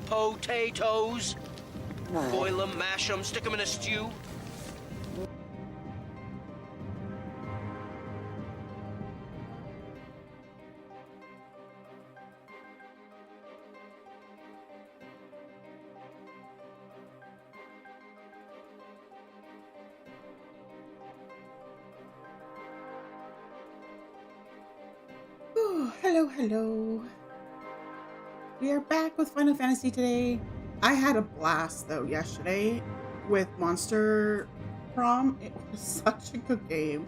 Potatoes. Boil them, mash them, stick them in a stew. Hello. We are back with Final Fantasy today. I had a blast though yesterday with Monster Prom. It was such a good game.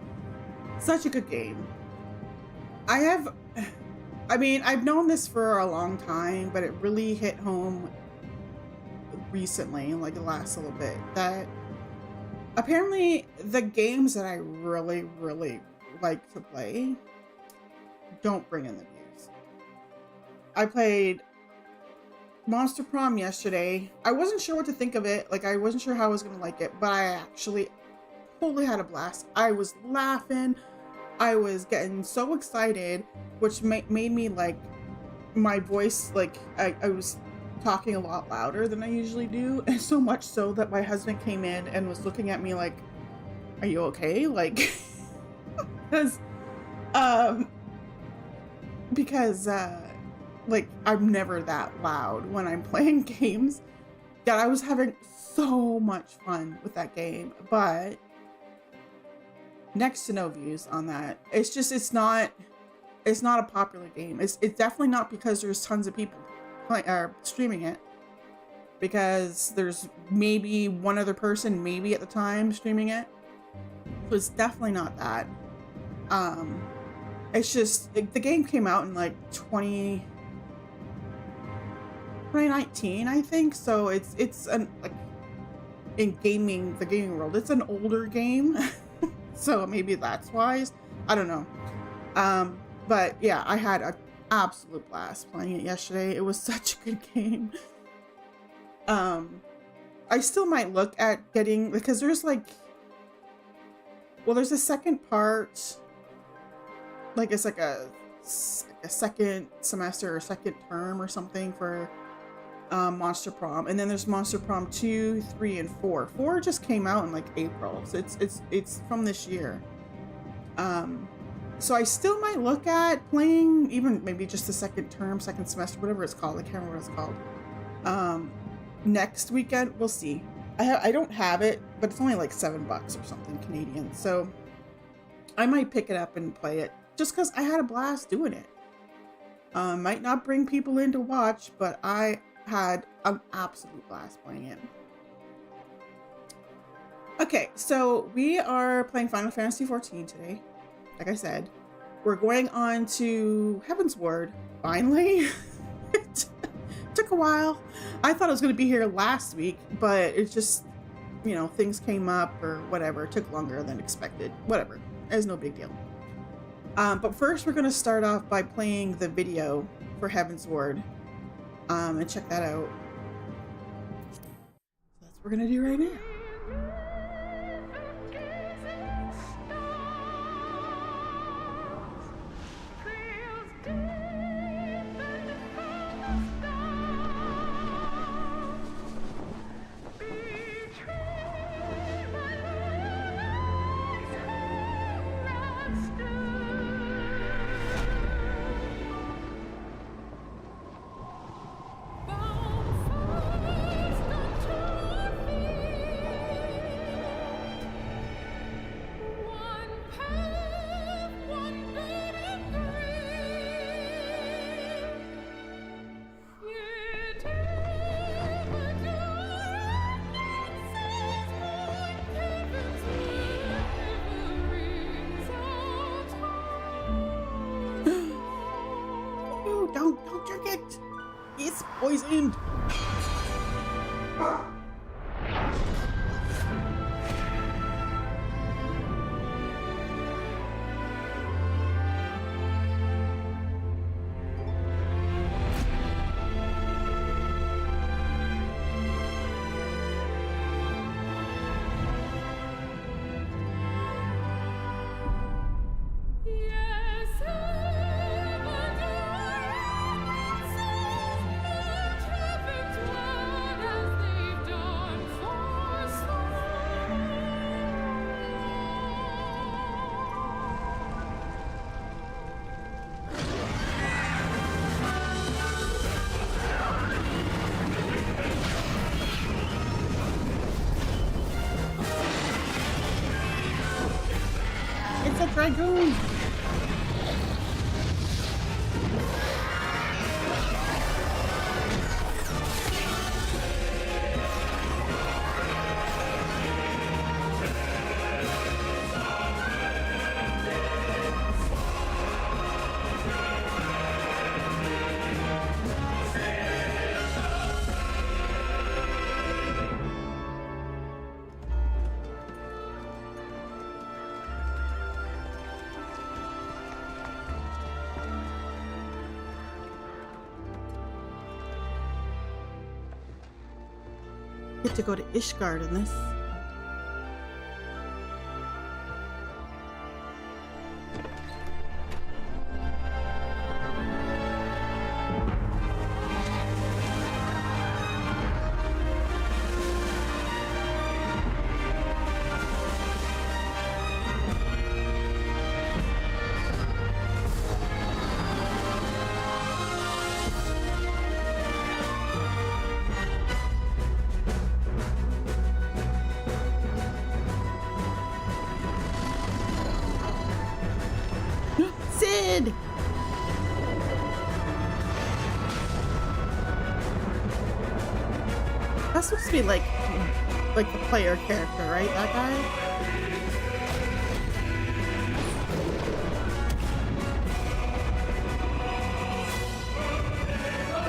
I've known this for a long time, but it really hit home recently, like the last little bit, that apparently the games that I really like to play don't bring in the views. I played Monster Prom yesterday. I wasn't sure what to think of it. Like, I wasn't sure how I was going to like it, but I actually totally had a blast. I was laughing. I was getting so excited, which made me, like, my voice, like, I was talking a lot louder than I usually do. And so much so that my husband came in and was looking at me like, are you okay? Like, because like, I'm never that loud when I'm playing games. That I was having so much fun with that game, but next to no views on that. It's not a popular game. It's definitely not because there's tons of people streaming it, because there's maybe one other person maybe at the time streaming it. So it's definitely not that. It's just, the game came out in like 2019, I think. So it's like, in the gaming world, it's an older game. So maybe that's why. I don't know. But yeah, I had an absolute blast playing it yesterday. It was such a good game. I still might look at getting, because there's like, well, there's a second part. Like, it's like a second semester or second term or something for Monster Prom, and then there's Monster Prom 2, 3, and 4. 4 just came out in like April, so it's from this year. So I still might look at playing even maybe just the second term, second semester, whatever it's called. I can't remember what it's called. Next weekend, we'll see. I don't have it, but it's only like $7 or something Canadian, so I might pick it up and play it. Just because I had a blast doing it. Might not bring people in to watch, but I had an absolute blast playing it. Okay, so we are playing Final Fantasy XIV today. Like I said, we're going on to Heavensward, finally. It took a while. I thought I was going to be here last week, but it just, you know, things came up or whatever. It took longer than expected. Whatever. It's no big deal. But first we're going to start off by playing the video for Heavensward, and check that out. So that's what we're going to do right now. Don't drink it! It's poisoned! Dragoon! Get to go to Ishgard in this. Sid! That's supposed to be like the player character, right? That guy?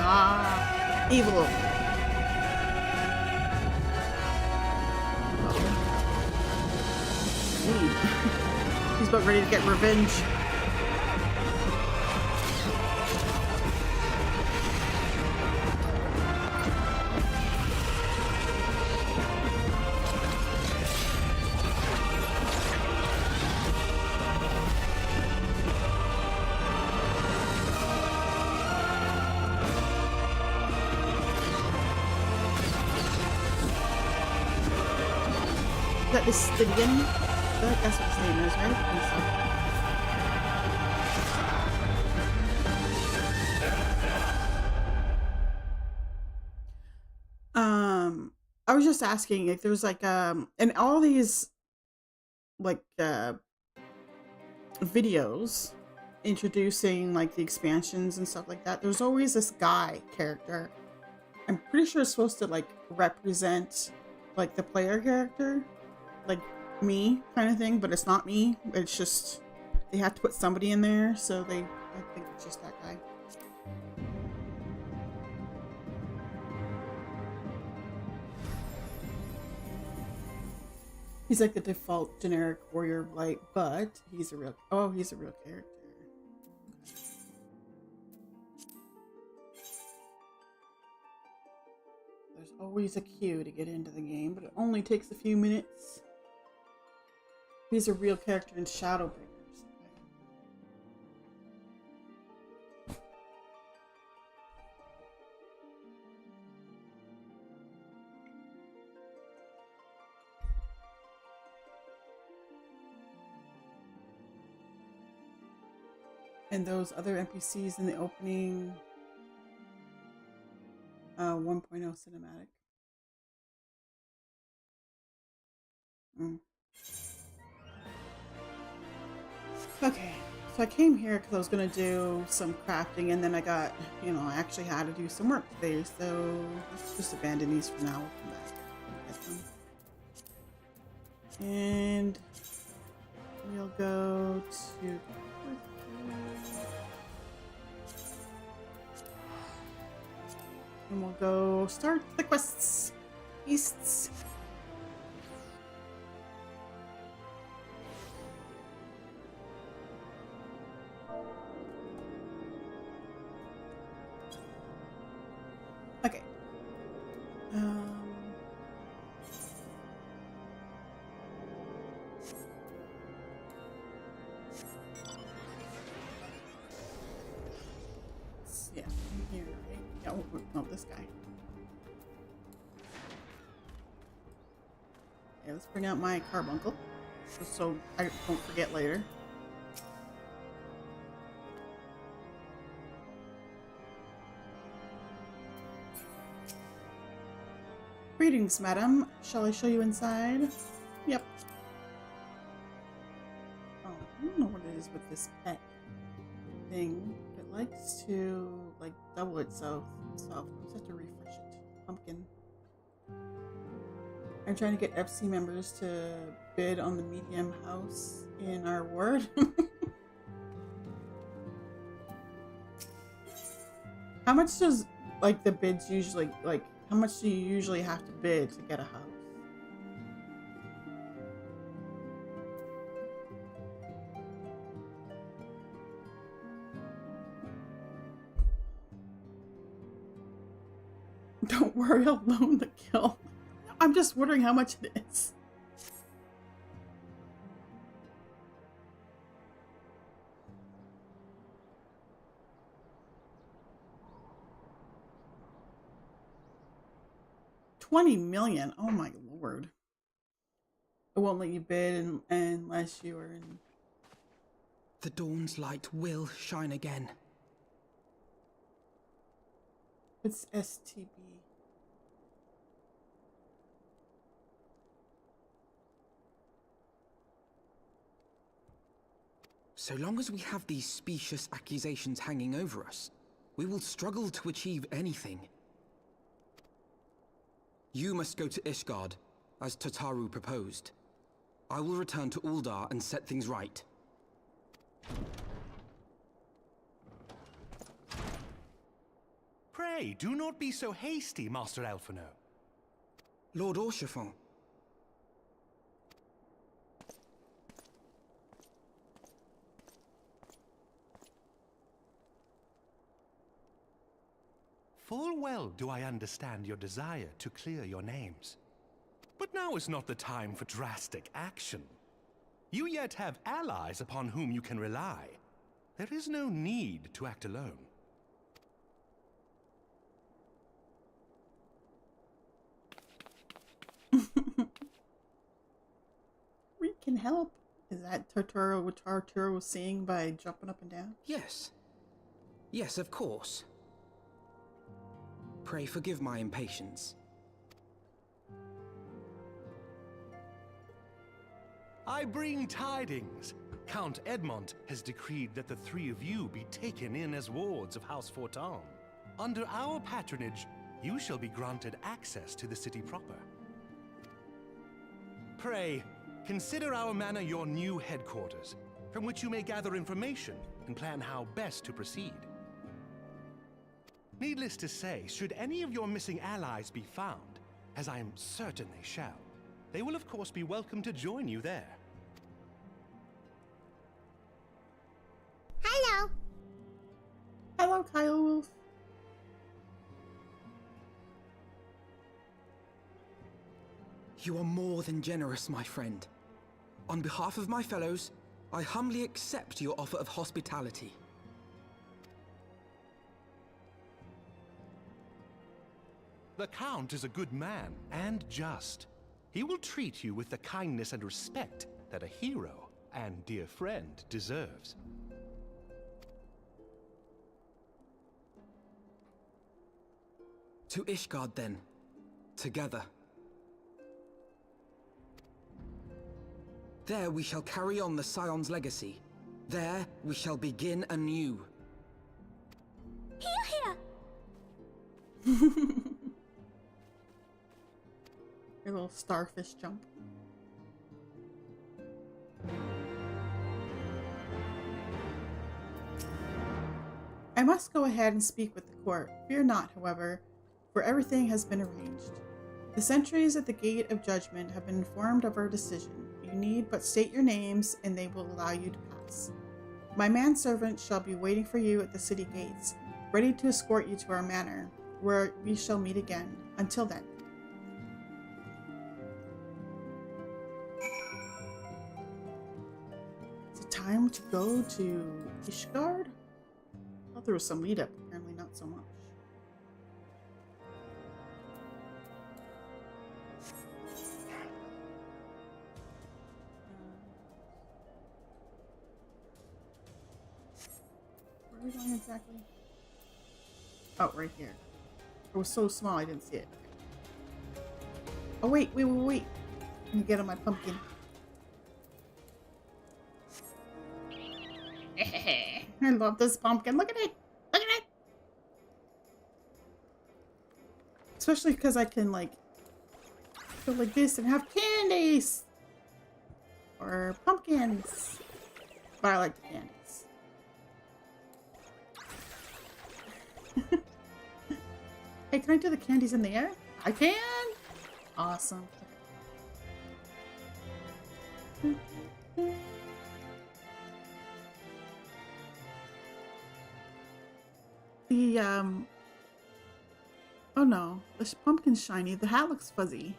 Ah, evil. He's about ready to get revenge. Is that the Stygian? I feel like that's what his name is, right? I think so. I was just asking if there's like in all these like videos introducing like the expansions and stuff like that, there's always this guy character. I'm pretty sure it's supposed to like represent like the player character, like me kind of thing, but it's not me. It's just they have to put somebody in there, so I think it's just that guy. He's like the default generic warrior blight, but he's a real character. There's always a queue to get into the game, but it only takes a few minutes. He's a real character in Shadowbringers. And those other NPCs in the opening 1.0 cinematic. Okay, so I came here because I was going to do some crafting, and then I got, I actually had to do some work today, so let's just abandon these for now. We'll come back. And we'll go to... And we'll go start the quests. Beasts. Okay. Yeah, here, right? Yeah, oh, this guy. Okay, let's bring out my carbuncle, just so I don't forget later. Greetings, madam. Shall I show you inside? Yep. Oh, I don't know with this pet thing. It likes to like double itself. So I'll just have to refresh it. Pumpkin. I'm trying to get FC members to bid on the medium house in our ward. How much does like the bids usually like? How much do you usually have to bid to get a house? Don't worry, I'll loan the kill. I'm just wondering how much it is. $20 million. Oh my lord. It won't let you bid unless you are in. The dawn's light will shine again. It's STB. So long as we have these specious accusations hanging over us, we will struggle to achieve anything. You must go to Ishgard, as Tataru proposed. I will return to Uldar and set things right. Pray, do not be so hasty, Master Alphino. Lord Orchiffon. Full well do I understand your desire to clear your names. But now is not the time for drastic action. You yet have allies upon whom you can rely. There is no need to act alone. We can help. Is that Tarturo what Tarturo was seeing by jumping up and down? Yes. Yes, of course. Pray forgive my impatience. I bring tidings. Count Edmond has decreed that the three of you be taken in as wards of House Fortin. Under our patronage, you shall be granted access to the city proper. Pray, consider our manor your new headquarters, from which you may gather information and plan how best to proceed. Needless to say, should any of your missing allies be found, as I am certain they shall, they will of course be welcome to join you there. Hello. Hello, Kyle Wolf. You are more than generous, my friend. On behalf of my fellows, I humbly accept your offer of hospitality. The Count is a good man and just. He will treat you with the kindness and respect that a hero and dear friend deserves. To Ishgard, then. Together. There we shall carry on the Scion's legacy. There we shall begin anew. Here. Your little starfish jump. I must go ahead and speak with the court. Fear not, however, for everything has been arranged. The sentries at the Gate of Judgment have been informed of our decision. You need but state your names, and they will allow you to pass. My manservant shall be waiting for you at the city gates, ready to escort you to our manor, where we shall meet again. Until then. Is it time to go to Ishgard? I thought there was some lead up, apparently not so much. Where are we going exactly? Oh, right here. It was so small I didn't see it. Oh wait. Let me get on my pumpkin. I love this pumpkin. Look at it. Look at it. Especially because I can like go like this and have candies or pumpkins. But I like the candies. Hey, can I do the candies in the air? I can. Awesome. The oh no, this pumpkin's shiny. The hat looks fuzzy.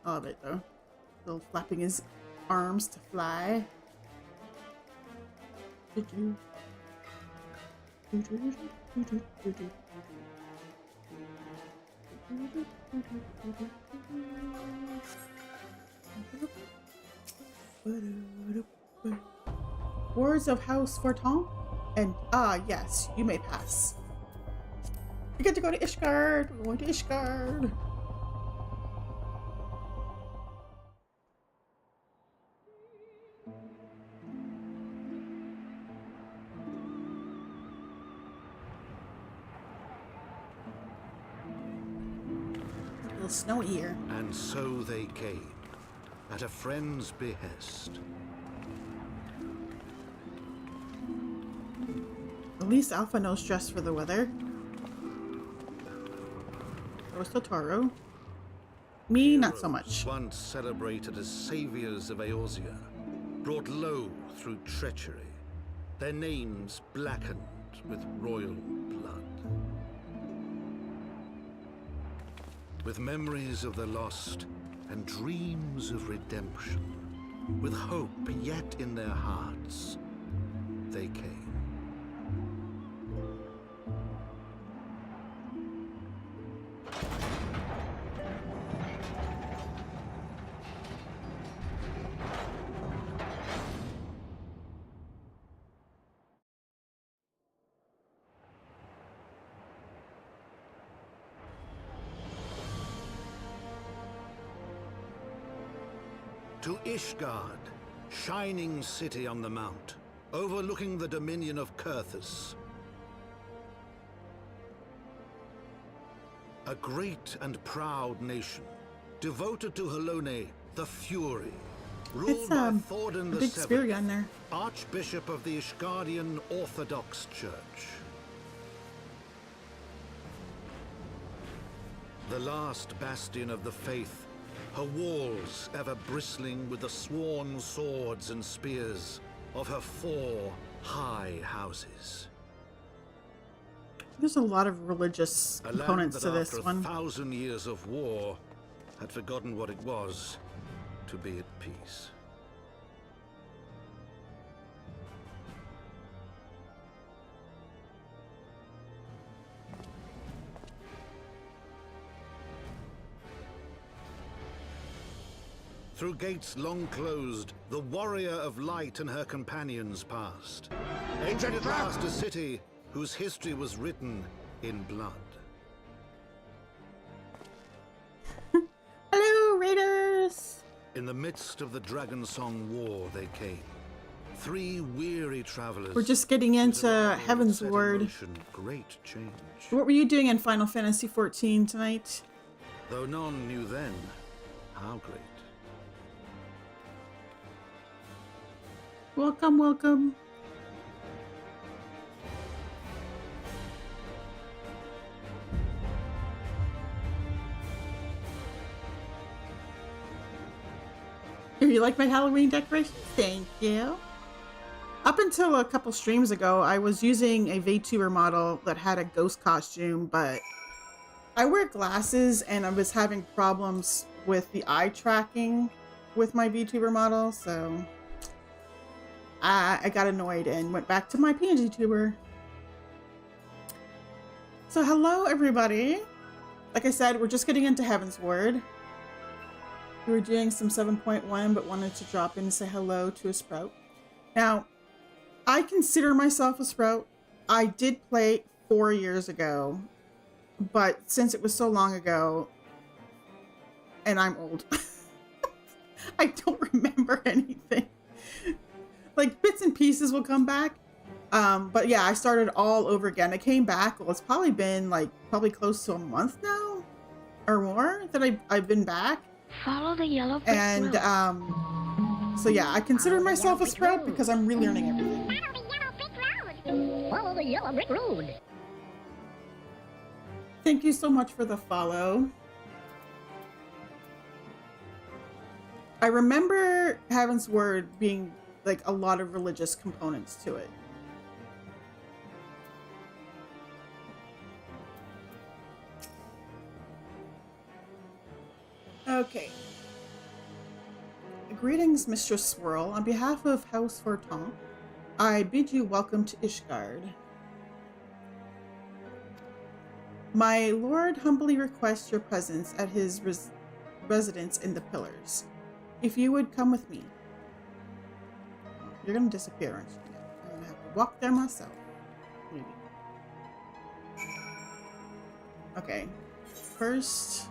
I love it though. Still flapping his arms to fly. Words of House Forton? And yes, you may pass. We get to go to Ishgard. We're going to Ishgard. A little snowy here. And so they came, at a friend's behest. At least Alpha knows dress for the weather. So was Totoro. Me, not so much. Once celebrated as saviors of Eorzea, brought low through treachery, their names blackened with royal blood. With memories of the lost and dreams of redemption, with hope yet in their hearts, they came. To Ishgard, shining city on the mount, overlooking the dominion of Kurthus. A great and proud nation, devoted to Halone, the Fury, ruled It's by Thordan a the big spear Seventh, gun there. Archbishop of the Ishgardian Orthodox Church. The last bastion of the faith, her walls ever bristling with the sworn swords and spears of her 4 high houses. There's a lot of religious A land components that to this after one. 1,000 years of war had forgotten what it was to be at peace. Through gates long closed, the warrior of light and her companions passed. Entered at last a city whose history was written in blood. Hello, Raiders! In the midst of the Dragonsong War they came. 3 weary travelers. We're just getting into Heavensward. Great change. What were you doing in Final Fantasy XIV tonight? Though none knew then how great. Welcome, welcome. You like my Halloween decorations? Thank you. Up until a couple streams ago, I was using a VTuber model that had a ghost costume, but I wear glasses and I was having problems with the eye tracking with my VTuber model, so I got annoyed and went back to my PNG tuber. So hello everybody. Like I said, we're just getting into Heavensward. We were doing some 7.1, but wanted to drop in and say hello to a Sprout. Now, I consider myself a Sprout. I did play 4 years ago, but since it was so long ago, and I'm old, I don't remember anything. like bits and pieces will come back. But yeah, I started all over again. I came back. Well, it's probably been like close to a month now or more that I've been back. Follow the yellow brick And road. so yeah, I consider myself a sprout because I'm relearning everything. Follow the yellow brick road. Thank you so much for the follow. I remember Heavensward being like a lot of religious components to it. Okay. Greetings, Mistress Swirl. On behalf of House Fortin, I bid you welcome to Ishgard. My lord humbly requests your presence at his residence in the Pillars. If you would come with me. You're gonna disappear, aren't you? I'm gonna have to walk there myself. Maybe. Okay. First,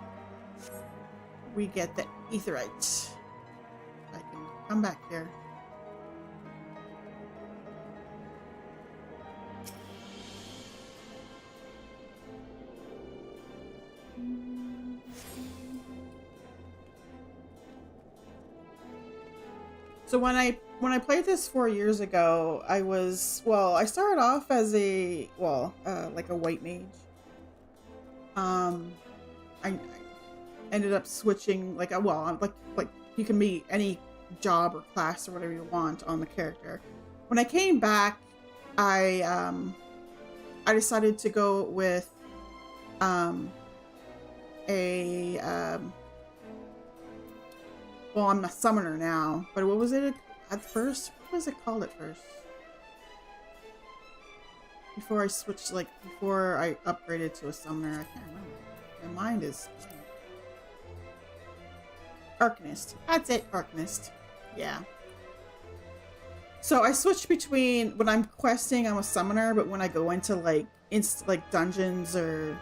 we get the Aetheryte. I can come back here. So when I played this 4 years ago, I started off as like a white mage. I ended up switching like you can be any job or class or whatever you want on the character. When I came back, I decided to go with well, I'm a summoner now, but what was it at first? What was it called at first? Before I switched, before I upgraded to a summoner, I can't remember. My mind is... Arcanist. That's it, Arcanist. Yeah. So I switched between, when I'm questing, I'm a summoner, but when I go into, dungeons or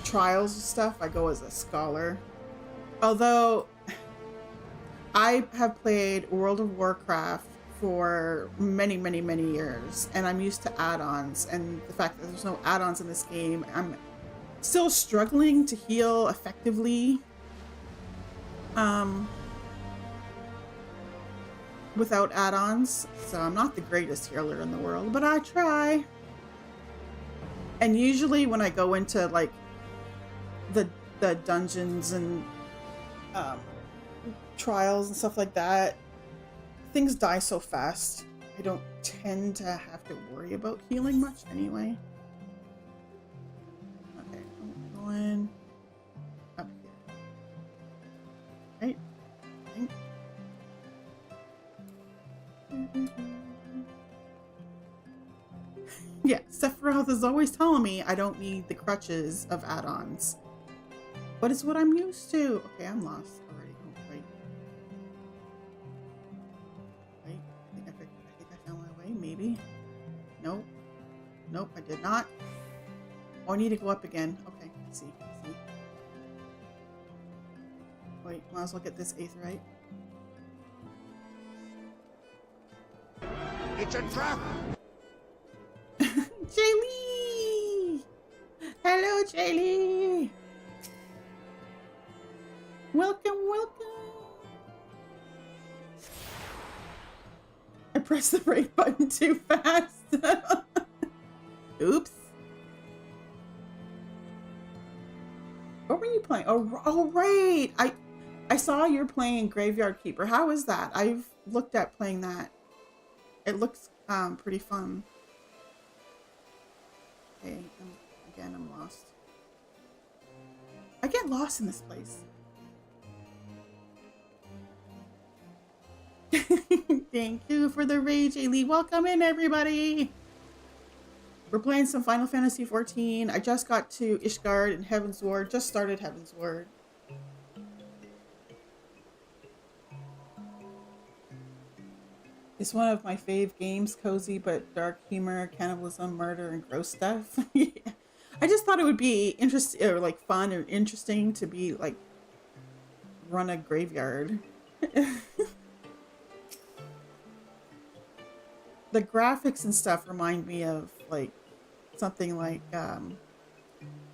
trials and stuff, I go as a scholar. Although... I have played World of Warcraft for many, many, many years, and I'm used to add-ons, and the fact that there's no add-ons in this game, I'm still struggling to heal effectively without add-ons, so I'm not the greatest healer in the world, but I try. And usually when I go into the dungeons and trials and stuff like that, things die so fast. I don't tend to have to worry about healing much anyway. Okay, I'm going up here. Right? Yeah, Sephiroth is always telling me I don't need the crutches of add-ons. But it's what I'm used to. Okay, I'm lost already. Oh, wait. Wait, I think I found my way, maybe. Nope. Nope, I did not. Oh, I need to go up again. Okay, I see. Wait, might as well get this Aetheryte. It's a trap! Jaylee! Hello, Jaylee! Welcome, welcome! I pressed the right button too fast. Oops. What were you playing? Oh, right! I saw you're playing Graveyard Keeper. How is that? I've looked at playing that. It looks pretty fun. Okay, again, I'm lost. I get lost in this place. Thank you for the rage, Ailey. Welcome in, everybody. We're playing some Final Fantasy XIV. I just got to Ishgard and Heavensward. Just started Heavensward. It's one of my fave games, cozy but dark humor, cannibalism, murder, and gross stuff. Yeah. I just thought it would be interesting, or like fun or interesting to be like run a graveyard. the graphics and stuff remind me of like something like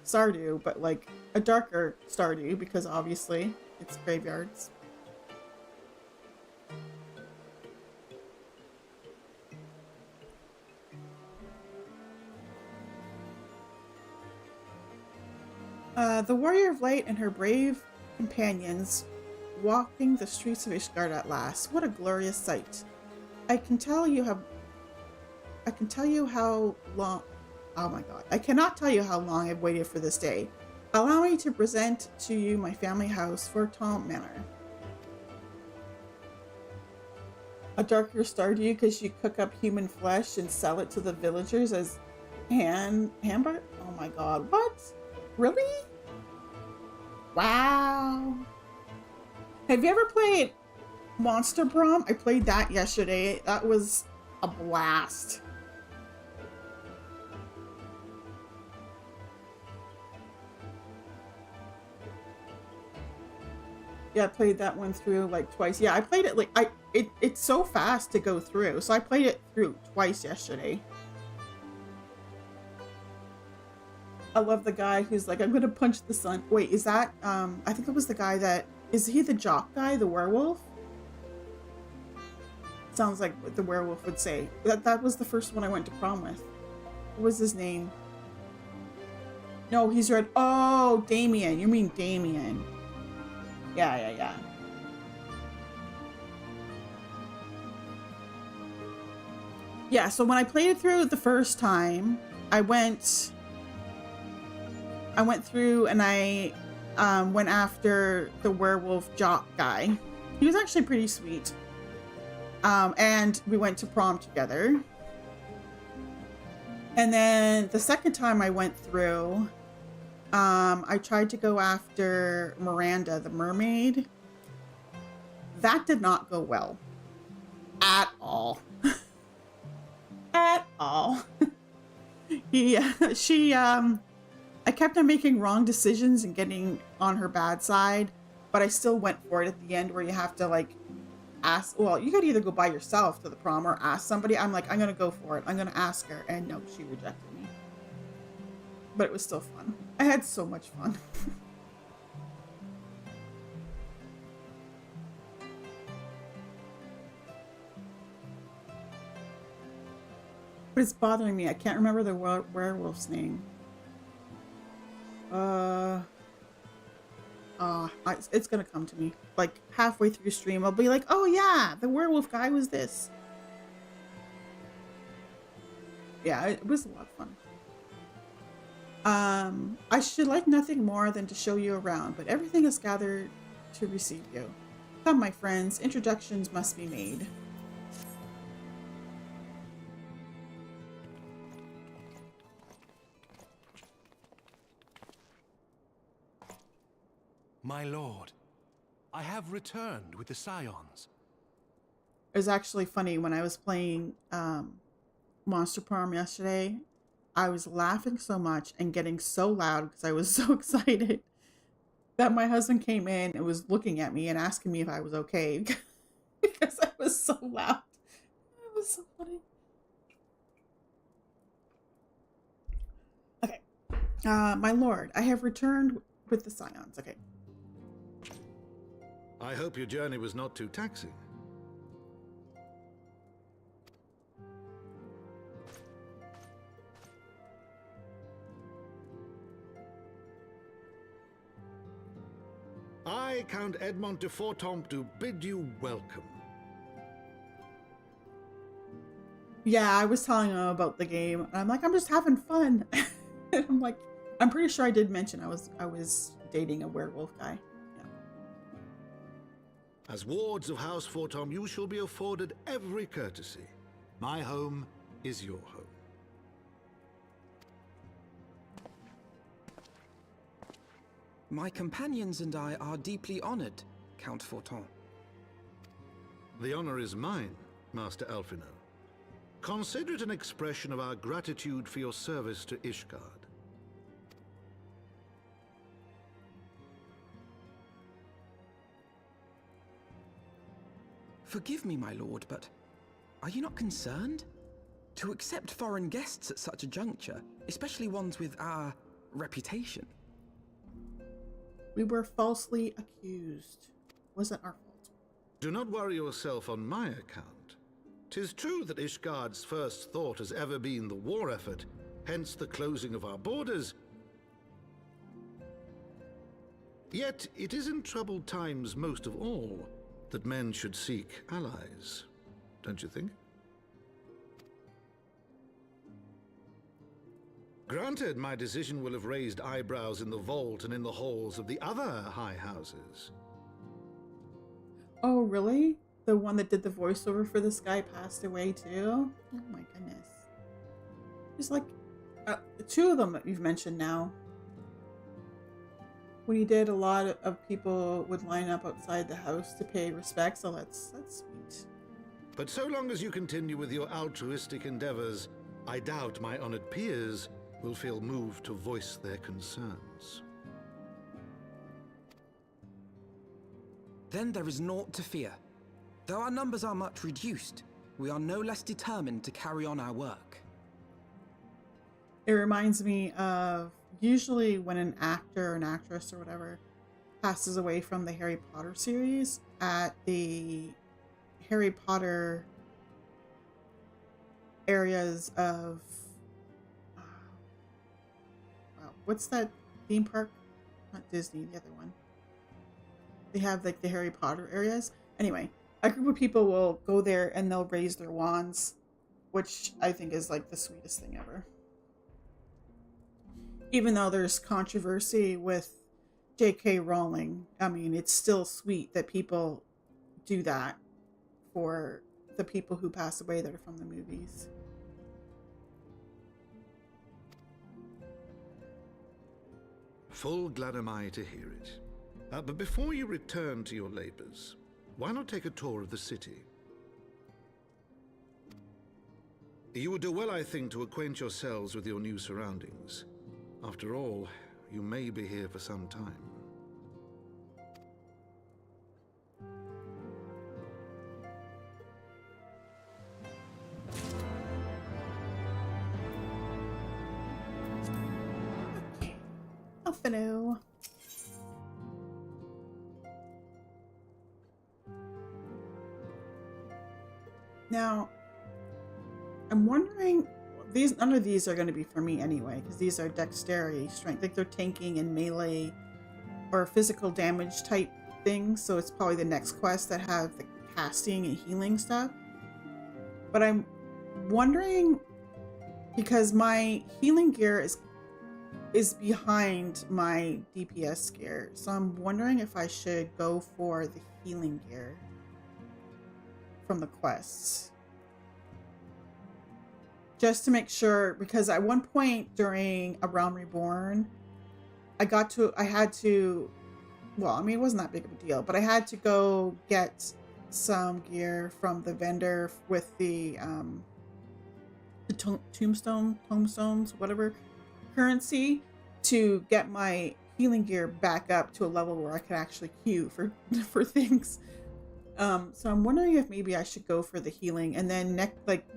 Stardew, but like a darker Stardew because obviously it's graveyards. The Warrior of Light and her brave companions walking the streets of Ishgard at last. What a glorious sight. I can tell you how long, oh my god, I cannot tell you how long I've waited for this day. Allow me to present to you my family house, Forton Manor. A darker Stardew because you cook up human flesh and sell it to the villagers as hamburger? Oh my god, what? Really? Wow. Have you ever played Monster Prom? I played that yesterday. That was a blast. Yeah, I played that one through like twice. Yeah, I played it like it's so fast to go through. So I played it through twice yesterday. I love the guy who's like, I'm gonna punch the sun. Wait, is that I think it was the guy that, is he the jock guy, the werewolf? Sounds like what the werewolf would say. That was the first one I went to prom with. What was his name? No, he's red. Oh, Damien. You mean Damien. Yeah. Yeah, so when I played it through the first time, I went through and I went after the werewolf jock guy. He was actually pretty sweet. And we went to prom together. And then the second time I went through, I tried to go after Miranda, the mermaid. That did not go well. At all. At all. I kept on making wrong decisions and getting on her bad side, but I still went for it at the end where you have to like ask, well, you could either go by yourself to the prom or ask somebody. I'm like, I'm gonna go for it. I'm gonna ask her. And no, she rejected me. But it was still fun. I had so much fun. But it's bothering me. I can't remember the werewolf's name. It's gonna come to me. Like halfway through stream, I'll be like, oh yeah, the werewolf guy was this. Yeah, it was a lot of fun. I should like nothing more than to show you around, but everything is gathered to receive you. Come, my friends, introductions must be made. My lord, I have returned with the scions. It was actually funny when I was playing Monster Prom yesterday. I was laughing so much and getting so loud because I was so excited that my husband came in and was looking at me and asking me if I was okay because I was so loud. It was so funny. Okay. My lord, I have returned with the scions. Okay. I hope your journey was not too taxing. I, Count Edmond de Fortemps, do bid you welcome. Yeah, I was telling him about the game, and I'm like, I'm just having fun. And I'm like, I'm pretty sure I did mention I was dating a werewolf guy. As wards of House Fortemps, you shall be afforded every courtesy. My home is your home. My companions and I are deeply honored, Count Fortemps. The honor is mine, Master Alphino. Consider it an expression of our gratitude for your service to Ishgard. Forgive me, my lord, but are you not concerned? To accept foreign guests at such a juncture, especially ones with our reputation. We were falsely accused. Wasn't our fault. Do not worry yourself on my account. 'Tis true that Ishgard's first thought has ever been the war effort, hence the closing of our borders. Yet it is in troubled times most of all that men should seek allies, don't you think? Granted, my decision will have raised eyebrows in the vault and in the halls of the other high houses. Oh, really? The one that did the voiceover for this guy passed away too? Oh my goodness. There's like two of them that you've mentioned now. When he did, a lot of people would line up outside the house to pay respects, so that's sweet. But so long as you continue with your altruistic endeavors, I doubt my honored peers will feel moved to voice their concerns. Then there is naught to fear. Though our numbers are much reduced, we are no less determined to carry on our work. It reminds me of usually when an actor or an actress or whatever passes away from the Harry Potter series at the Harry Potter areas of what's that theme park? Not Disney, the other one. They have like the Harry Potter areas. Anyway, a group of people will go there and they'll raise their wands, which I think is like the sweetest thing ever. Even though there's controversy with J.K. Rowling, I mean, it's still sweet that people do that for the people who pass away that are from the movies. Full glad am I to hear it. But before you return to your labors, why not take a tour of the city? You would do well, I think, to acquaint yourselves with your new surroundings. After all, you may be here for some time. Off and now, I'm wondering, none of these are going to be for me anyway, because these are dexterity, strength, like they're tanking and melee or physical damage type things, so it's probably the next quest that have the casting and healing stuff. But I'm wondering, because my healing gear is behind my DPS gear, so I'm wondering if I should go for the healing gear from the quests. Just to make sure, because at one point during A Realm Reborn, I had to, well, I mean, it wasn't that big of a deal, but I had to go get some gear from the vendor with the tombstones, whatever, currency, to get my healing gear back up to a level where I could actually queue for things. So I'm wondering if maybe I should go for the healing and then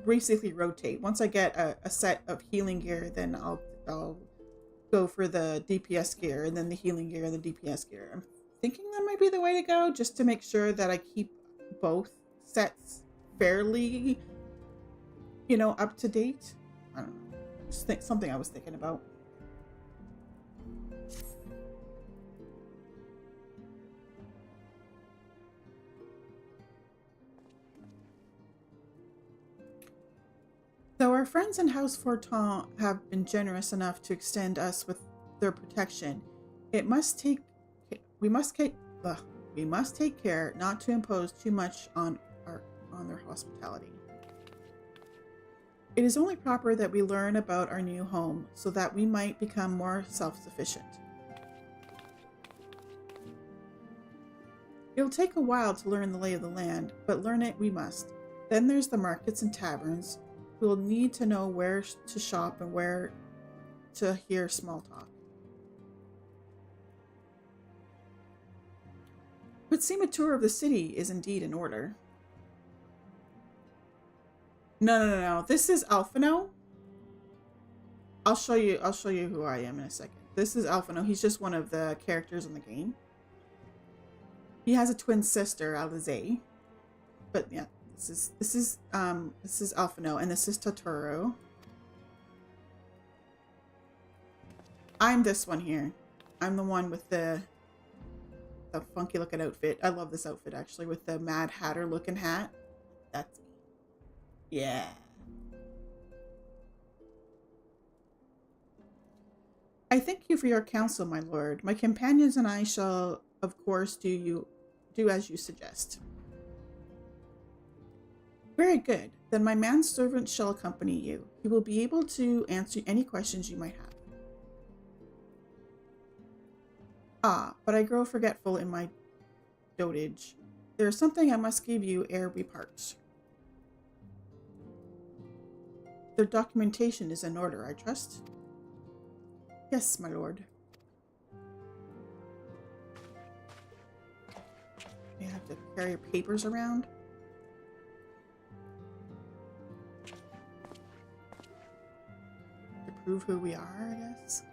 basically rotate. Once I get a set of healing gear, then I'll go for the DPS gear and then the healing gear and the DPS gear. I'm thinking that might be the way to go, just to make sure that I keep both sets fairly, up to date. I don't know. Just something I was thinking about. Though our friends in House Fortin have been generous enough to extend us with their protection, we must take care not to impose too much on their hospitality. It is only proper that we learn about our new home so that we might become more self-sufficient. It'll take a while to learn the lay of the land, but learn it we must. Then there's the markets and taverns. We'll need to know where to shop and where to hear small talk. It would seem a tour of the city is indeed in order. No. This is Alphino. I'll show you who I am in a second. This is Alphino. He's just one of the characters in the game. He has a twin sister, Alize. But yeah, this is Alphino, and this is Totoro. I'm this one here. I'm the one with the funky looking outfit. I love this outfit actually, with the Mad Hatter looking hat. That's me. Yeah. I thank you for your counsel, my lord. My companions and I shall, of course, do as you suggest. Very good. Then my manservant shall accompany you. He will be able to answer any questions you might have. Ah, but I grow forgetful in my dotage. There is something I must give you ere we part. Their documentation is in order, I trust? Yes, my lord. You have to carry your papers around? To prove who we are, I guess?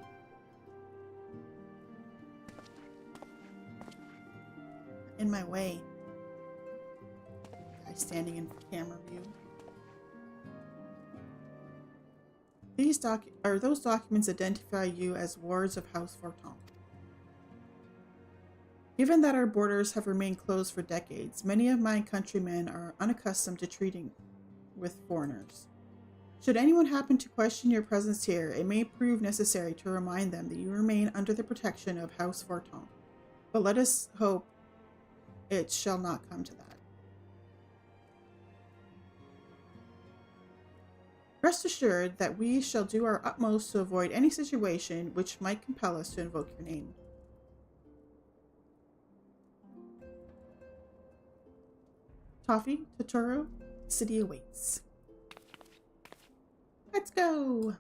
In my way. Guy standing in camera view. Those documents identify you as wards of House Forton. Given that our borders have remained closed for decades, many of my countrymen are unaccustomed to treating with foreigners. Should anyone happen to question your presence here, it may prove necessary to remind them that you remain under the protection of House Forton. But let us hope it shall not come to that. Rest assured that we shall do our utmost to avoid any situation which might compel us to invoke your name. Toffee, Totoro, city awaits. Let's go!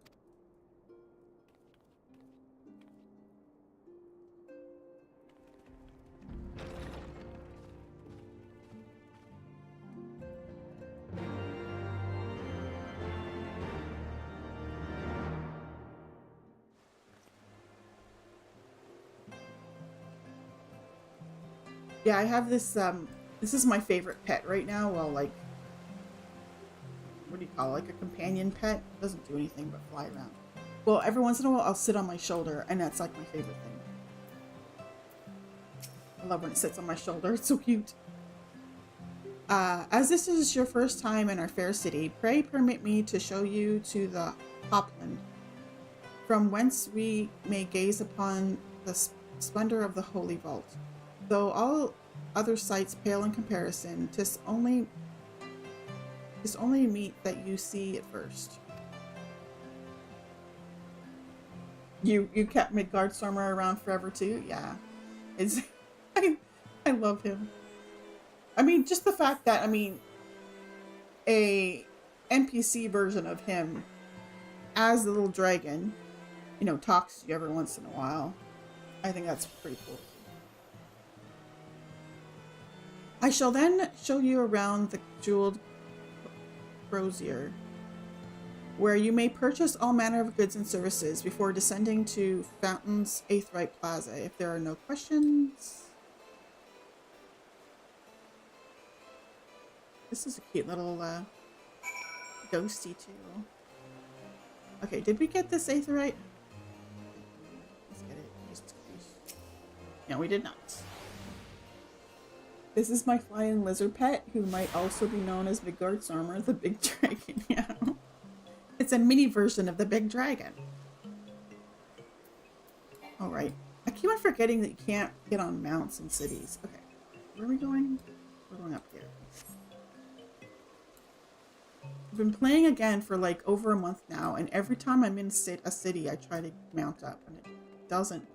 Yeah, I have this, this is my favorite pet right now. Well, like, what do you call it? Like a companion pet. It doesn't do anything but fly around. Well, every once in a while I'll sit on my shoulder, and that's like my favorite thing. I love when it sits on my shoulder. It's so cute. As this is your first time in our fair city, pray permit me to show you to the Hopland, from whence we may gaze upon the splendor of the Holy Vault. Though all other sights pale in comparison, 'tis only meet that you see it first. You kept Midgardstormer around forever too? Yeah. It's I love him. I mean, just the fact that, I mean, a NPC version of him as the little dragon, you know, talks to you every once in a while. I think that's pretty cool. I shall then show you around the jeweled crozier, where you may purchase all manner of goods and services before descending to Fountain's Aetheryte Plaza. If there are no questions... This is a cute little ghosty too. Okay, did we get this Aetheryte? Let's get it. Just in case. No, we did not. This is my flying lizard pet, who might also be known as Midgardstormer, the big dragon. Yeah. It's a mini version of the big dragon. Alright. I keep on forgetting that you can't get on mounts in cities. Okay. Where are we going? We're going up here. I've been playing again for like over a month now, and every time I'm in a city, I try to mount up, and it doesn't work.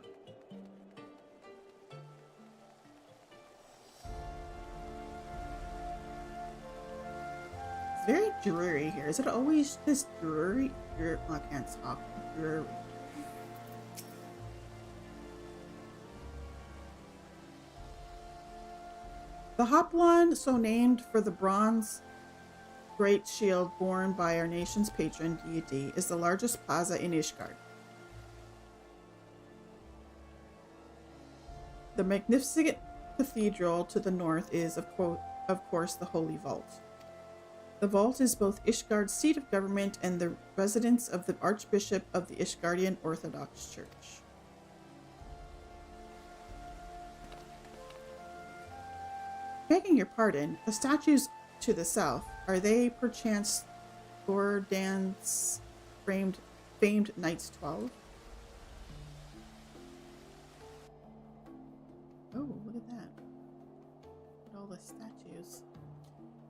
It's very dreary here. Is it always this dreary? Oh, I can't stop. Dreary. The Hoplon, so named for the bronze great shield borne by our nation's patron deity is the largest plaza in Ishgard. The magnificent cathedral to the north is, of course, the Holy Vault. The vault is both Ishgard's seat of government and the residence of the Archbishop of the Ishgardian Orthodox Church. Begging your pardon, the statues to the south, are they perchance Thordan's famed Knights 12? Oh, look at that. Look at all the statues.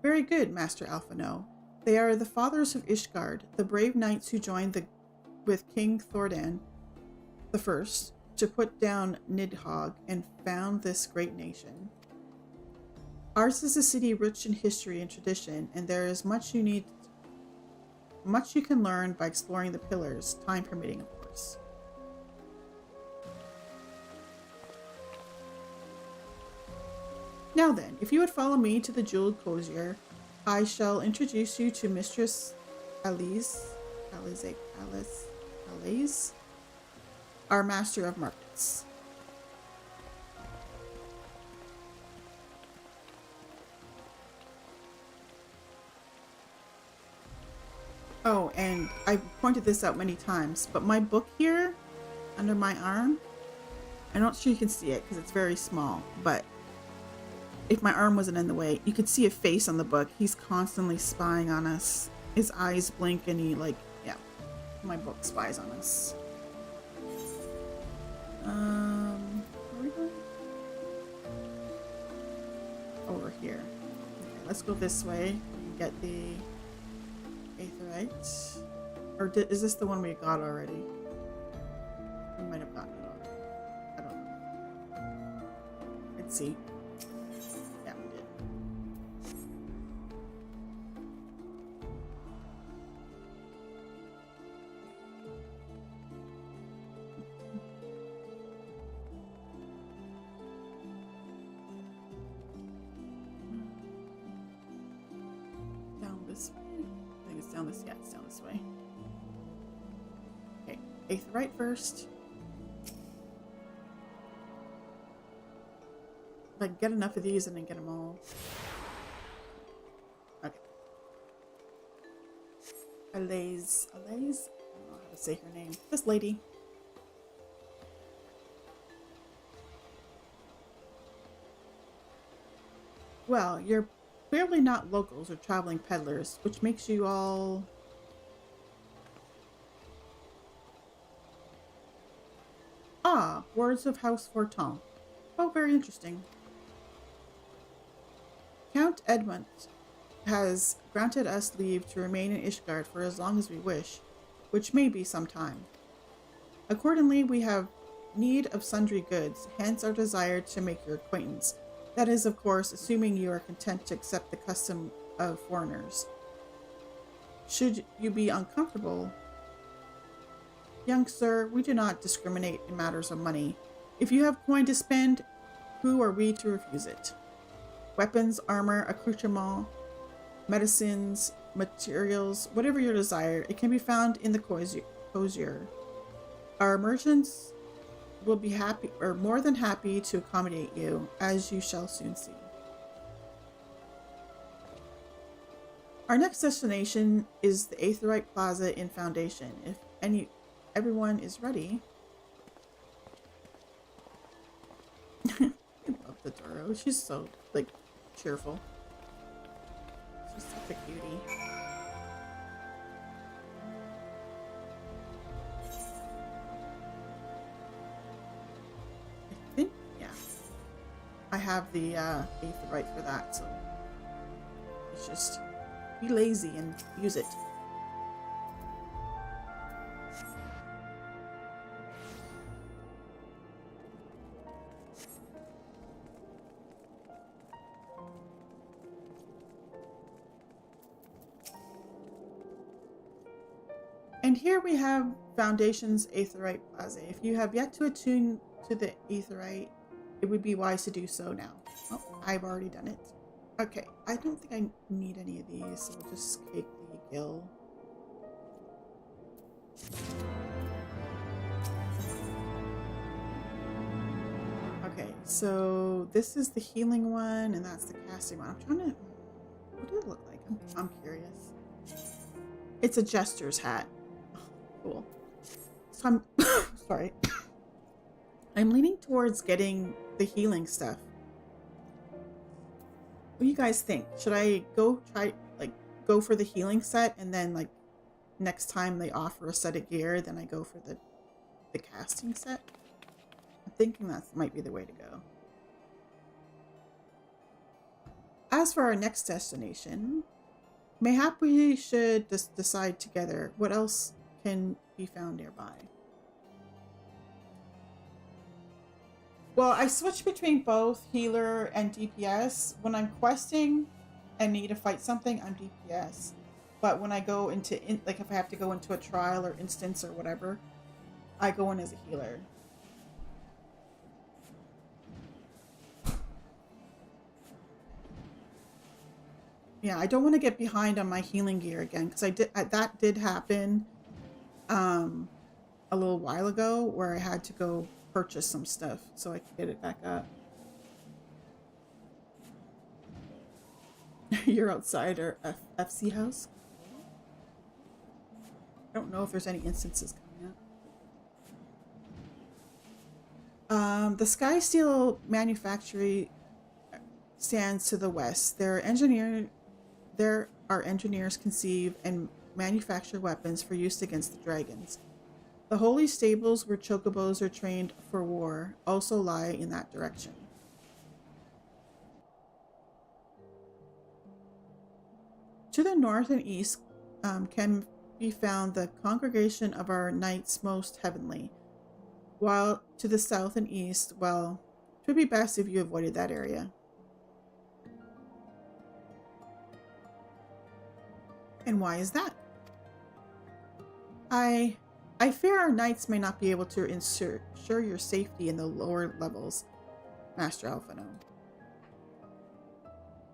Very good, Master Alphino. They are the fathers of Ishgard, the brave knights who joined with King Thordan the First to put down Nidhogg and found this great nation. Ours is a city rich in history and tradition, and there is much you can learn by exploring the pillars, time permitting, of course. Now then, if you would follow me to the Jeweled Cozier, I shall introduce you to Mistress Alice, our Master of Markets. Oh, and I pointed this out many times, but my book here, under my arm, I'm not sure you can see it because it's very small, but if my arm wasn't in the way, you could see a face on the book. He's constantly spying on us. His eyes blink and yeah, my book spies on us. Where are we going? Over here. Okay, let's go this way and get the Aetheryte. Or is this the one we got already? We might have gotten it already. I don't know. Let's see. Yeah, we did. Down this way. I think it's down this. Yeah, it's down this way. Okay, Aetheryte first. If I can get enough of these and then get them all. Okay. Alaise. I don't know how to say her name. This lady. Well, you're clearly not locals or traveling peddlers, which makes you all... Ah, words of House Fortin. Oh, very interesting. Count Edmund has granted us leave to remain in Ishgard for as long as we wish, which may be some time. Accordingly, we have need of sundry goods, hence our desire to make your acquaintance. That is, of course, assuming you are content to accept the custom of foreigners. Should you be uncomfortable, young sir, we do not discriminate in matters of money. If you have coin to spend, who are we to refuse it? Weapons, armor, accoutrement, medicines, materials, whatever your desire, it can be found in the Cozier. Our merchants will be happy, or more than happy, to accommodate you, as you shall soon see. Our next destination is the Aetheryte Plaza in Foundation. If everyone is ready. I love the Doro. She's so, cheerful. She's such a cutie. I think, yeah. I have the Aetheryte for that, so it's just be lazy and use it. And here we have Foundation's Aetheryte Plaza. If you have yet to attune to the Aetheryte, it would be wise to do so now. Oh, I've already done it. Okay, I don't think I need any of these, so we'll just take the gill. Okay, so this is the healing one, and that's the casting one. I'm trying to... What does it look like? I'm curious. It's a jester's hat. Oh, cool. So I'm... Sorry. I'm leaning towards getting the healing stuff. What do you guys think? Should I go for the healing set, and then like next time they offer a set of gear, then I go for the casting set? I'm thinking that might be the way to go. As for our next destination, mayhap we should just decide together what else can be found nearby. Well, I switch between both healer and DPS. When I'm questing and need to fight something, I'm DPS. But when I go into, like if I have to go into a trial or instance or whatever, I go in as a healer. Yeah, I don't want to get behind on my healing gear again, because that did happen a little while ago where I had to go purchase some stuff so I could get it back up. You're outside our FC house? I don't know if there's any instances coming up. The Sky Steel manufactory stands to the west. There are engineers conceive and manufacture weapons for use against the dragons. The holy stables where chocobos are trained for war also lie in that direction. To the north and east can be found the congregation of our knights most heavenly, while to the south and east, well, it would be best if you avoided that area. And why is that? I fear our knights may not be able to ensure your safety in the lower levels, Master Alphino.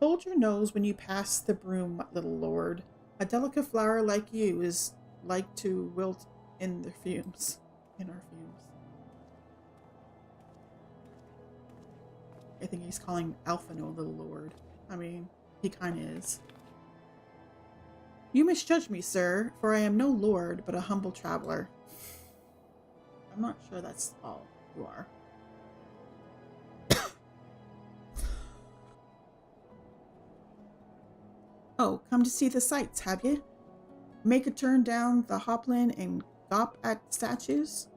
Hold your nose when you pass the broom, little lord. A delicate flower like you is like to wilt in our fumes. I think he's calling Alphino little lord. I mean, he kind of is. You misjudge me, sir, for I am no lord, but a humble traveler. I'm not sure that's all you are. Oh, come to see the sights, have you? Make a turn down the Hoplin and gawp at statues?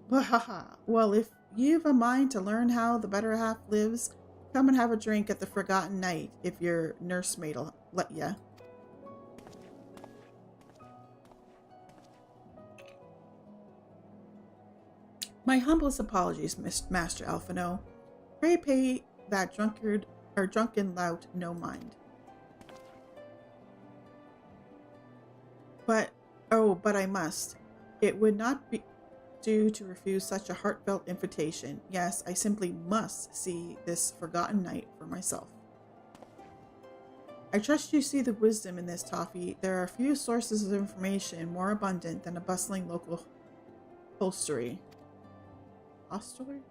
Well, if you've a mind to learn how the better half lives, come and have a drink at the Forgotten Knight, if your nursemaid'll let ya. My humblest apologies, Master Alphino. Pray pay that drunken lout no mind. But I must. It would not do to refuse such a heartfelt invitation. Yes, I simply must see this Forgotten Knight for myself. I trust you see the wisdom in this, Toffee. There are few sources of information more abundant than a bustling local hostelry. Hostelry?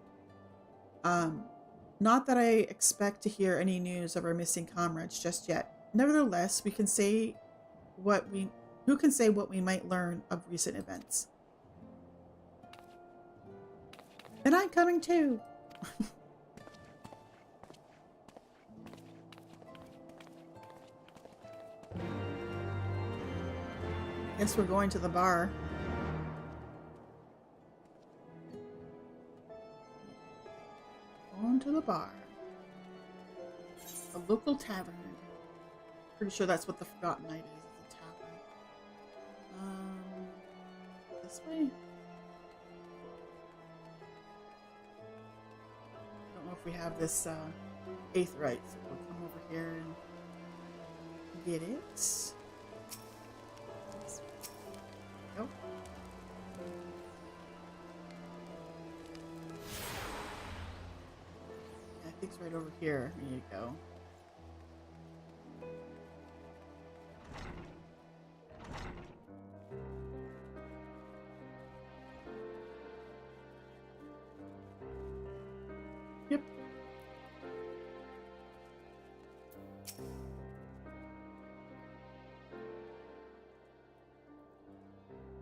Not that I expect to hear any news of our missing comrades just yet. Nevertheless, who can say what we might learn of recent events. And I'm coming too. Guess we're going to the bar. Going to the bar. A local tavern. Pretty sure that's what the Forgotten Knight is. It's a tavern. This way? I don't know if we have this Aetherite, so we'll come over here and get it. Nope. Yeah, I think it's right over here. There you go.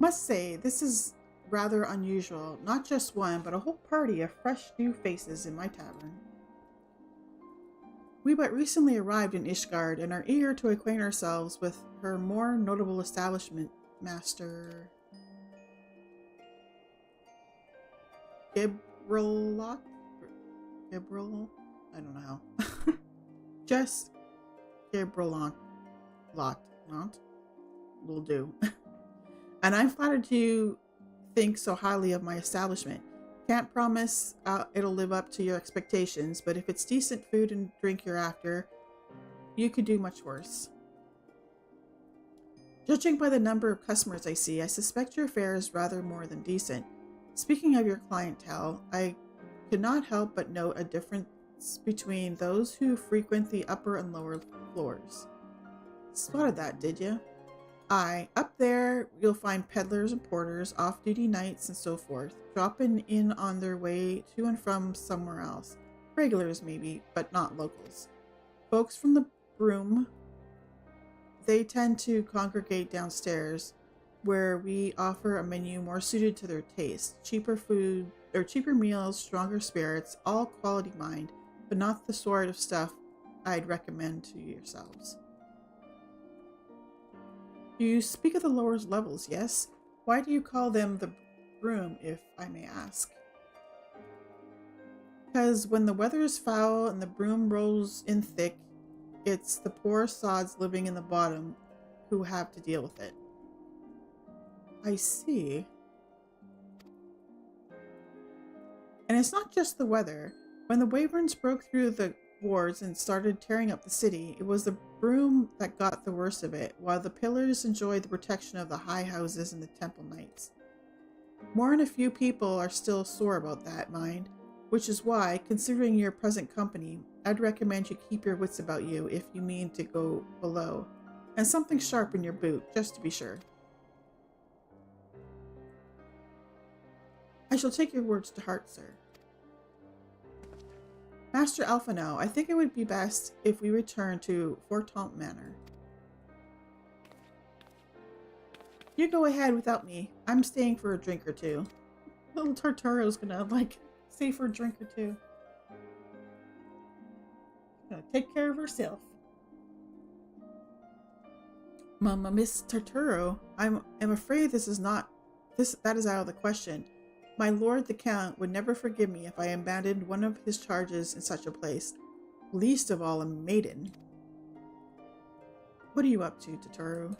Must say, this is rather unusual. Not just one, but a whole party of fresh new faces in my tavern. We but recently arrived in Ishgard and are eager to acquaint ourselves with her more notable establishment, Master Gibralot? Gibralot? I don't know how. Just Gibralot. Not? Will do. And I'm flattered to think so highly of my establishment. Can't promise it'll live up to your expectations, but if it's decent food and drink you're after, you could do much worse. Judging by the number of customers I see, I suspect your fare is rather more than decent. Speaking of your clientele, I could not help but note a difference between those who frequent the upper and lower floors. Spotted that, did you? Aye, up there you'll find peddlers and porters, off-duty knights, and so forth, dropping in on their way to and from somewhere else. Regulars maybe, but not locals. Folks from the Broom, they tend to congregate downstairs, where we offer a menu more suited to their taste. Cheaper food, or cheaper meals, stronger spirits, all quality mind, but not the sort of stuff I'd recommend to yourselves. You speak of the lower levels, yes? Why do you call them the Broom, if I may ask? Because when the weather is foul and the broom rolls in thick, it's the poor sods living in the bottom who have to deal with it. I see. And it's not just the weather. When the Wyverns broke through the wards and started tearing up the city, it was the Broom that got the worst of it, while the Pillars enjoyed the protection of the high houses and the temple knights. More than a few people are still sore about that, mind, which is why, considering your present company, I'd recommend you keep your wits about you if you mean to go below, and something sharp in your boot, just to be sure. I shall take your words to heart, sir. Master Alphino, I think it would be best if we return to Fortemps Manor. You go ahead without me. I'm staying for a drink or two. Little Tartaro's gonna, stay for a drink or two. Gonna take care of herself. Mama, Miss Tartaro, I'm afraid that is out of the question. My lord the Count would never forgive me if I abandoned one of his charges in such a place, least of all a maiden. What are you up to, Totoro?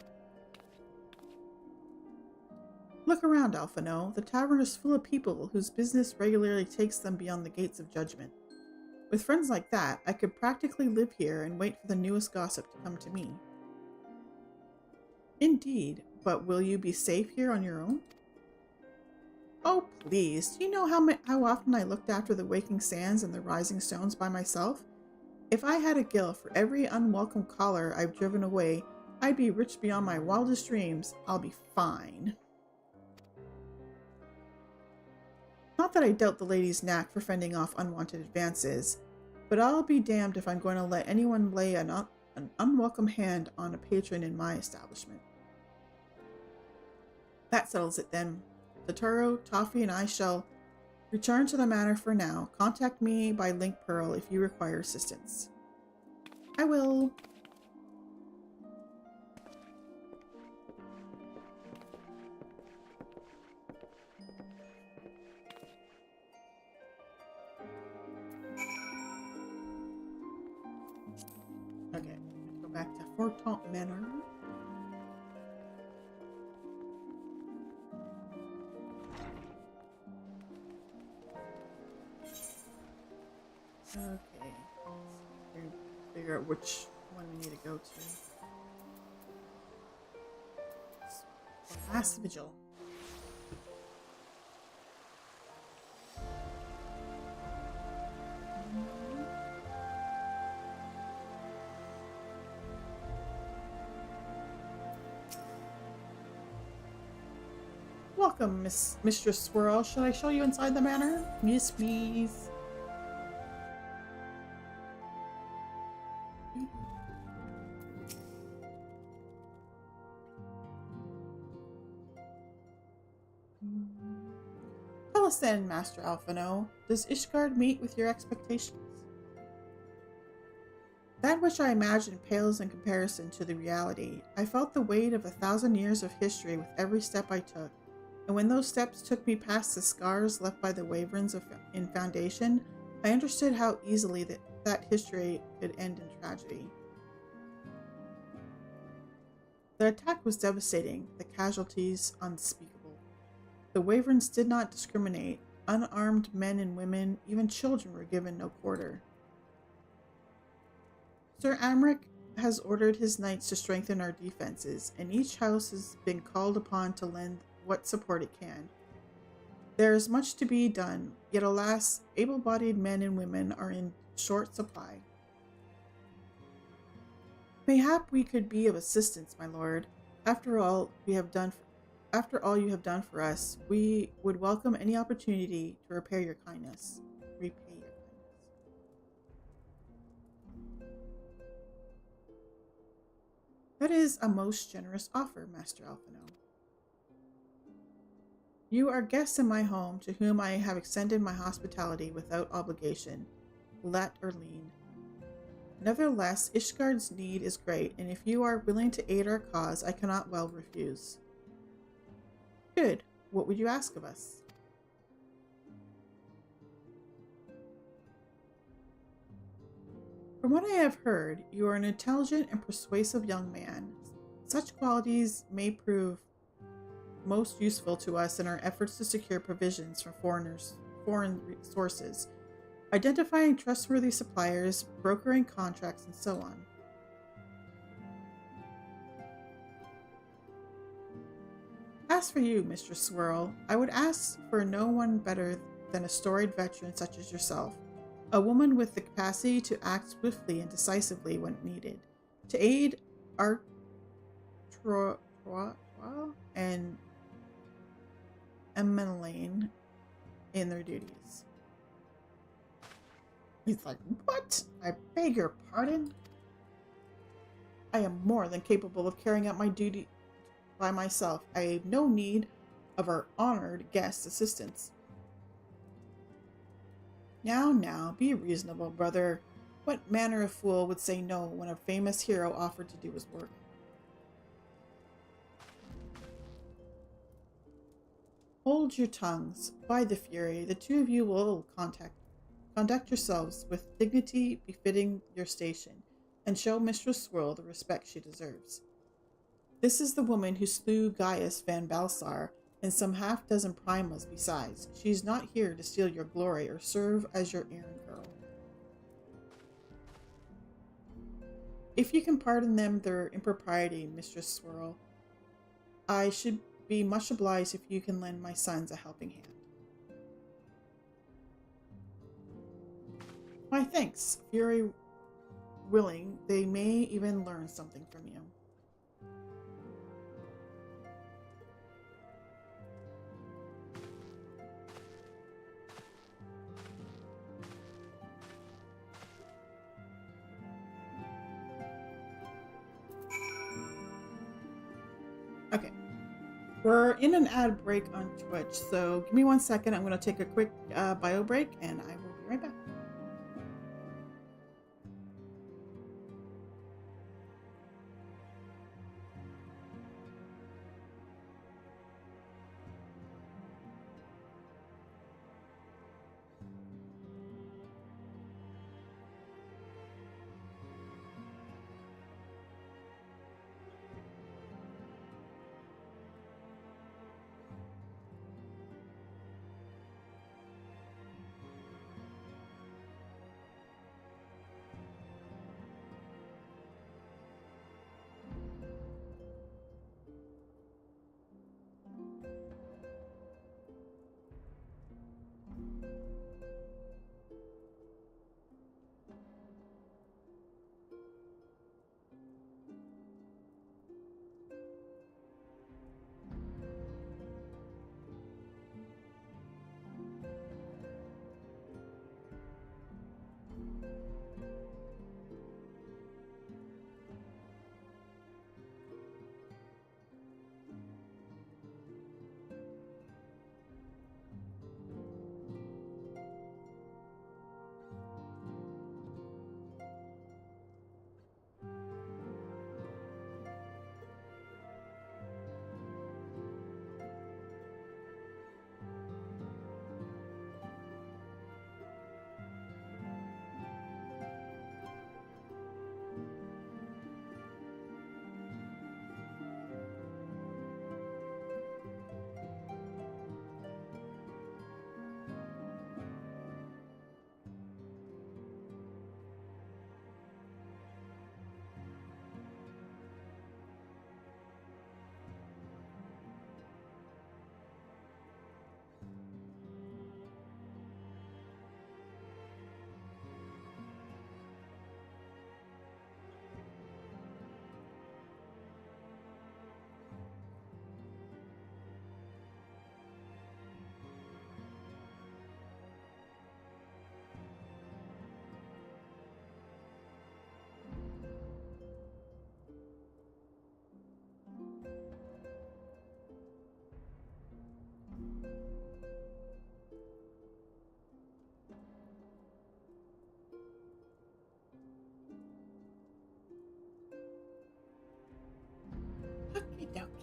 Look around, Alphino. The tavern is full of people whose business regularly takes them beyond the gates of judgment. With friends like that, I could practically live here and wait for the newest gossip to come to me. Indeed, but will you be safe here on your own? Oh, please. Do you know how often I looked after the waking sands and the rising stones by myself? If I had a gill for every unwelcome caller I've driven away, I'd be rich beyond my wildest dreams. I'll be fine. Not that I doubt the lady's knack for fending off unwanted advances, but I'll be damned if I'm going to let anyone lay an unwelcome hand on a patron in my establishment. That settles it then. Totoro, Toffee, and I shall return to the manor for now. Contact me by Link Pearl if you require assistance. I will. Okay, go back to Fortemps Manor. Okay, let's figure out which one we need to go to. Last vigil. Welcome, Mistress Swirl. Should I show you inside the manor? Yes, please. Tell us then, Master Alphino, does Ishgard meet with your expectations? That which I imagined pales in comparison to the reality. I felt the weight of 1,000 years of history with every step I took, and when those steps took me past the scars left by the Wyverns in Foundation, I understood how easily that history could end in tragedy. The attack was devastating, the casualties unspeakable. The Wyverns did not discriminate. Unarmed men and women, even children, were given no quarter. Sir Amric has ordered his knights to strengthen our defenses, and each house has been called upon to lend what support it can. There is much to be done, yet alas, able-bodied men and women are in short supply. Mayhap we could be of assistance, my lord. After all you have done for us, we would welcome any opportunity to repay your kindness. That is a most generous offer, Master Alphino. You are guests in my home, to whom I have extended my hospitality without obligation, let or lien. Nevertheless, Ishgard's need is great, and if you are willing to aid our cause, I cannot well refuse. Good. What would you ask of us? From what I have heard, you are an intelligent and persuasive young man. Such qualities may prove most useful to us in our efforts to secure provisions from foreign sources, identifying trustworthy suppliers, brokering contracts, and so on. As for you, Mr. Swirl, I would ask for no one better than a storied veteran such as yourself, a woman with the capacity to act swiftly and decisively when needed, to aid Artois and Emmeline in their duties. He's like, what? I beg your pardon? I am more than capable of carrying out my duty by myself. I have no need of our honored guest's assistance. Now, be reasonable, brother. What manner of fool would say no when a famous hero offered to do his work? Hold your tongues. By the Fury, the two of you will conduct yourselves with dignity befitting your station, and show Mistress Swirl the respect she deserves. This is the woman who slew Gaius Van Balsar and some half-dozen Primas besides. She is not here to steal your glory or serve as your errand girl. If you can pardon them their impropriety, Mistress Swirl, I should be much obliged if you can lend my sons a helping hand. My thanks. Fury willing, they may even learn something from you. Okay, we're in an ad break on Twitch, so give me 1 second. I'm going to take a quick bio break, and I will be right back.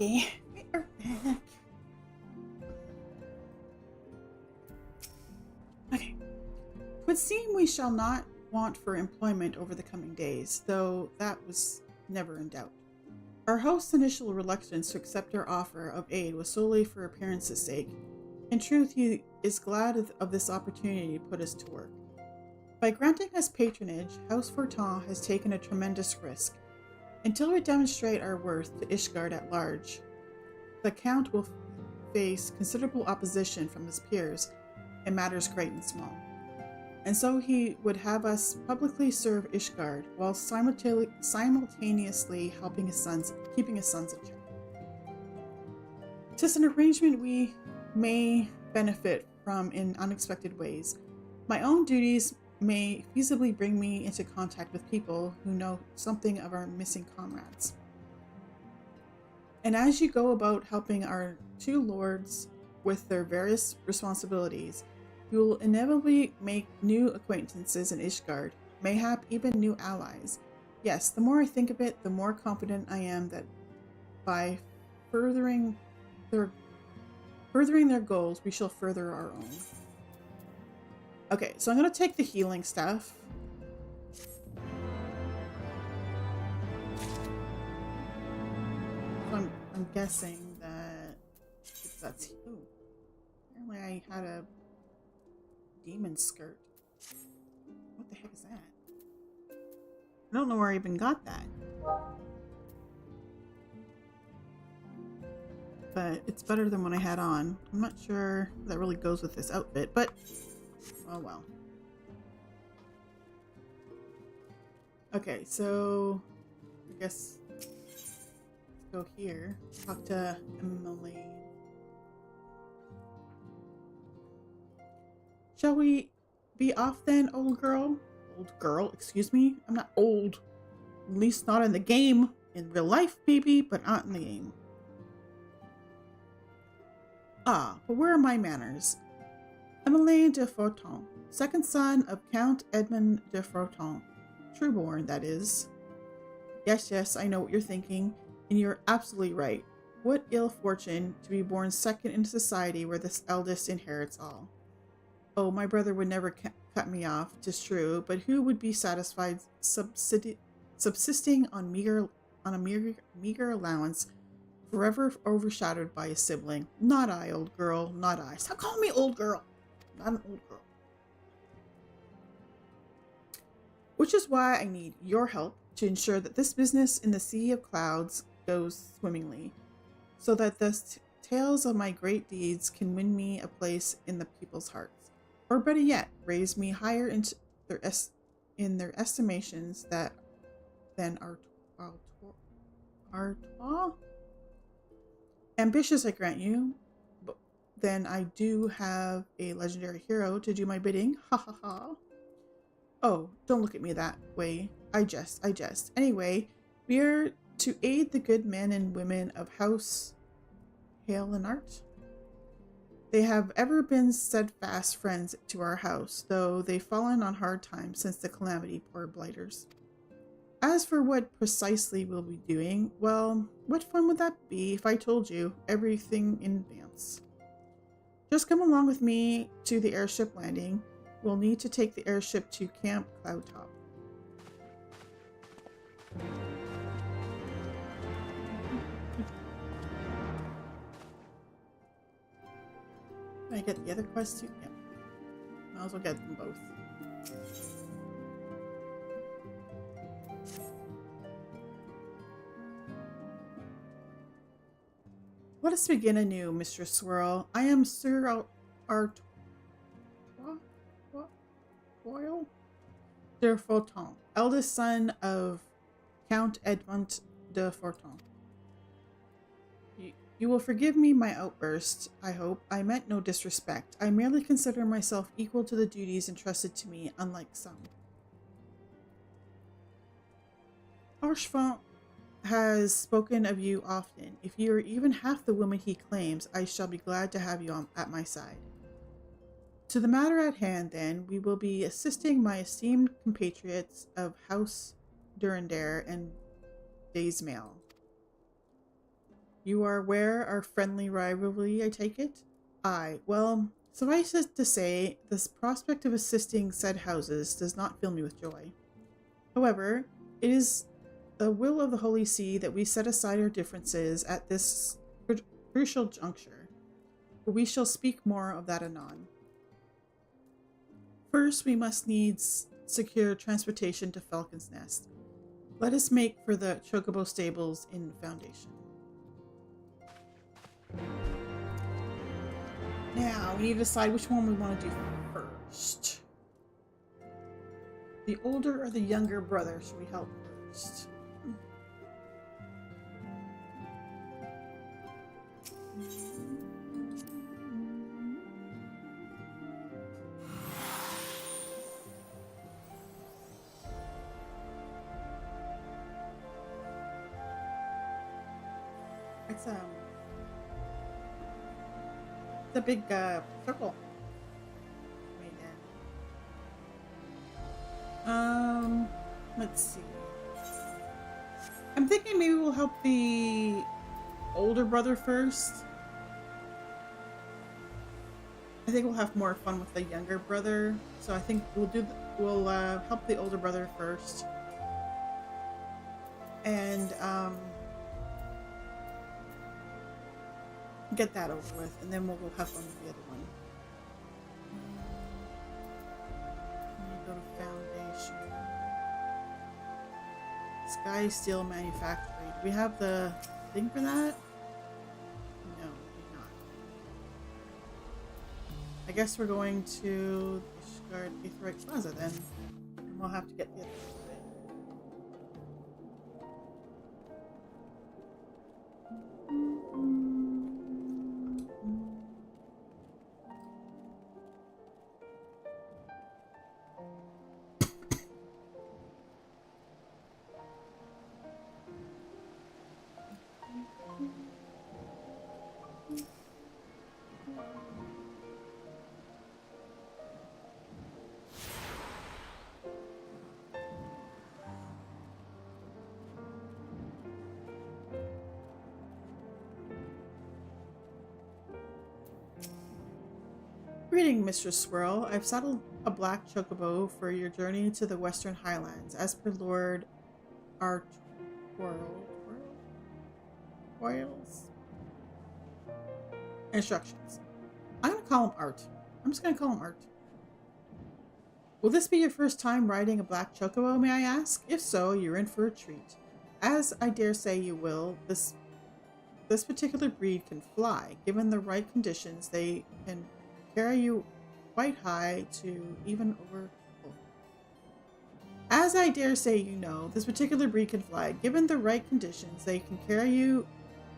Okay, we are back. Okay. Would seem we shall not want for employment over the coming days, though that was never in doubt. Our host's initial reluctance to accept our offer of aid was solely for appearance's sake. In truth, he is glad of this opportunity to put us to work. By granting us patronage, House Fortin has taken a tremendous risk. Until we demonstrate our worth to Ishgard at large, the Count will face considerable opposition from his peers in matters great and small. And so he would have us publicly serve Ishgard while simultaneously keeping his sons in check. 'Tis an arrangement we may benefit from in unexpected ways. My own duties may feasibly bring me into contact with people who know something of our missing comrades. And as you go about helping our two lords with their various responsibilities, you will inevitably make new acquaintances in Ishgard, mayhap even new allies. Yes, the more I think of it, the more confident I am that by furthering their goals, we shall further our own. Okay, so I'm going to take the healing stuff. So I'm guessing that that's... Ooh, apparently I had a demon skirt. What the heck is that? I don't know where I even got that. But it's better than what I had on. I'm not sure if that really goes with this outfit, but oh well. Okay, so I guess let's go here. Talk to Emily. Shall we be off then, old girl? Old girl, excuse me. I'm not old. At least not in the game. In real life, maybe, but not in the game. Ah, but where are my manners? Emily de Fortin, second son of Count Edmund de Fortin. Trueborn, that is. Yes, I know what you're thinking, and you're absolutely right. What ill fortune to be born second in society where this eldest inherits all. Oh, my brother would never cut me off, 'tis true, but who would be satisfied subsisting on a meager allowance, forever overshadowed by a sibling? Not I, old girl, not I. Stop calling me old girl. Not an old girl. Which is why I need your help to ensure that this business in the Sea of Clouds goes swimmingly, so that the tales of my great deeds can win me a place in the people's hearts. Or better yet, raise me higher into in their estimations than Artois. Ambitious, I grant you, but then I do have a legendary hero to do my bidding. Ha ha ha. Oh, don't look at me that way. I jest. Anyway, we are to aid the good men and women of House Hale and Art. They have ever been steadfast friends to our house, though they've fallen on hard times since the calamity, poor blighters. As for what precisely we'll be doing, well, what fun would that be if I told you everything in advance? Just come along with me to the airship landing. We'll need to take the airship to Camp Cloudtop. Can I get the other quest too? Yep. Might as well get them both. Let us begin anew, Mistress Swirl. I am Sir Artois de Fortin, eldest son of Count Edmund de Fortin. You will forgive me my outburst, I hope. I meant no disrespect. I merely consider myself equal to the duties entrusted to me, unlike some. Archfont has spoken of you often. If you are even half the woman he claims, I shall be glad to have you at my side. To the matter at hand, then, we will be assisting my esteemed compatriots of House Durandare and Daysmail. You are aware our friendly rivalry, I take it? Aye, well, suffice it to say, this prospect of assisting said houses does not fill me with joy. However, it is the will of the Holy See that we set aside our differences at this crucial juncture, but we shall speak more of that anon. First, we must needs secure transportation to Falcon's Nest. Let us make for the Chocobo stables in Foundation. Now, we need to decide which one we want to do first. The older or the younger brother should we help first? It's the big circle. Right there. Let's see. I'm thinking maybe we'll help the older brother first. I think we'll have more fun with the younger brother, so I think we'll help the older brother first, and get that over with, and then we'll have fun with the other one. Let me go to Foundation. Sky Steel Manufacturing. Do we have the thing for that? No, we do not. I guess we're going to discard Aetheryte Plaza then, and we'll have to get the other one. Greeting, Mr. Swirl. I've saddled a black chocobo for your journey to the Western Highlands, as per Lord Royal's instructions. I'm gonna call him Art. I'm just gonna call him Art. Will this be your first time riding a black chocobo, may I ask? If so, you're in for a treat. As I dare say you will, this particular breed can fly. Given the right conditions, they can carry you quite high to even over. As I dare say you know, this particular breed can fly. Given the right conditions, they can carry you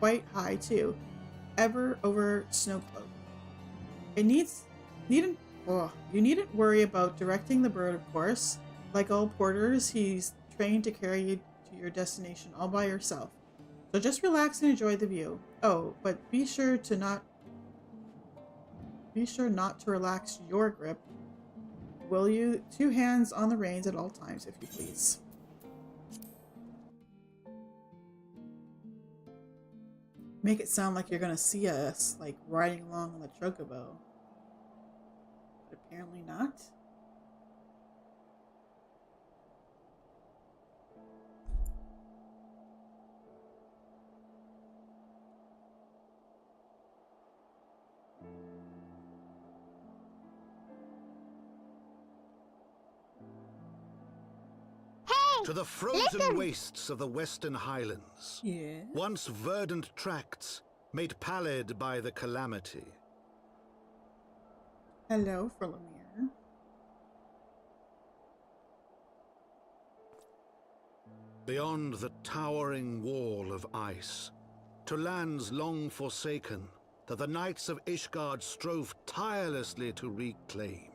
quite high too, ever over snowcloak. You needn't worry about directing the bird, of course. Like all porters, he's trained to carry you to your destination all by yourself. So just relax and enjoy the view. Oh, but be sure not to relax your grip. Will you? 2 hands on the reins at all times, if you please. Make it sound like you're gonna see us, like, riding along on the chocobo. But apparently not. To the frozen wastes of the Western Highlands. Yeah. Once verdant tracts, made pallid by the calamity. Hello, Frolomir. Beyond the towering wall of ice, to lands long forsaken, that the knights of Ishgard strove tirelessly to reclaim.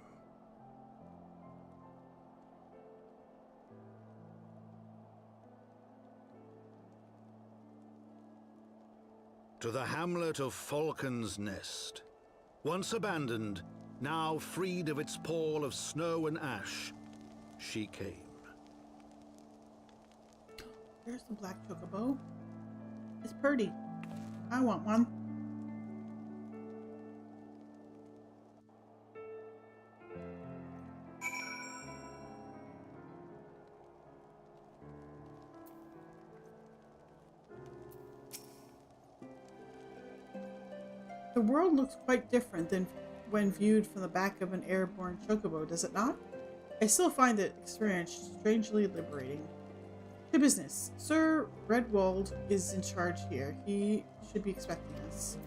To the hamlet of Falcon's Nest. Once abandoned, now freed of its pall of snow and ash, she came. There's the black chocobo. It's pretty. I want one. The world looks quite different than when viewed from the back of an airborne chocobo, does it not? I still find the experience strangely liberating. To business. Sir Redwold is in charge here. He should be expecting us.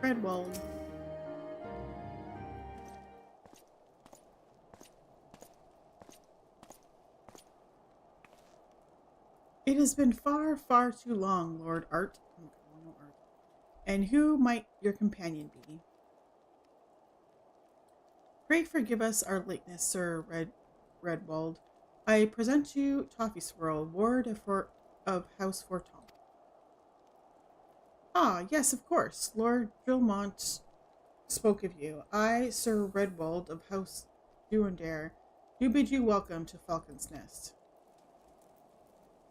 Redwold. It has been far, far too long, Lord Art. No Art. And who might your companion be? Pray forgive us our lateness, Sir Redwold. I present you Toffee Swirl, Ward of House Forton. Ah, yes, of course. Lord Drillmont spoke of you. I, Sir Redwold of House Duendare, do bid you welcome to Falcon's Nest.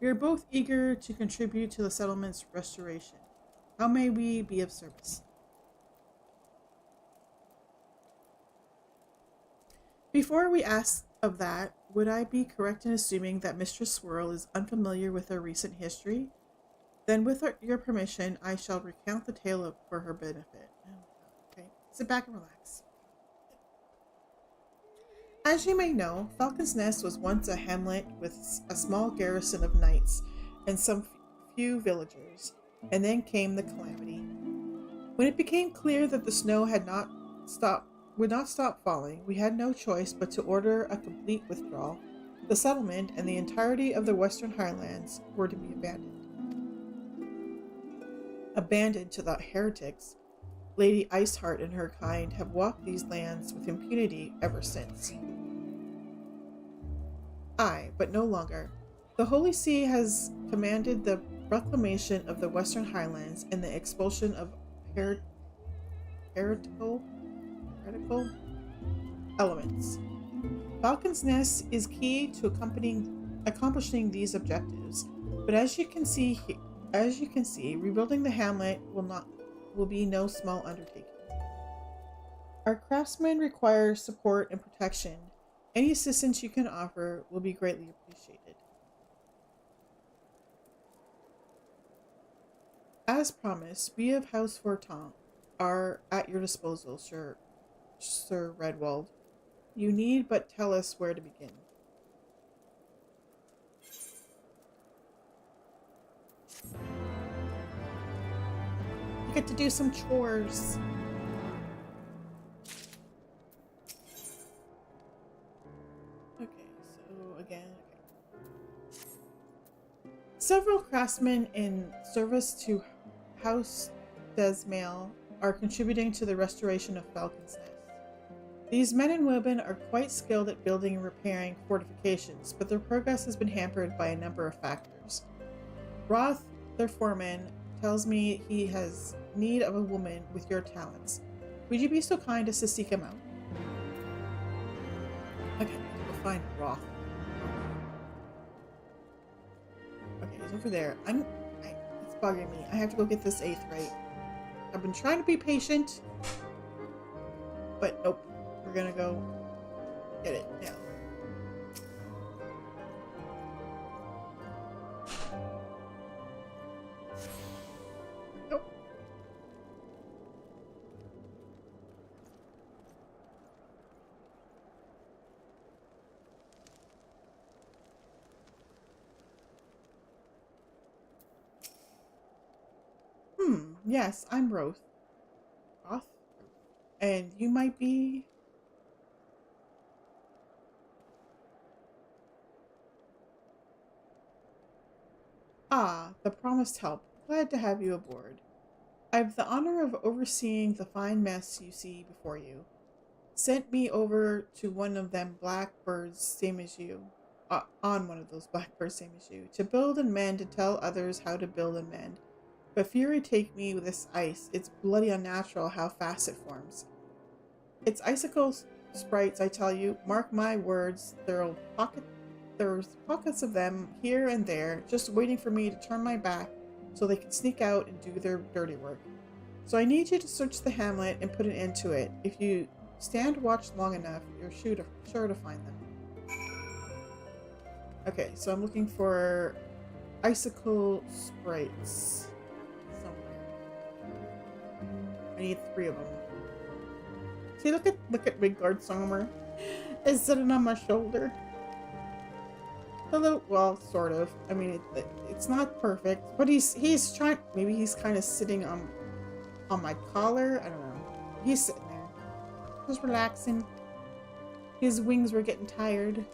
We are both eager to contribute to the settlement's restoration. How may we be of service? Before we ask of that, would I be correct in assuming that Mistress Swirl is unfamiliar with our recent history? Then with your permission, I shall recount the tale for her benefit. Okay, sit back and relax. As you may know, Falcon's Nest was once a hamlet with a small garrison of knights and some few villagers, and then came the calamity. When it became clear that the snow would not stop falling, we had no choice but to order a complete withdrawal. The settlement and the entirety of the Western Highlands were to be abandoned. Abandoned to the heretics, Lady Iceheart and her kind have walked these lands with impunity ever since. Aye, but no longer. The Holy See has commanded the reclamation of the Western Highlands and the expulsion of heretical elements. Falcon's Nest is key to accomplishing these objectives, but as you can see, rebuilding the hamlet will be no small undertaking. Our craftsmen require support and protection. Any assistance you can offer will be greatly appreciated. As promised, we of House Forton are at your disposal, Sir Redwold. You need but tell us where to begin. You get to do some chores. Several craftsmen in service to House Desmail are contributing to the restoration of Falcon's Nest. These men and women are quite skilled at building and repairing fortifications, but their progress has been hampered by a number of factors. Roth, their foreman, tells me he has need of a woman with your talents. Would you be so kind as to seek him out? Okay, we'll find Roth. Okay, he's over there. It's bugging me. I have to go get this 8th right. I've been trying to be patient, but nope. We're gonna go get it now. Nope. Yes, I'm Roth. And you might be... Ah, the promised help. Glad to have you aboard. I've the honor of overseeing the fine mess you see before you. Sent me over to one of them blackbirds same as you, on one of those blackbirds same as you, to build and mend, to tell others how to build and mend. But fury take me with this ice. It's bloody unnatural how fast it forms. It's icicle sprites, I tell you. Mark my words. There's pockets of them here and there, just waiting for me to turn my back so they can sneak out and do their dirty work. So I need you to search the hamlet and put an end to it. If you stand watch long enough, you're sure to find them. Okay, so I'm looking for icicle sprites somewhere. I need 3 of them. See, look at Midgard's armor. It's sitting on my shoulder. A little, well, sort of. I mean, it's not perfect, but he's trying. Maybe he's kind of sitting on my collar. I don't know. He's sitting there, just relaxing. His wings were getting tired.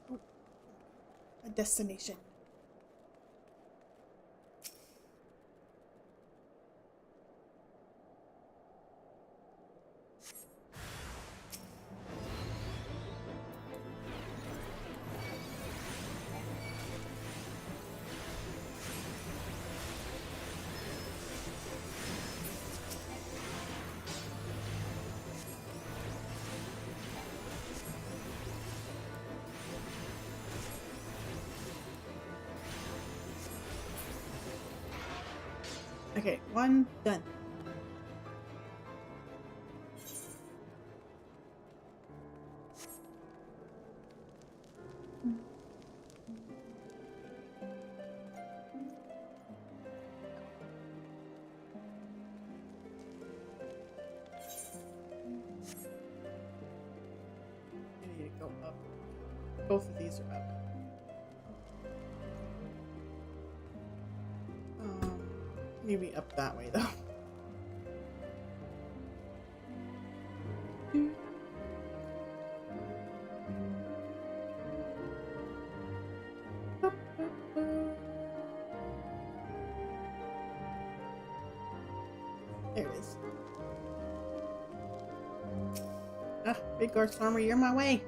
Oh, a destination. Okay, 1 done. I need to go up. Both of these are up. Maybe up that way though. There it is. Ah, big horse farmer, you're my way.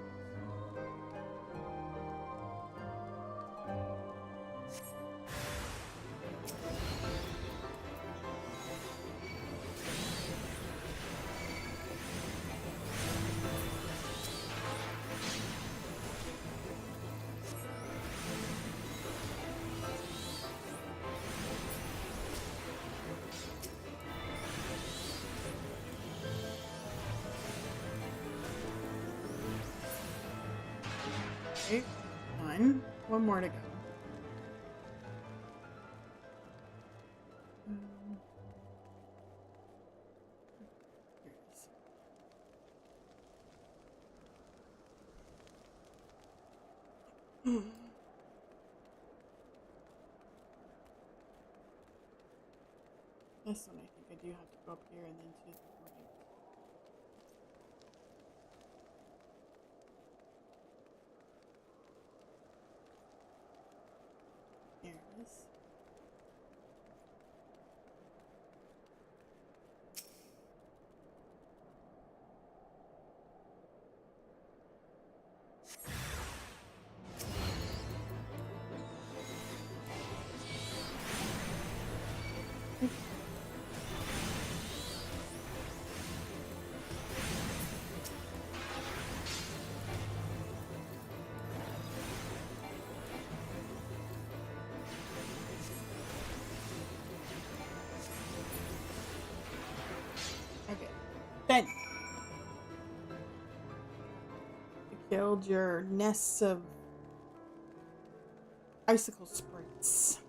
Okay, done. 1 more to go. Here it is. This one, I think I do have to go up here and then to the right. There it is. Okay, then you killed your nests of icicle sprites.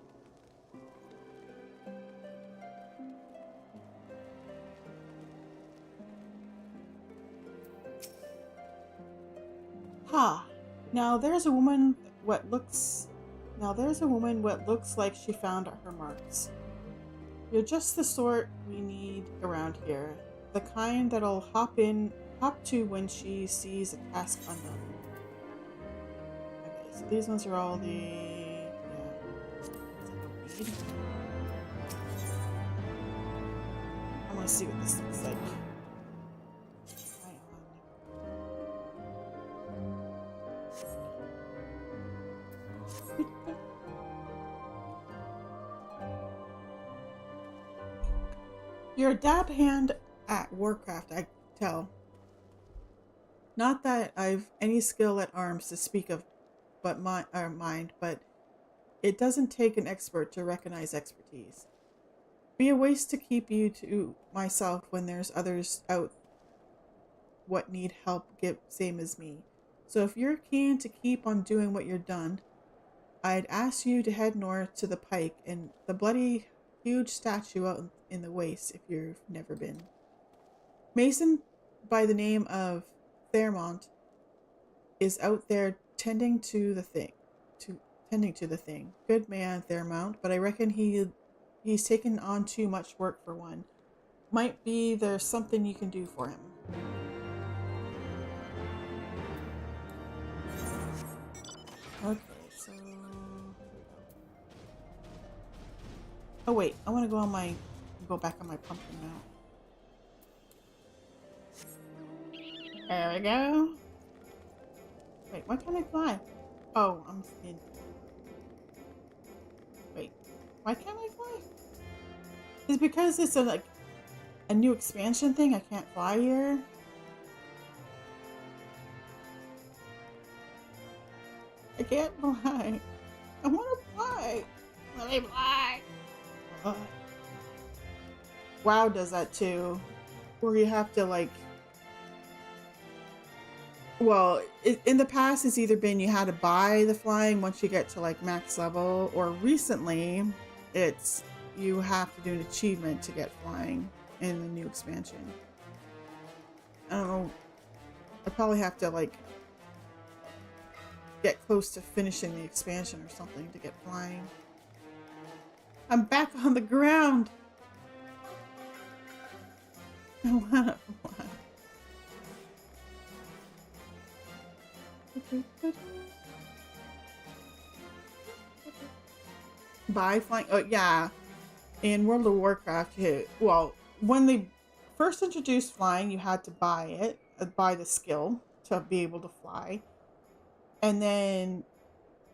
Ha! Now there's a woman what looks like she found her marks. You're just the sort we need around here. The kind that'll hop to when she sees a task undone. Okay, so these ones are all the... yeah. It's like a weed. I want to see what this looks like. You're a dab hand at Warcraft, I can tell. Not that I've any skill at arms to speak of, but mind, but it doesn't take an expert to recognize expertise. Be a waste to keep you to myself when there's others out what need help give same as me. So if you're keen to keep on doing what you're done, I'd ask you to head north to the pike and the bloody huge statue out in the waste if you've never been. Mason by the name of Fairmont is out there tending to the thing. Good man, Fairmont, but I reckon he's taken on too much work for one. Might be there's something you can do for him. Okay, so here we go. Oh wait, I want to go back on my pumpkin now. There we go. Wait, why can't I fly? Oh, I'm in. Wait, why can't I fly? Is it because it's a new expansion thing? I can't fly here. I can't fly. I want to fly. Let me fly. WoW does that too, where you have to well, in the past it's either been you had to buy the flying once you get to max level, or recently it's you have to do an achievement to get flying in the new expansion. I don't know. I probably have to get close to finishing the expansion or something to get flying. I'm back on the ground. I wanna fly. Buy flying. Oh yeah, in World of Warcraft, well, when they first introduced flying, you had to buy the skill to be able to fly, and then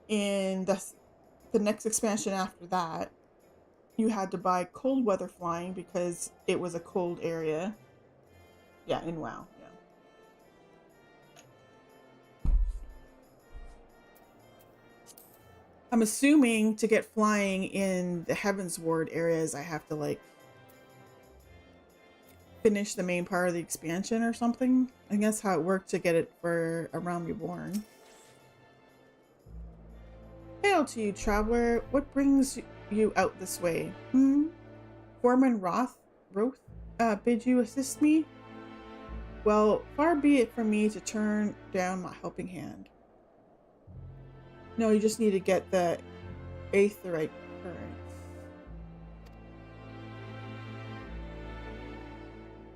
in the next expansion after that, you had to buy cold weather flying because it was a cold area. Yeah, in WoW. I'm assuming to get flying in the Heavensward areas, I have to finish the main part of the expansion or something. I think that's how it worked to get it for A Realm Reborn. Hail to you, traveler. What brings you out this way? Foreman Roth bid you assist me? Well, far be it from me to turn down my helping hand. No, you just need to get the aetheryte currents.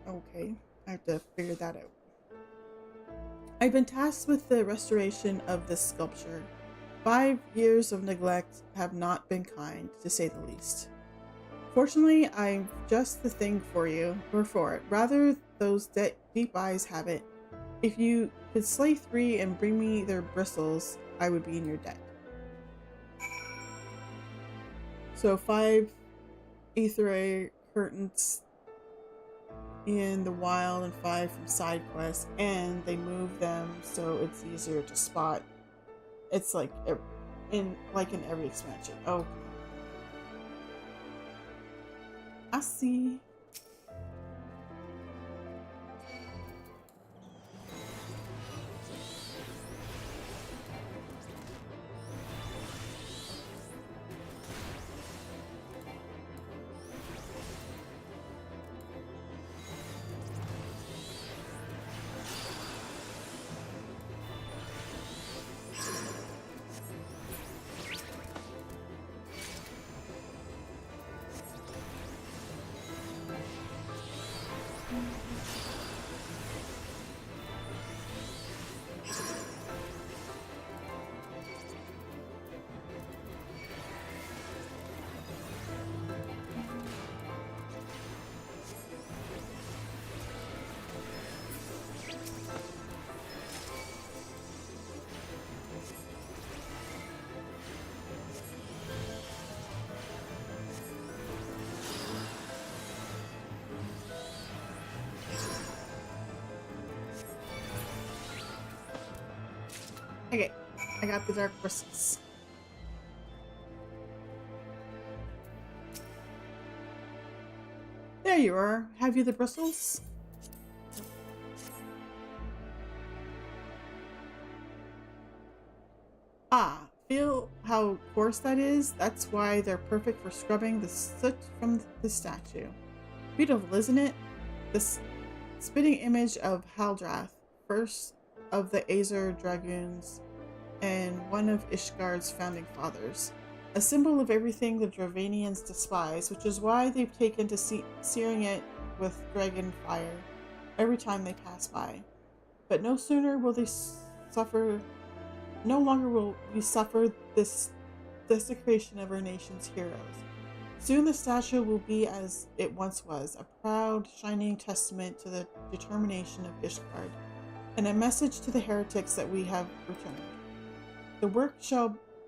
Okay, I have to figure that out. I've been tasked with the restoration of this sculpture. 5 years of neglect have not been kind, to say the least. Fortunately, I'm just the thing for you, or for it. Rather, those deep eyes have it. If you could slay 3 and bring me their bristles, I would be in your debt. So 5 aetheryte curtains in the wild and 5 from side quests, and they move them so it's easier to spot. It's in every expansion. Oh, I see. Okay, I got the dark crystals. There you are. Have you the bristles? Ah, feel how coarse that is? That's why they're perfect for scrubbing the soot from the statue. Beautiful, isn't it? This spitting image of Haldrath, first of the Azer Dragoons and one of Ishgard's founding fathers. A symbol of everything the Dravanians despise, which is why they've taken to searing it with dragon fire every time they pass by. But no sooner will they suffer, no longer will we suffer this desecration of our nation's heroes. Soon the statue will be as it once was, a proud, shining testament to the determination of Ishgard, and a message to the heretics that we have returned. The work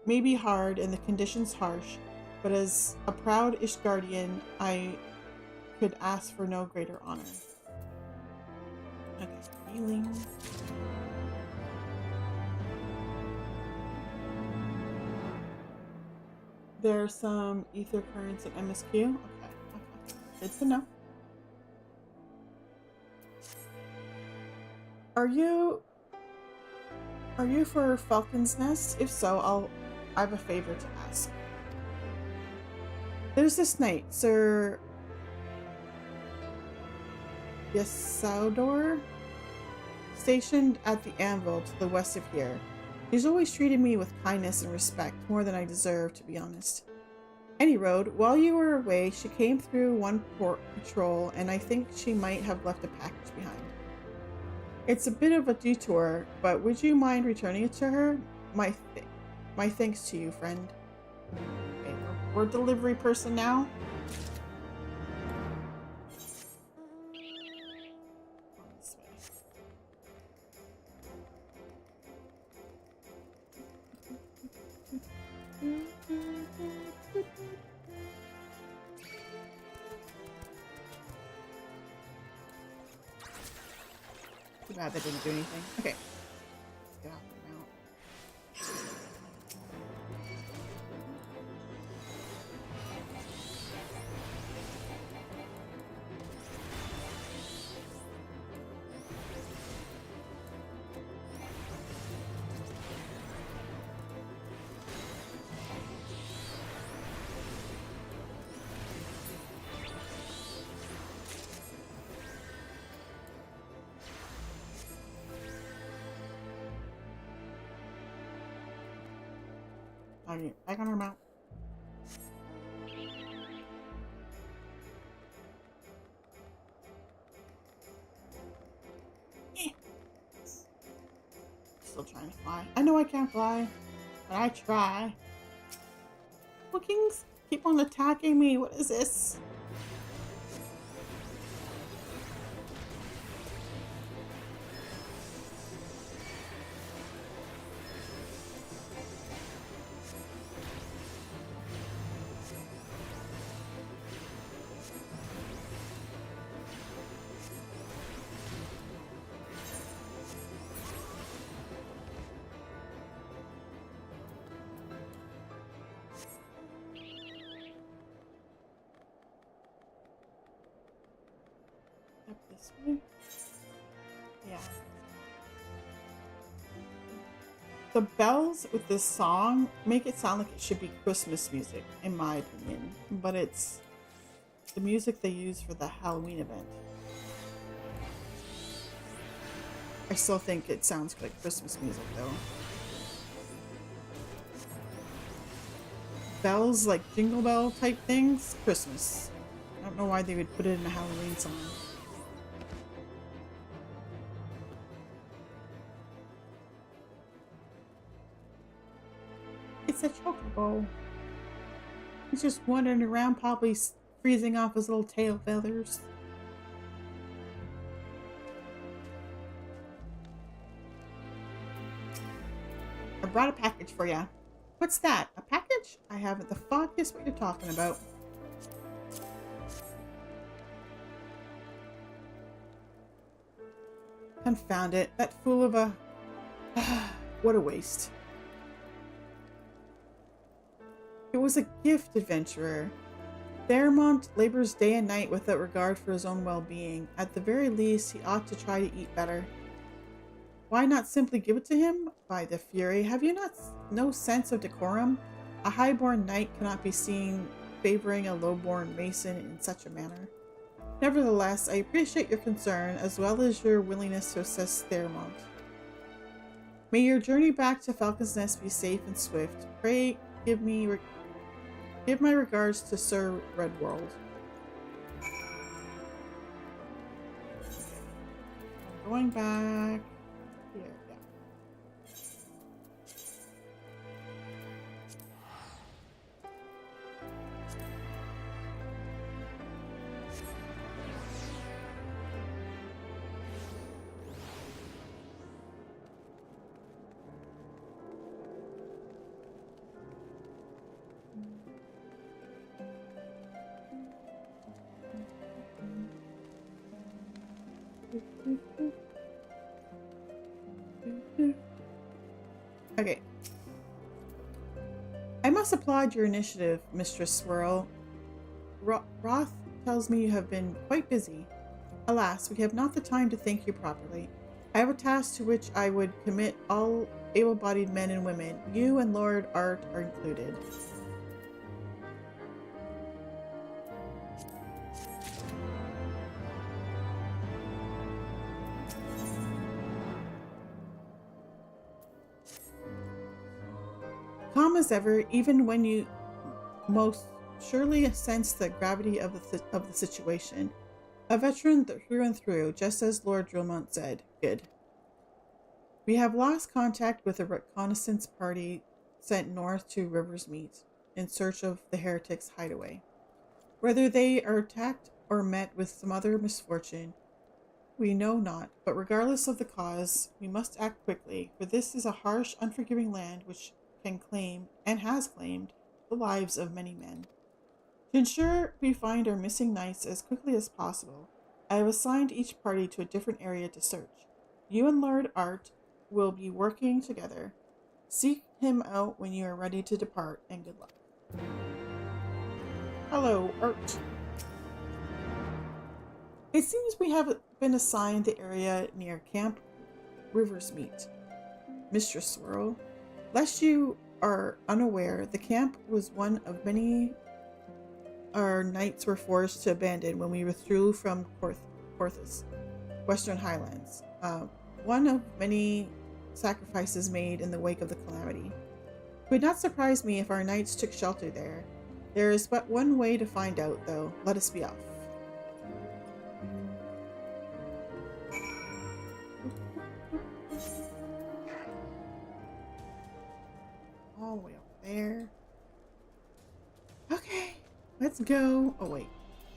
may be hard and the conditions harsh, but as a proud Ishgardian, I could ask for no greater honor. Okay, healing. There are some ether currents and MSQ. Okay. Good to know. Are you for Falcon's Nest? If so, I have a favor to ask. There's this knight, Sir Ysaudor, stationed at the anvil to the west of here. He's always treated me with kindness and respect, more than I deserve, to be honest. Any road, while you were away, she came through one port patrol, and I think she might have left a package behind. It's a bit of a detour, but would you mind returning it to her? My thanks to you, friend. Okay, we're a delivery person now. This way. Too bad that didn't do anything. Okay. Let's get off the mount. Back on her mount. Still trying to fly. I know I can't fly, but I try. Bookings keep on attacking me. What is this? Up this way. Yeah. The bells with this song make it sound like it should be Christmas music, in my opinion, but it's the music they use for the Halloween event. I still think it sounds like Christmas music, though. Bells, like jingle bell type things, Christmas. I don't know why they would put it in a Halloween song. It's a chocobo. He's just wandering around, probably freezing off his little tail feathers. I brought a package for ya. What's that? A package? I haven't the foggiest what you're talking about. Confound it. That fool of a... What a waste. It was a gift, adventurer. Theramont labors day and night without regard for his own well-being. At the very least, he ought to try to eat better. Why not simply give it to him? By the Fury, have you no sense of decorum? A highborn knight cannot be seen favoring a lowborn mason in such a manner. Nevertheless, I appreciate your concern as well as your willingness to assist Theramont. May your journey back to Falcon's Nest be safe and swift. Pray give my regards to Sir Redworld. Going back here, yeah. Okay. I must applaud your initiative, Mistress Swirl. Roth tells me you have been quite busy. Alas, we have not the time to thank you properly. I have a task to which I would commit all able-bodied men and women. You and Lord Art are included. Calm as ever, even when you most surely sense the gravity of the situation. A veteran through and through, just as Lord Drillmont said. Good. We have lost contact with a reconnaissance party sent north to River's Meet in search of the heretics' hideaway. Whether they are attacked or met with some other misfortune, we know not, but regardless of the cause, we must act quickly, for this is a harsh, unforgiving land which can claim, and has claimed, the lives of many men. To ensure we find our missing knights as quickly as possible, I have assigned each party to a different area to search. You and Lord Art will be working together. Seek him out when you are ready to depart, and good luck. Hello, Art. It seems we have been assigned the area near Camp River's Meet. Mistress Swirl, lest you are unaware, the camp was one of many our knights were forced to abandon when we withdrew from Porthos, Western Highlands. One of many sacrifices made in the wake of the calamity. It would not surprise me if our knights took shelter there. There is but one way to find out, though. Let us be off. All the way up there. Okay, let's go. Oh wait,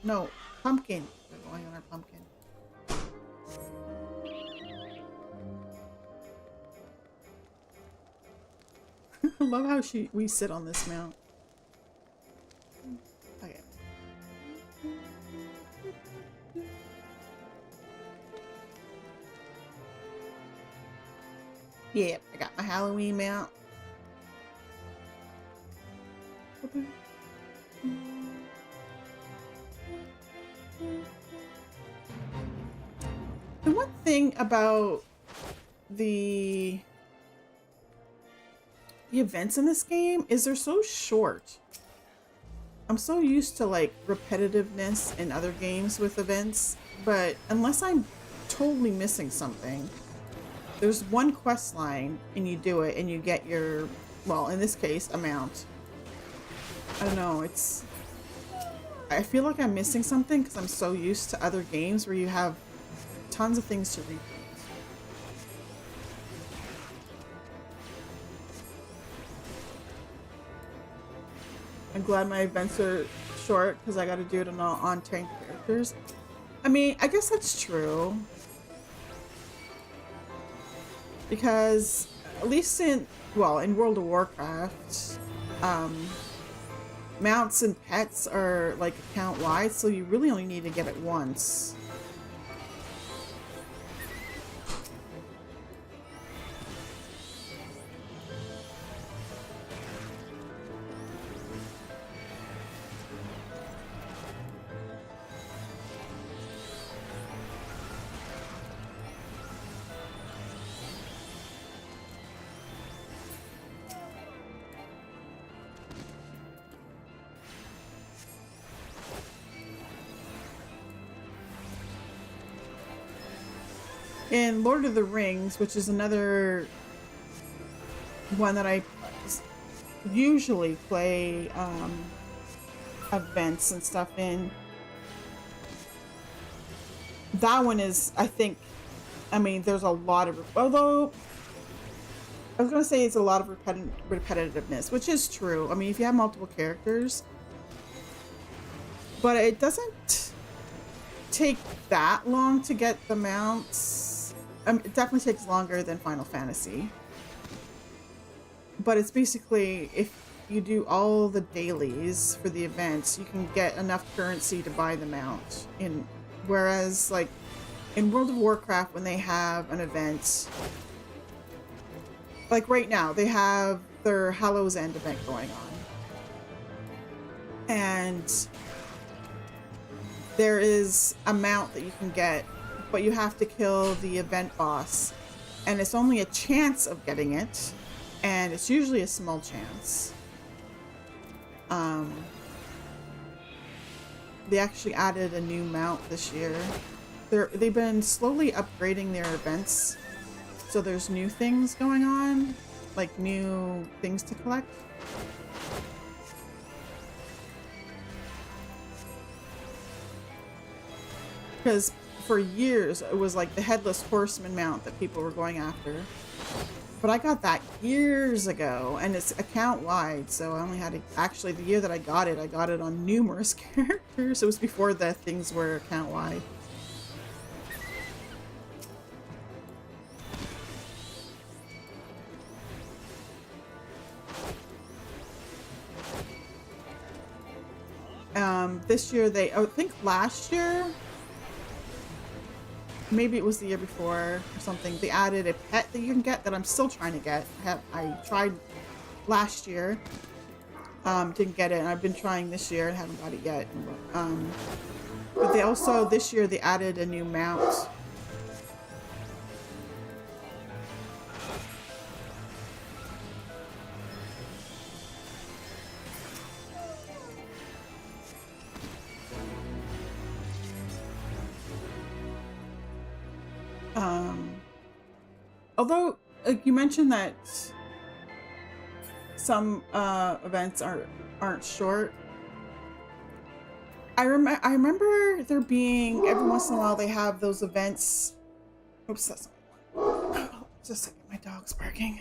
no, pumpkin. We're going on our pumpkin. I love how we sit on this mount. Okay. Yep, I got my Halloween mount. The one thing about the events in this game is they're so short. I'm so used to like repetitiveness in other games with events, but unless I'm totally missing something, there's one quest line and you do it and you get your, well, in this case, a mount. I don't know, I feel like I'm missing something because I'm so used to other games where you have tons of things to read. I'm glad my events are short because I got to do it on all on-tank characters. I mean, I guess that's true. Because at least in World of Warcraft, mounts and pets are like account-wide, so you really only need to get it once. In Lord of the Rings, which is another one that I usually play events and stuff in, that one is, I think, I mean, there's a lot of, although I was going to say it's a lot of repetitiveness, which is true. I mean, if you have multiple characters, but it doesn't take that long to get the mounts. It definitely takes longer than Final Fantasy. But it's basically, if you do all the dailies for the events, you can get enough currency to buy the mount. Whereas, like, in World of Warcraft, when they have an event, like right now, they have their Hallow's End event going on. And there is a mount that you can get, but you have to kill the event boss. And it's only a chance of getting it. And it's usually a small chance. They actually added a new mount this year. They've been slowly upgrading their events. So there's new things going on, like new things to collect. Because for years, it was like the Headless Horseman mount that people were going after. But I got that years ago, and it's account-wide, so I only had to... Actually, the year that I got it on numerous characters. It was before the things were account-wide. This year I think last year, maybe it was the year before or something, they added a pet that you can get that I'm still trying to get. I tried last year, didn't get it, and I've been trying this year and haven't got it yet. But they also, this year, they added a new mount. Although you mentioned that some events aren't short, I remember there being, every once in a while they have those events. Oops, that's not one. Just a second, my dog's barking.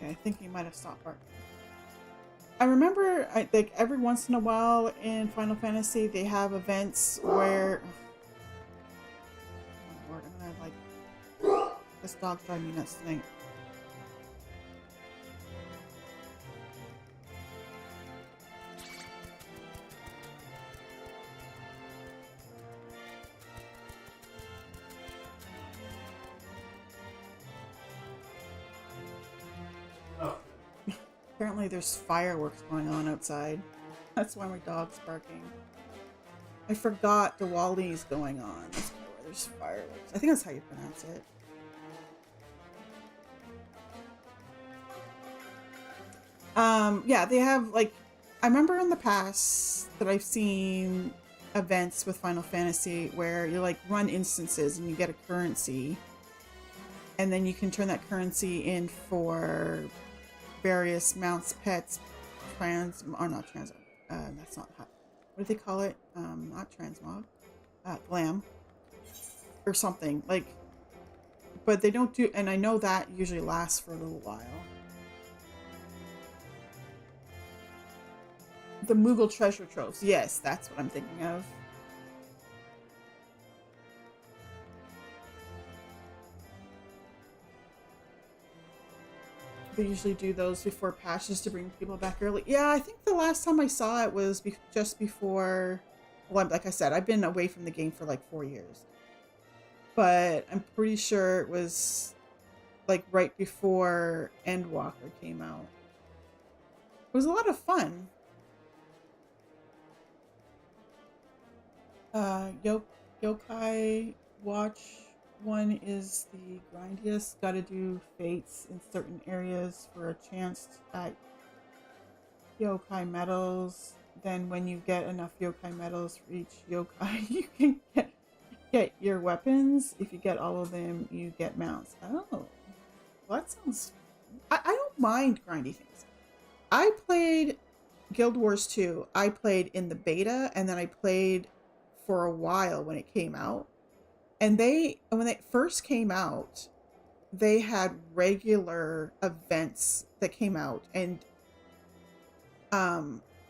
I think he might have stopped barking. I remember, like, every once in a while in Final Fantasy, they have events where... Oh, Lord, I'm gonna, like... This dog's driving me nuts tonight. Apparently there's fireworks going on outside. That's why my dog's barking. I forgot Diwali's going on. That's why there's fireworks. I think that's how you pronounce it. Yeah, they have, like, I remember in the past that I've seen events with Final Fantasy where you, like, run instances and you get a currency. And then you can turn that currency in for various mounts, pets, that's not how, what do they call it? Not transmog, glam, or something, like, but they don't do, and I know that usually lasts for a little while. The Moogle treasure troves, yes, that's what I'm thinking of. They usually do those before patches to bring people back early. Yeah, I think the last time I saw it was just before... Well, like I said, I've been away from the game for like 4 years. But I'm pretty sure it was like right before Endwalker came out. It was a lot of fun. Yokai watch one is the grindiest. Got to do fates in certain areas for a chance at yokai medals. Then when you get enough yokai medals for each yokai, you can get your weapons. If you get all of them, you get mounts. Oh, well, that sounds... I don't mind grindy things. I played Guild Wars 2. I played in the beta, and then I played for a while when it came out. And when it first came out, they had regular events that came out, and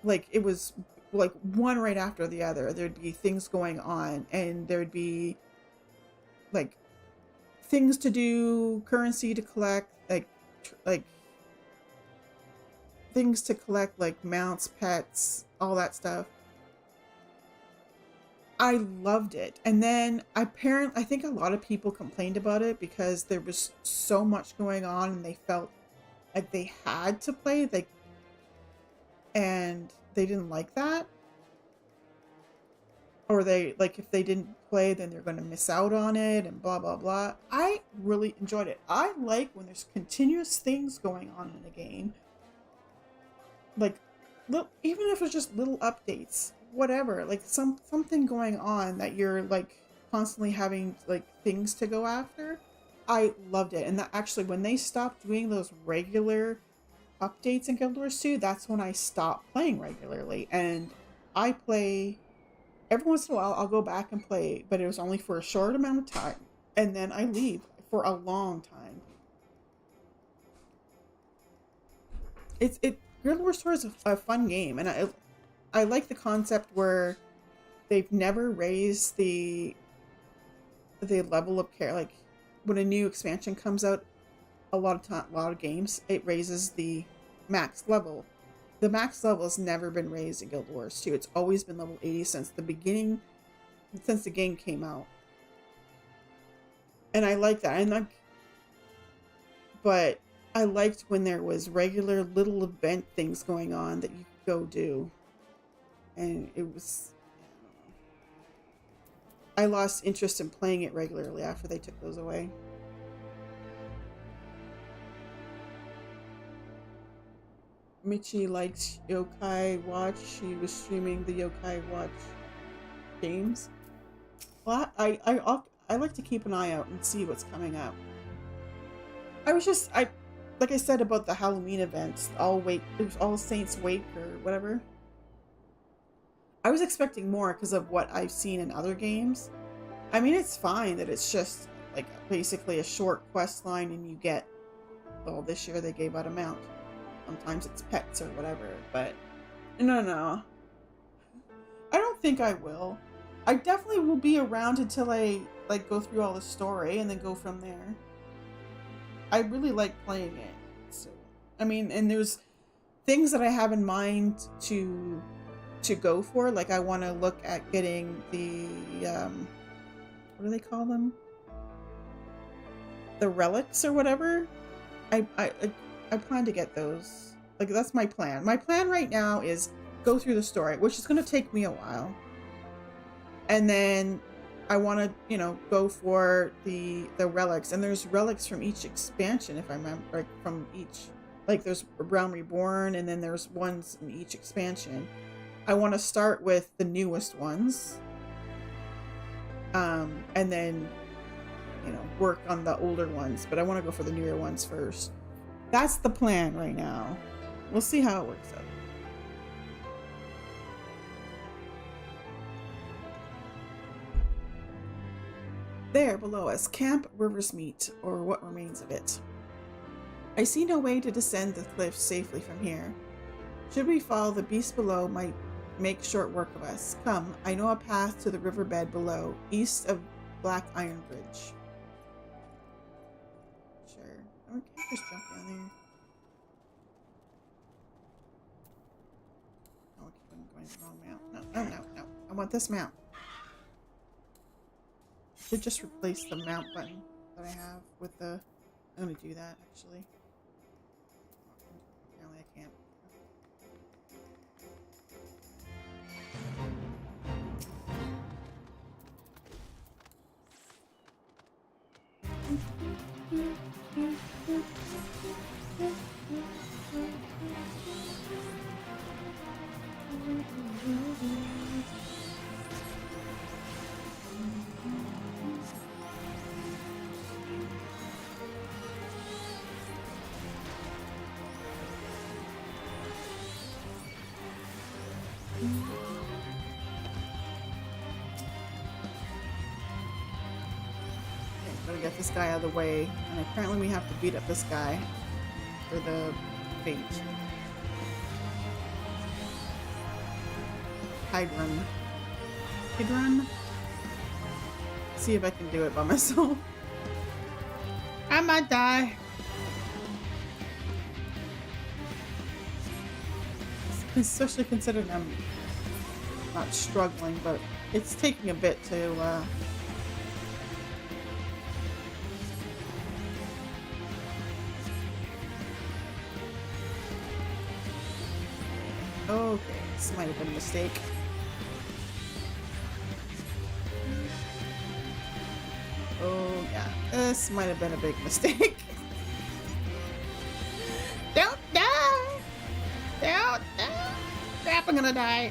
like it was like one right after the other. There'd be things going on, and there'd be like things to do, currency to collect, like things to collect, like mounts, pets, all that stuff. I loved it. And then I think a lot of people complained about it because there was so much going on and they felt like they had to play, and they didn't like that. Or they, like, if they didn't play, then they're going to miss out on it and blah, blah, blah. I really enjoyed it. I like when there's continuous things going on in a game. Like, even if it's just little updates, whatever, like something going on that you're like constantly having like things to go after. I loved it. And that actually, when they stopped doing those regular updates in Guild Wars 2, that's when I stopped playing regularly. And I play every once in a while. I'll go back and play, but it was only for a short amount of time, and then I leave for a long time. Guild Wars 2 is a fun game, and I like the concept where they've never raised the level of care. Like when a new expansion comes out, a lot of games, it raises the max level. The max level has never been raised in Guild Wars 2. It's always been level 80 since the beginning, since the game came out. And I like that. But I liked when there was regular little event things going on that you could go do. And it was... I lost interest in playing it regularly after they took those away. Michi likes Yokai Watch. She was streaming the Yokai Watch games. Well, I like to keep an eye out and see what's coming up. Like I said about the Halloween events, it was All Saints Wake or whatever. I was expecting more because of what I've seen in other games. I mean, it's fine that it's just like basically a short quest line and you get, well, this year they gave out a mount. Sometimes it's pets or whatever, but no. I don't think I will. I definitely will be around until I like go through all the story and then go from there. I really like playing it. So, I mean, and there's things that I have in mind to go for. Like I want to look at getting the what do they call them? The relics or whatever. I plan to get those. Like that's my plan. My plan right now is go through the story, which is going to take me a while. And then I want to, go for the relics. And there's relics from each expansion, if I remember, like from each, like there's Realm Reborn, and then there's ones in each expansion. I want to start with the newest ones. And then, work on the older ones. But I want to go for the newer ones first. That's the plan right now. We'll see how it works out. There below us, Camp Riversmeet, or what remains of it. I see no way to descend the cliffs safely from here. Should we fall, the beast below might make short work of us. Come, I know a path to the riverbed below, east of Black Iron Bridge. Sure. I can't just jump down there. Oh, I'm going to the wrong mount. No. I want this mount. Should just replace the mount button that I have with the... I'm going to do that, actually. Apparently I can't. Gotta get this guy out of the way, and apparently we have to beat up this guy for the fate. Hydron. See if I can do it by myself. I might die. Especially considering I'm not struggling, but it's taking a bit to okay, this might have been a mistake. Oh yeah, this might have been a big mistake. Don't die! Don't die! Crap, I'm gonna die.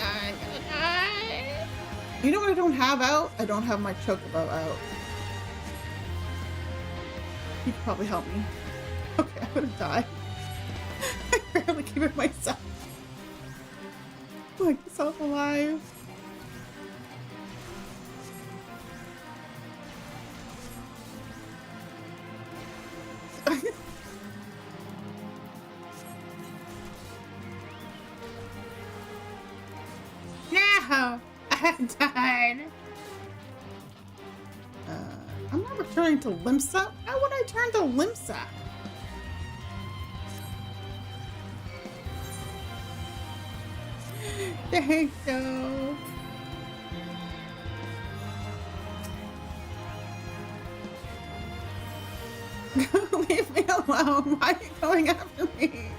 I'm gonna die. You know what I don't have out? I don't have my chocobo out. You could probably help me. Okay, I'm gonna die. I barely keep it myself. Like myself alive. No! I died! I'm not returning to Limsa? How would I turn to Limsa? There you go. Leave me alone. Why are you going after me?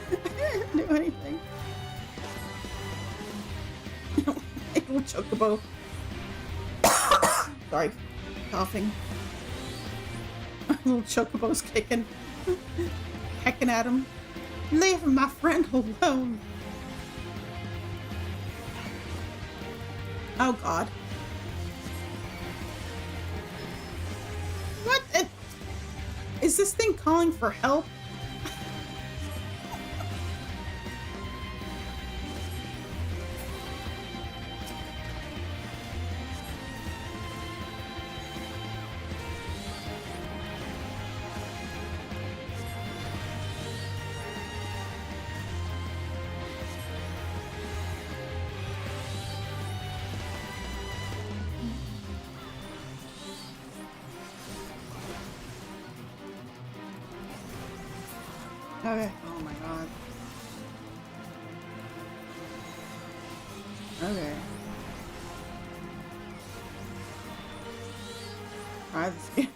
I didn't do anything. Little chocobo. Sorry. Coughing. Little chocobo's kicking. Hecking at him. Leave my friend alone. Oh god. What? Is this thing calling for help? Okay. Oh my god. Okay. Try this again.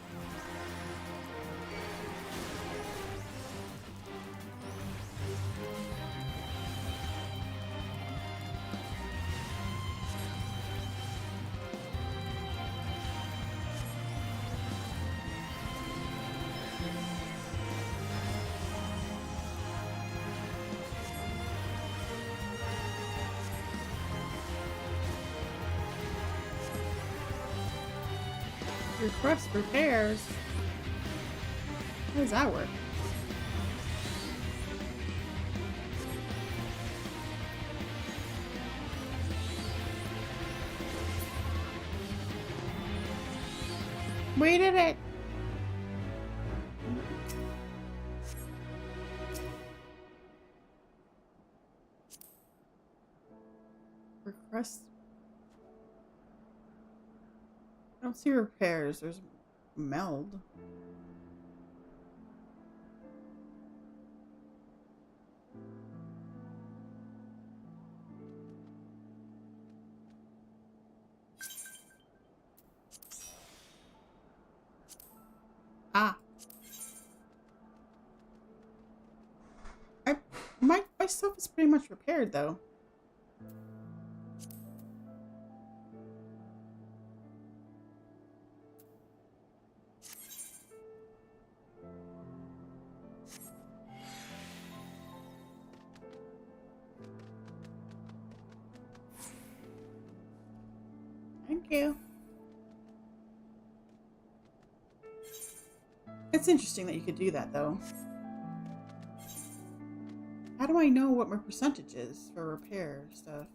Request repairs? How does that work? We did it! Request. I don't see repairs. There's meld. Ah. My stuff is pretty much repaired though. you. It's interesting that you could do that, though. How do I know what my percentage is for repair stuff?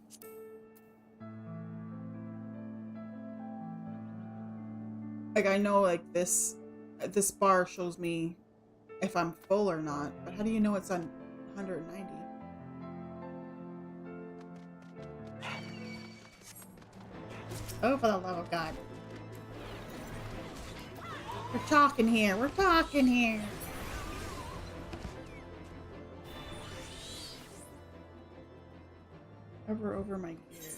Like, I know, like, this bar shows me if I'm full or not, but how do you know it's on 190? Oh, for the love of God. We're talking here. We're talking here. Hover over my gear.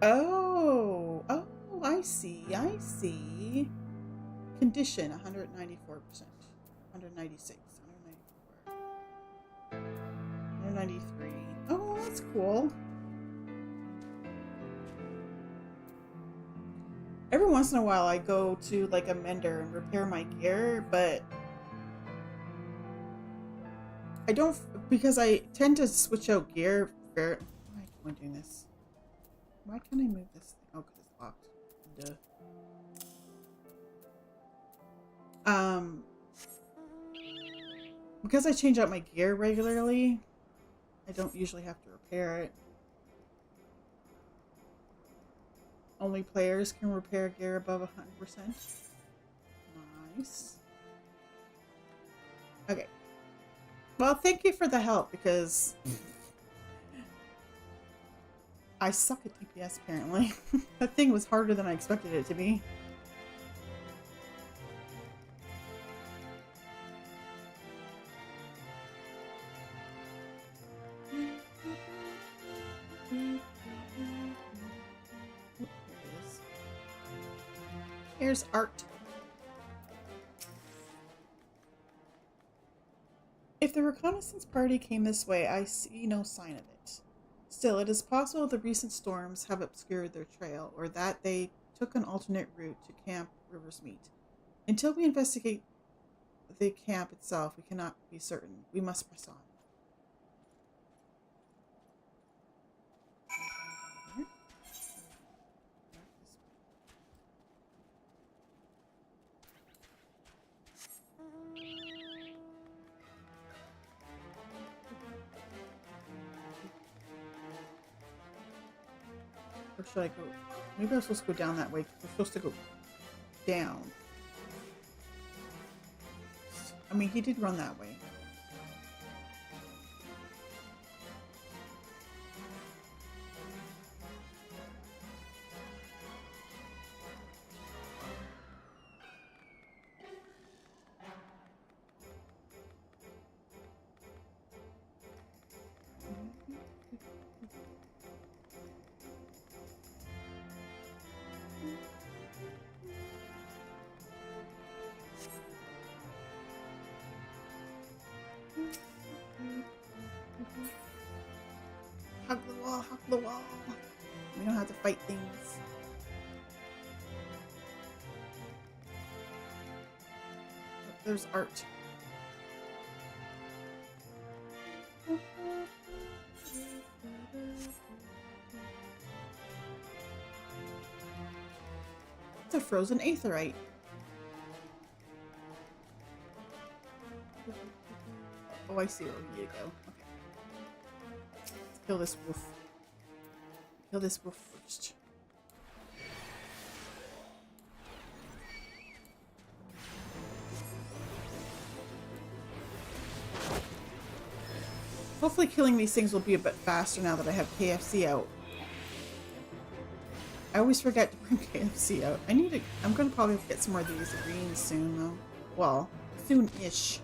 Oh, I see. I see. Condition 194%, 196, 194, 193. Oh, that's cool. Every once in a while, I go to like a mender and repair my gear, but I don't, because I tend to switch out gear. Why am I doing this? Why can't I move this thing? Oh, because it's locked. Duh. Because I change out my gear regularly, I don't usually have to repair it. Only players can repair gear above 100%. Nice. Okay. Well, thank you for the help, because I suck at DPS apparently. That thing was harder than I expected it to be. Here's art. If the reconnaissance party came this way, I see no sign of it. Still, it is possible the recent storms have obscured their trail, or that they took an alternate route to Camp River's Meet. Until we investigate the camp itself, we cannot be certain. We must press on. Or should I go? Maybe I'm supposed to go down that way. We're supposed to go down. I mean, he did run that way. Hug the wall, hug the wall. We don't have to fight things. There's art. It's a frozen aetherite. Oh, I see where we need to go. Okay. Let's kill this wolf. Kill this wolf first. Hopefully killing these things will be a bit faster now that I have KFC out. I always forget to bring KFC out. I'm gonna probably get some more of these greens soon though. Well, soon-ish.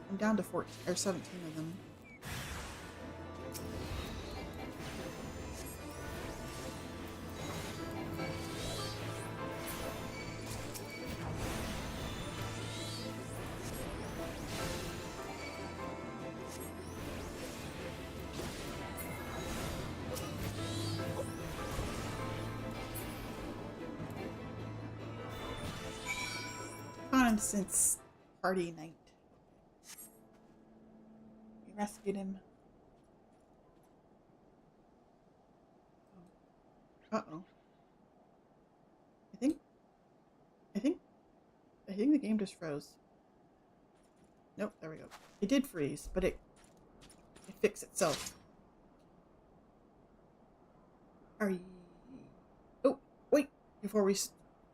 I'm down to 14 or 17 of them. Since party night. We rescued him. Uh-oh. I think the game just froze. Nope, there we go. It did freeze, but it fixed itself. Are you... Oh, wait. Before we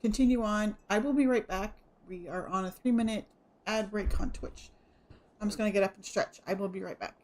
continue on, I will be right back. We are on a 3-minute ad break on Twitch. I'm just going to get up and stretch. I will be right back.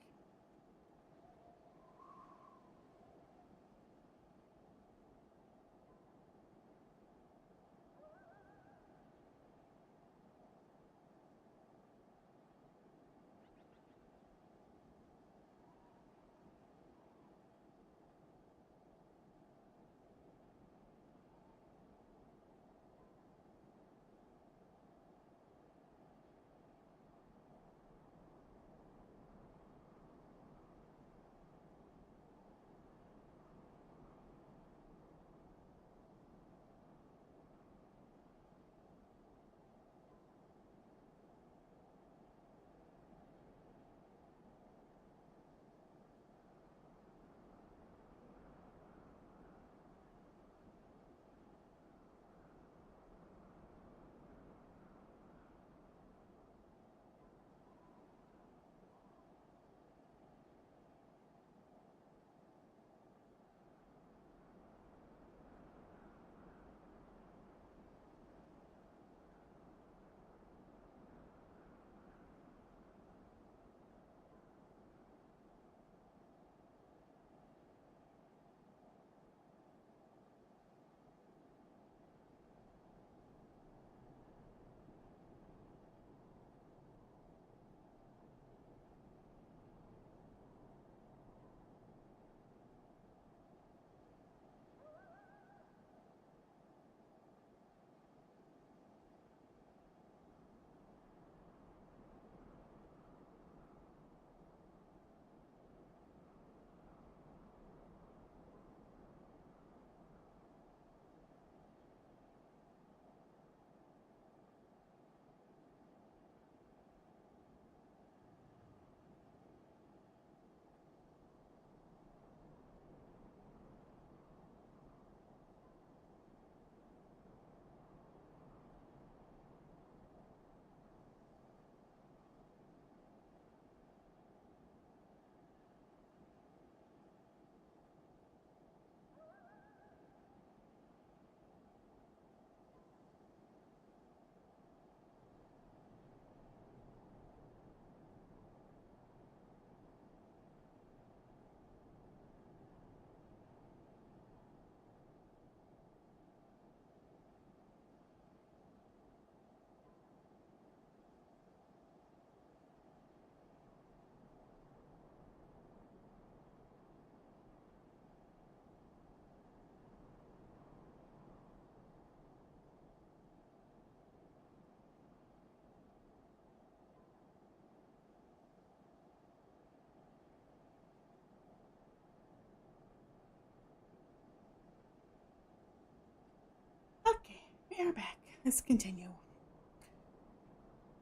Okay, we are back. Let's continue.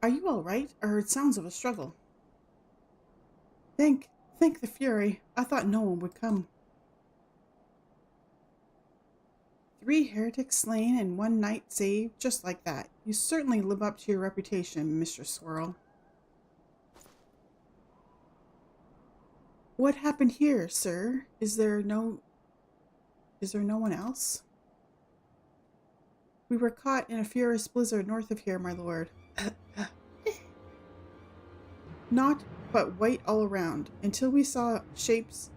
Are you all right? I heard sounds of a struggle. Thank the Fury. I thought no one would come. 3 heretics slain and 1 knight saved, just like that. You certainly live up to your reputation, Mr. Swirl. What happened here, sir? Is there no one else? We were caught in a furious blizzard north of here, my lord. Not but white all around, until we saw shapes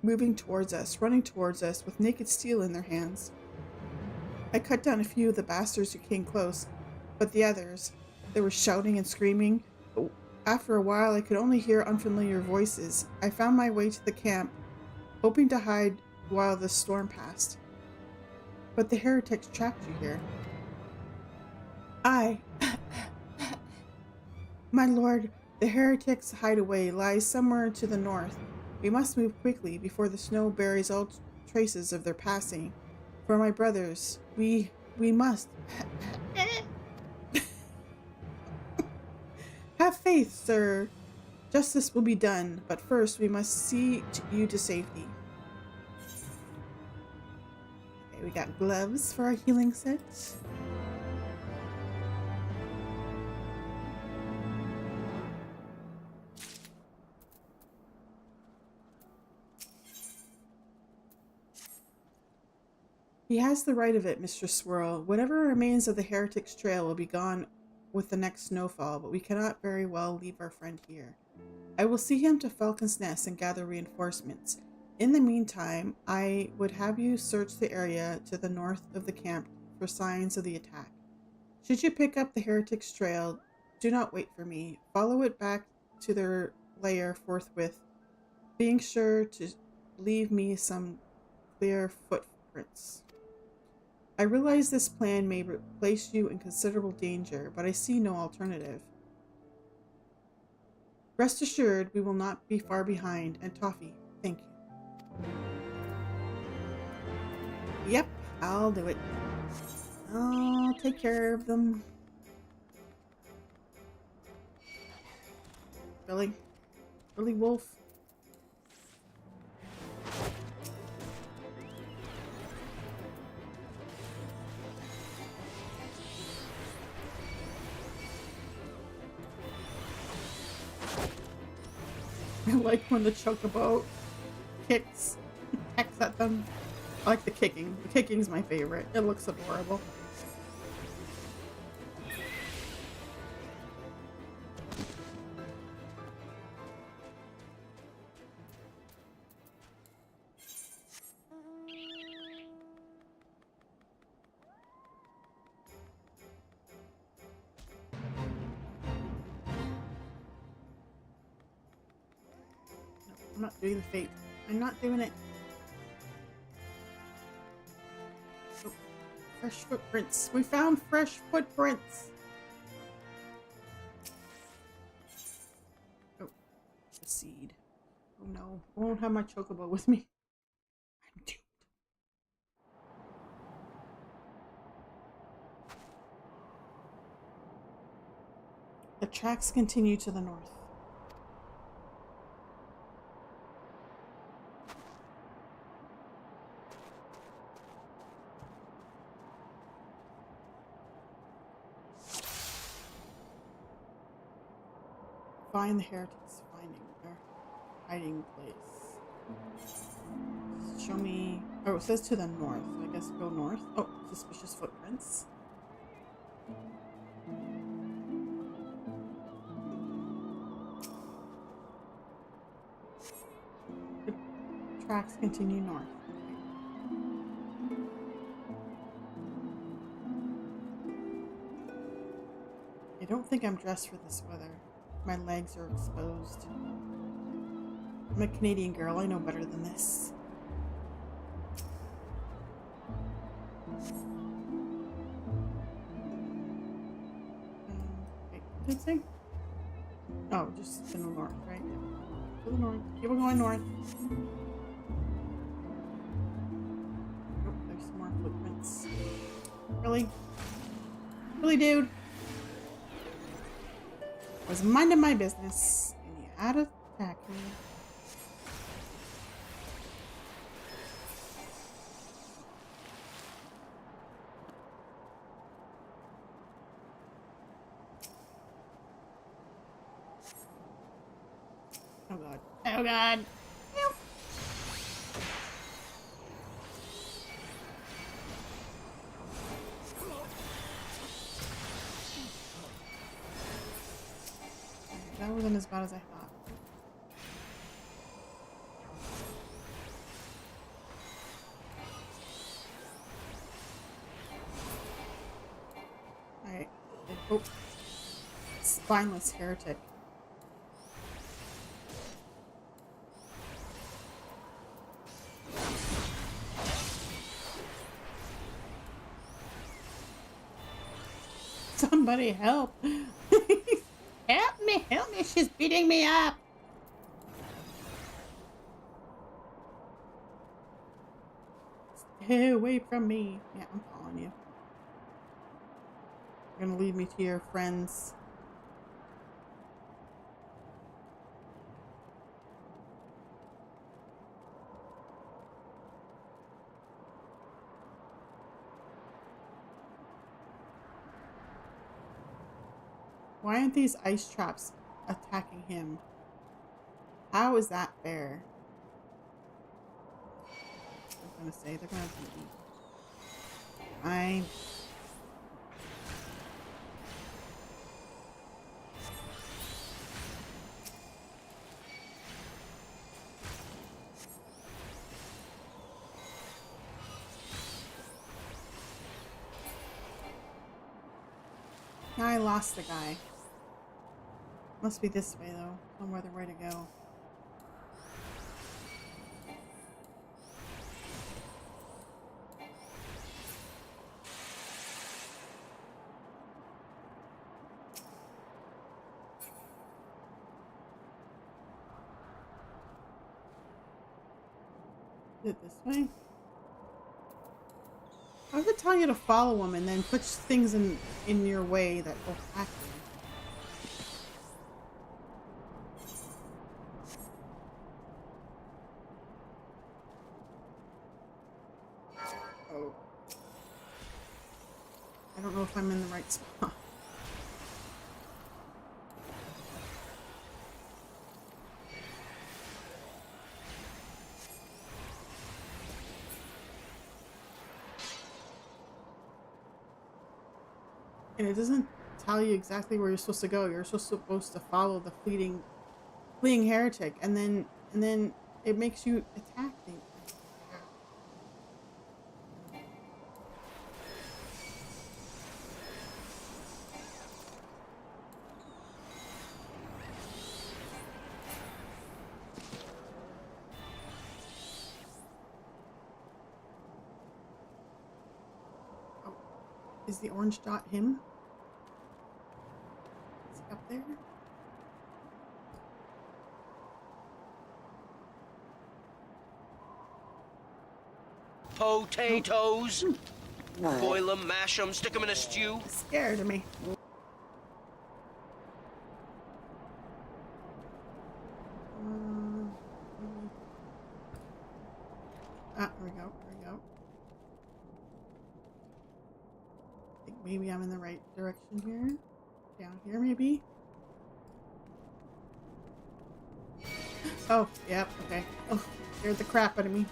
moving towards us, running towards us with naked steel in their hands. I cut down a few of the bastards who came close, but the others, they were shouting and screaming. But after a while, I could only hear unfamiliar voices. I found my way to the camp, hoping to hide while the storm passed. But the heretics trapped you here. My lord, the heretics' hideaway lies somewhere to the north. We must move quickly before the snow buries all traces of their passing. For my brothers, we must. Have faith, sir. Justice will be done, but first we must see you to safety. we got gloves for our healing set. He has the right of it, Mr. Swirl. Whatever remains of the Heretic's trail will be gone with the next snowfall, but we cannot very well leave our friend here. I will see him to Falcon's Nest and gather reinforcements. In the meantime, I would have you search the area to the north of the camp for signs of the attack. Should you pick up the Heretic's trail, do not wait for me. Follow it back to their lair forthwith, being sure to leave me some clear footprints. I realize this plan may place you in considerable danger, but I see no alternative. Rest assured, we will not be far behind, and Toffee, thank you. Yep, I'll do it. I'll take care of them. Really? Really, Wolf? I like when the chocobo kicks at them. I like the kicking. The kicking's my favorite. It looks adorable. I'm not doing the fate. I'm not doing it. Oh, fresh footprints. We found fresh footprints. Oh, the seed. Oh no, I won't have my chocobo with me. I'm doomed. The tracks continue to the north. Find the heretics finding their hiding place. Show me. Oh, it says to the north. I guess go north. Oh, suspicious footprints. The tracks continue north. I don't think I'm dressed for this weather. My legs are exposed. I'm a Canadian girl. I know better than this. Wait, what did it say? Oh, just to the north, right? Yeah. To the north. Yeah, we're going north. Oh, there's some more footprints. Really? Really, dude? I was minding my business, and you had to attack me. Oh god. Oh god. Help. That wasn't as bad as I thought. Alright. Oh. Spineless heretic. Somebody help. Help me, she's beating me up. Stay away from me. Yeah, I'm following you. You're gonna lead me to your friends. Why aren't these ice traps attacking him? How is that fair? I'm gonna say they're gonna beat me. Fine. Now I lost the guy. Must be this way though. No more the way to go. Is it this way? I would tell you to follow him and then put things in your way that will attack you. Oh. I don't know if I'm in the right spot. And it doesn't tell you exactly where you're supposed to go. You're supposed to follow the fleeing heretic, and then it makes you attack things. Oh, is the orange dot him? Is he up there? Potatoes. Boil them, mash them, stick them in a stew. It's scared of me. There we go. There we go. I think maybe I'm in the right direction here. Down here, maybe. Oh, yep, okay. Oh, scared the crap out of me.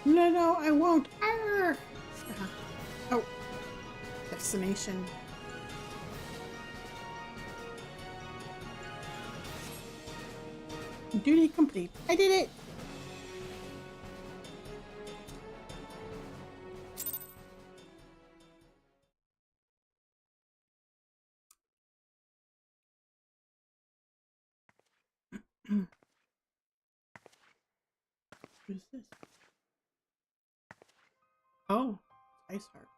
No, I won't. Arr! Oh. Destination. Duty complete. I did it! What is this? Oh, ice heart.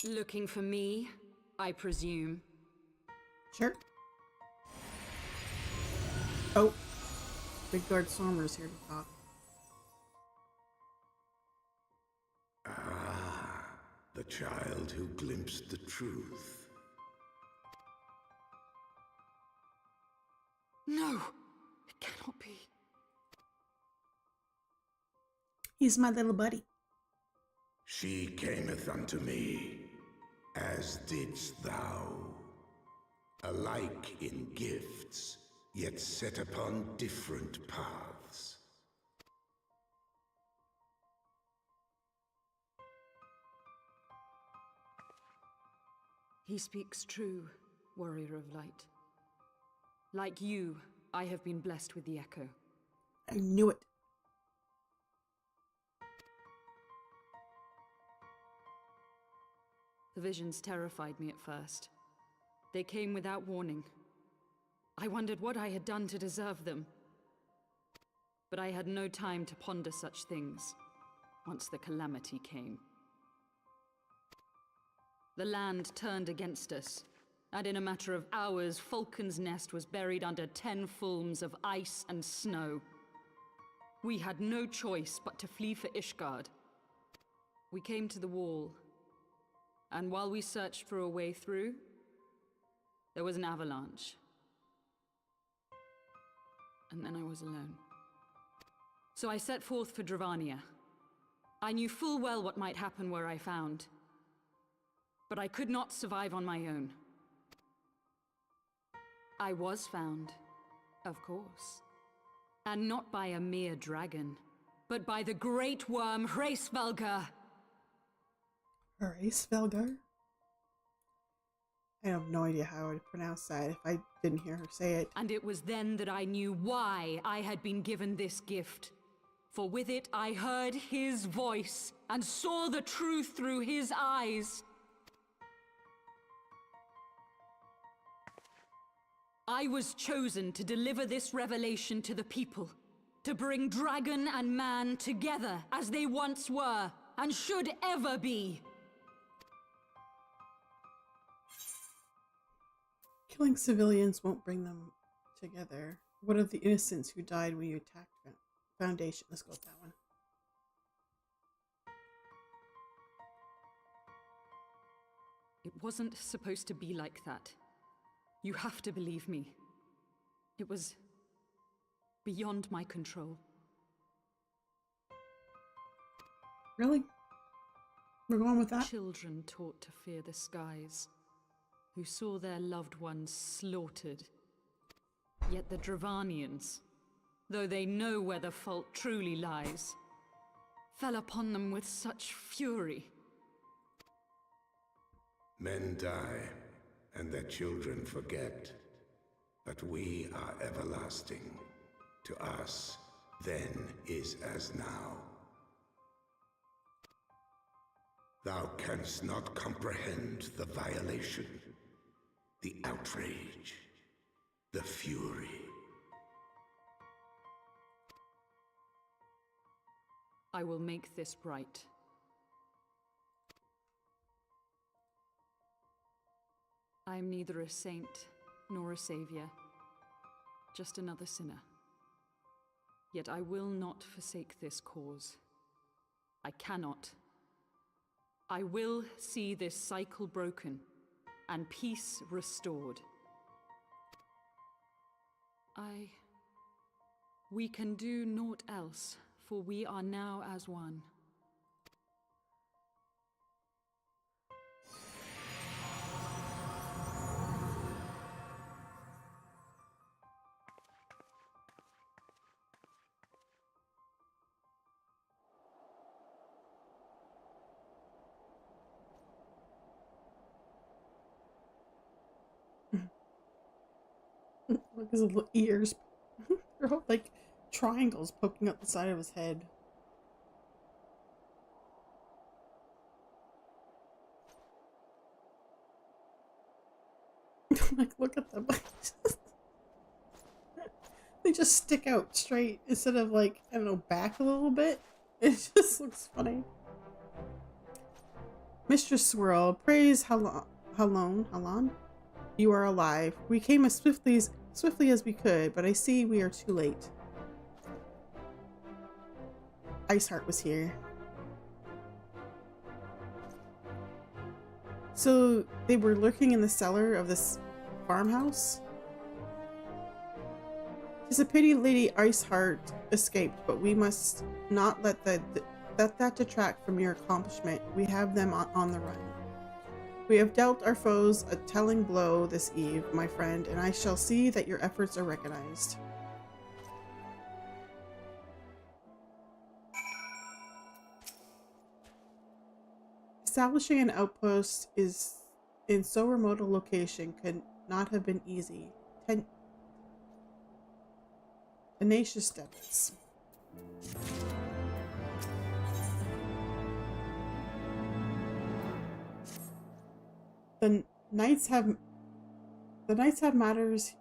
Looking for me, I presume. Sure. Oh, Big Guard Sommer's here to talk. Ah, the child who glimpsed the truth. No, it cannot be. He's my little buddy. She cameth unto me, as didst thou. alike in gifts, yet set upon different paths. He speaks true, warrior of light. Like you, I have been blessed with the echo. I knew it. The visions terrified me at first. They came without warning. I wondered what I had done to deserve them. But I had no time to ponder such things once the calamity came. The land turned against us, and in a matter of hours, Falcon's Nest was buried under 10 fulms of ice and snow. We had no choice but to flee for Ishgard. We came to the wall, and while we searched for a way through, there was an avalanche. And then I was alone. So I set forth for Dravania. I knew full well what might happen where I found. But I could not survive on my own. I was found, of course. And not by a mere dragon, but by the great worm Hraesvelgr. Hraesvelgr? I have no idea how I would pronounce that if I didn't hear her say it. And it was then that I knew why I had been given this gift. For with it I heard his voice and saw the truth through his eyes. I was chosen to deliver this revelation to the people, to bring dragon and man together as they once were and should ever be. Killing civilians won't bring them together. What of the innocents who died when you attacked Foundation? Let's go with that one. It wasn't supposed to be like that. You have to believe me. It was beyond my control. Really? We're going with that? Children taught to fear the skies, who saw their loved ones slaughtered. Yet the Dravanians, though they know where the fault truly lies, fell upon them with such fury. Men die, and their children forget. But we are everlasting. To us, then is as now. Thou canst not comprehend the violation, the outrage, the fury. I will make this right. I am neither a saint nor a savior, just another sinner. Yet I will not forsake this cause. I cannot. I will see this cycle broken and peace restored. We can do naught else, for we are now as one. Look at his little ears. They're all like triangles poking up the side of his head. Like, look at them. They just stick out straight instead of, like, I don't know, back a little bit. It just looks funny. Mistress Swirl, praise Halon. You are alive. We came as swiftly as we could, but I see we are too late. Iceheart was here. So they were lurking in the cellar of this farmhouse? Tis a pity Lady Iceheart escaped, but we must not let that detract from your accomplishment. We have them on the run. We have dealt our foes a telling blow this eve, my friend, and I shall see that your efforts are recognized. Establishing an outpost is in so remote a location could not have been easy. Tenacious steps. The knights have matters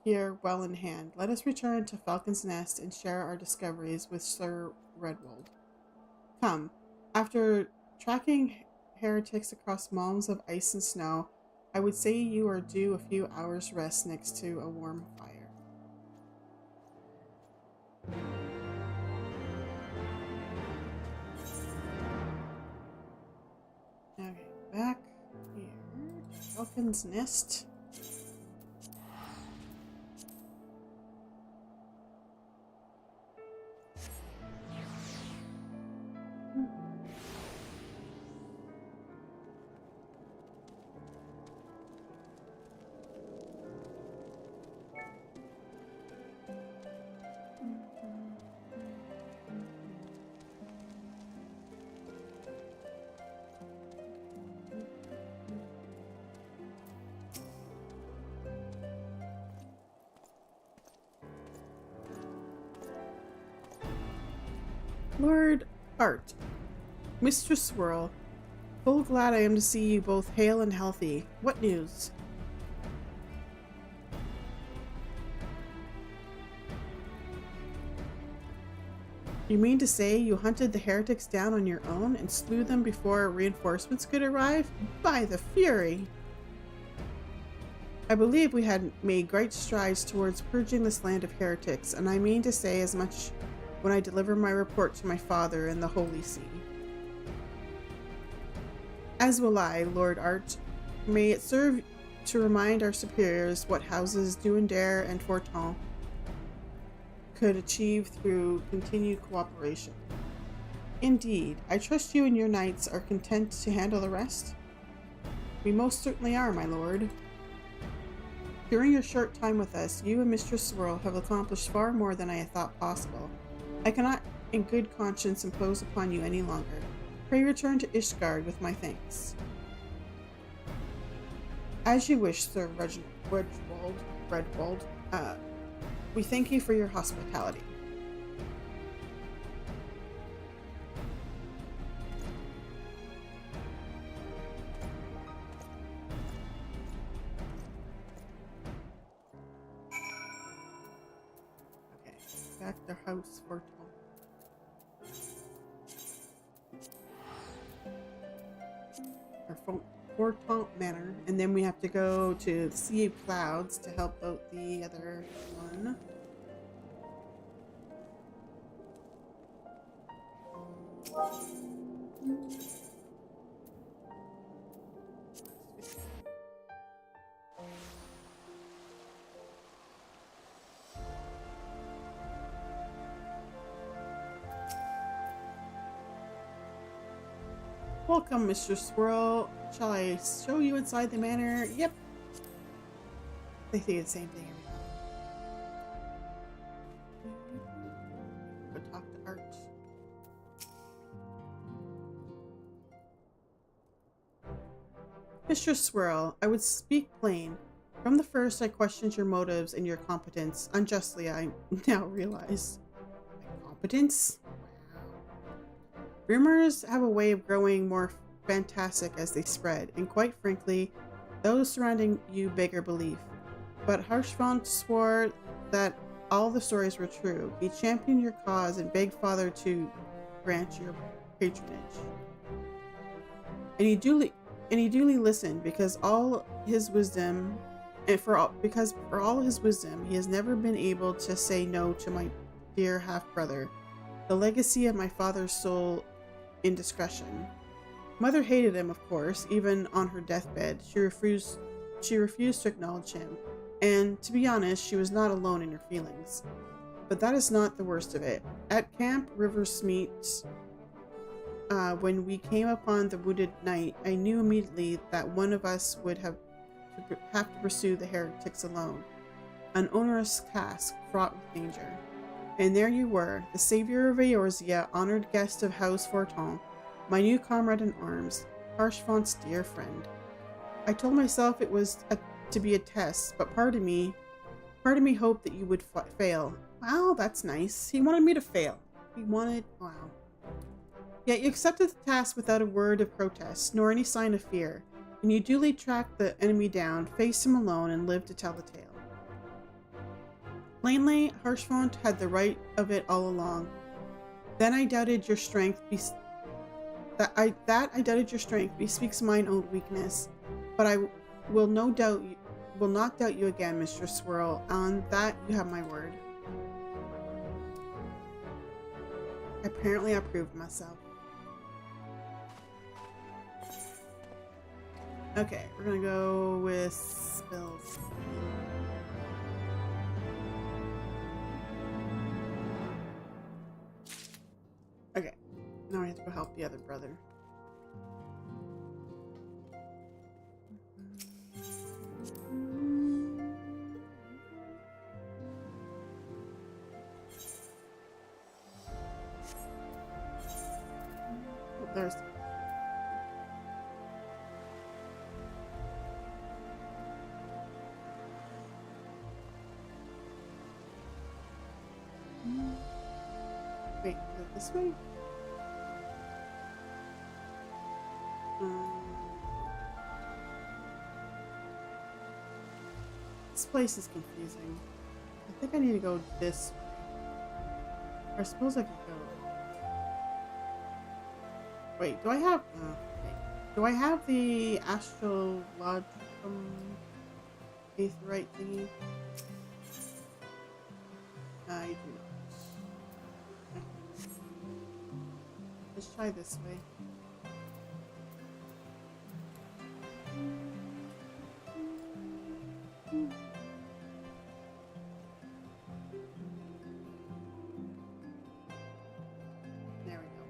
here well in hand. Let us return to Falcon's Nest and share our discoveries with Sir Redwold. Come, after tracking heretics across malms of ice and snow, I would say you are due a few hours' rest next to a warm fire. Okay, back here. Falcon's Nest. Lord Art, Mistress Swirl, full glad I am to see you both hale and healthy. What news? You mean to say you hunted the heretics down on your own and slew them before reinforcements could arrive? By the Fury! I believe we had made great strides towards purging this land of heretics, and I mean to say as much when I deliver my report to my father in the Holy See. As will I, Lord Art. May it serve to remind our superiors what houses Duendare and Forton could achieve through continued cooperation. Indeed, I trust you and your knights are content to handle the rest? We most certainly are, my lord. During your short time with us, you and Mistress Swirl have accomplished far more than I had thought possible. I cannot in good conscience impose upon you any longer. Pray return to Ishgard with my thanks. As you wish, Sir Redwold. We thank you for your hospitality. Okay, back to House Forton. Forton Manor, and then we have to go to the Sea of Clouds to help out the other one. Welcome, Mr. Swirl. Shall I show you inside the manor? Yep. They say the same thing every time. Go talk to Art. Mr. Swirl, I would speak plain. From the first, I questioned your motives and your competence. Unjustly, I now realize. My competence? Rumors have a way of growing more fantastic as they spread, and quite frankly, those surrounding you beggar belief. But Harshvant swore that all the stories were true. He championed your cause and begged Father to grant your patronage. And he duly listened, because all his wisdom, because for all his wisdom, he has never been able to say no to my dear half-brother, the legacy of my father's soul indiscretion. Mother hated him, of course, even on her deathbed. She refused to acknowledge him, and to be honest, she was not alone in her feelings. But that is not the worst of it. At Camp Riversmeet, when we came upon the wounded knight, I knew immediately that one of us would have to pursue the heretics alone. An onerous task fraught with danger. And there you were, the savior of Eorzea, honored guest of House Forton, my new comrade in arms, Harshfont's dear friend. I told myself it was to be a test, but part of me hoped that you would fail. Wow, that's nice. He wanted me to fail. Wow. Yet you accepted the task without a word of protest, nor any sign of fear, and you duly tracked the enemy down, faced him alone, and lived to tell the tale. Plainly, Harshfont had the right of it all along. Then I doubted your strength. I doubted your strength bespeaks mine own weakness, but I will not doubt you again, Mr. Swirl. On that, you have my word. Apparently, I proved myself. Okay, we're gonna go with spells. Okay, now I have to go help the other brother. Oh, there's. Wait, is it this way? This place is confusing. I think I need to go this way. Or I suppose I could go. Wait, do I have? Wait. Do I have the astrologicum aetheryte thingy? I do not. Let's try this way. There we go.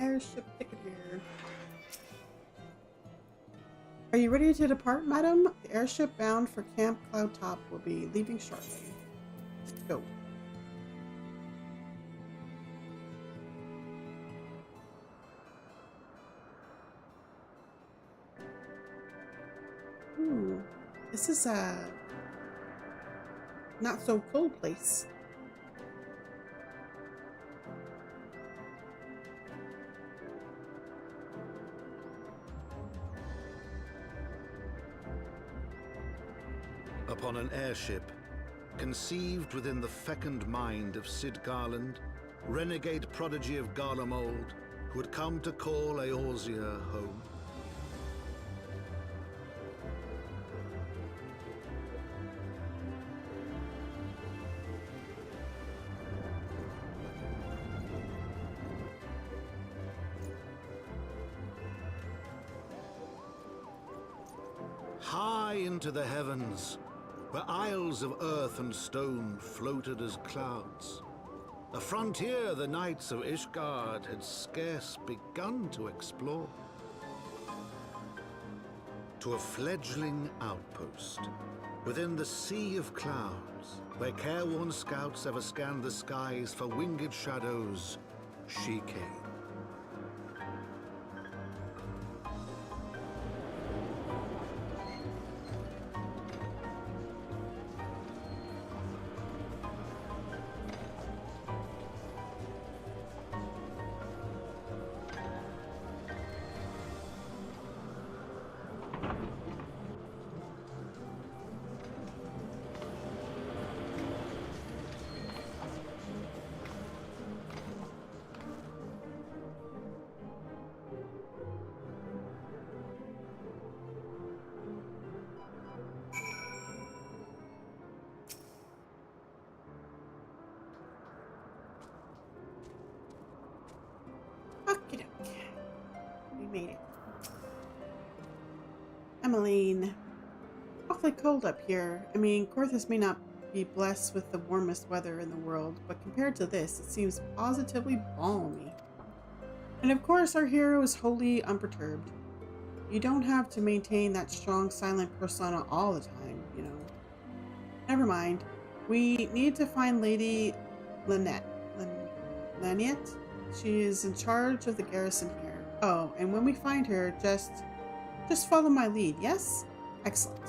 Airship ticket here. Are you ready to depart, madam? The airship bound for Camp Cloudtop will be leaving shortly. Let's go. Ooh, this is a not so cold place. Upon an airship, conceived within the fecund mind of Cid Garland, renegade prodigy of Garlemald, who had come to call Eorzea home. High into the heavens, where isles of earth and stone floated as clouds, a frontier the knights of Ishgard had scarce begun to explore. To a fledgling outpost, within the sea of clouds, where careworn scouts ever scanned the skies for winged shadows, she came. made it. Emmeline. Awfully cold up here. I mean, Corthus may not be blessed with the warmest weather in the world, but compared to this, it seems positively balmy. And of course, our hero is wholly unperturbed. You don't have to maintain that strong, silent persona all the time, you know. Never mind. We need to find Lady Lynette. Lynette? She is in charge of the garrison here. Oh, and when we find her, just follow my lead, yes? Excellent.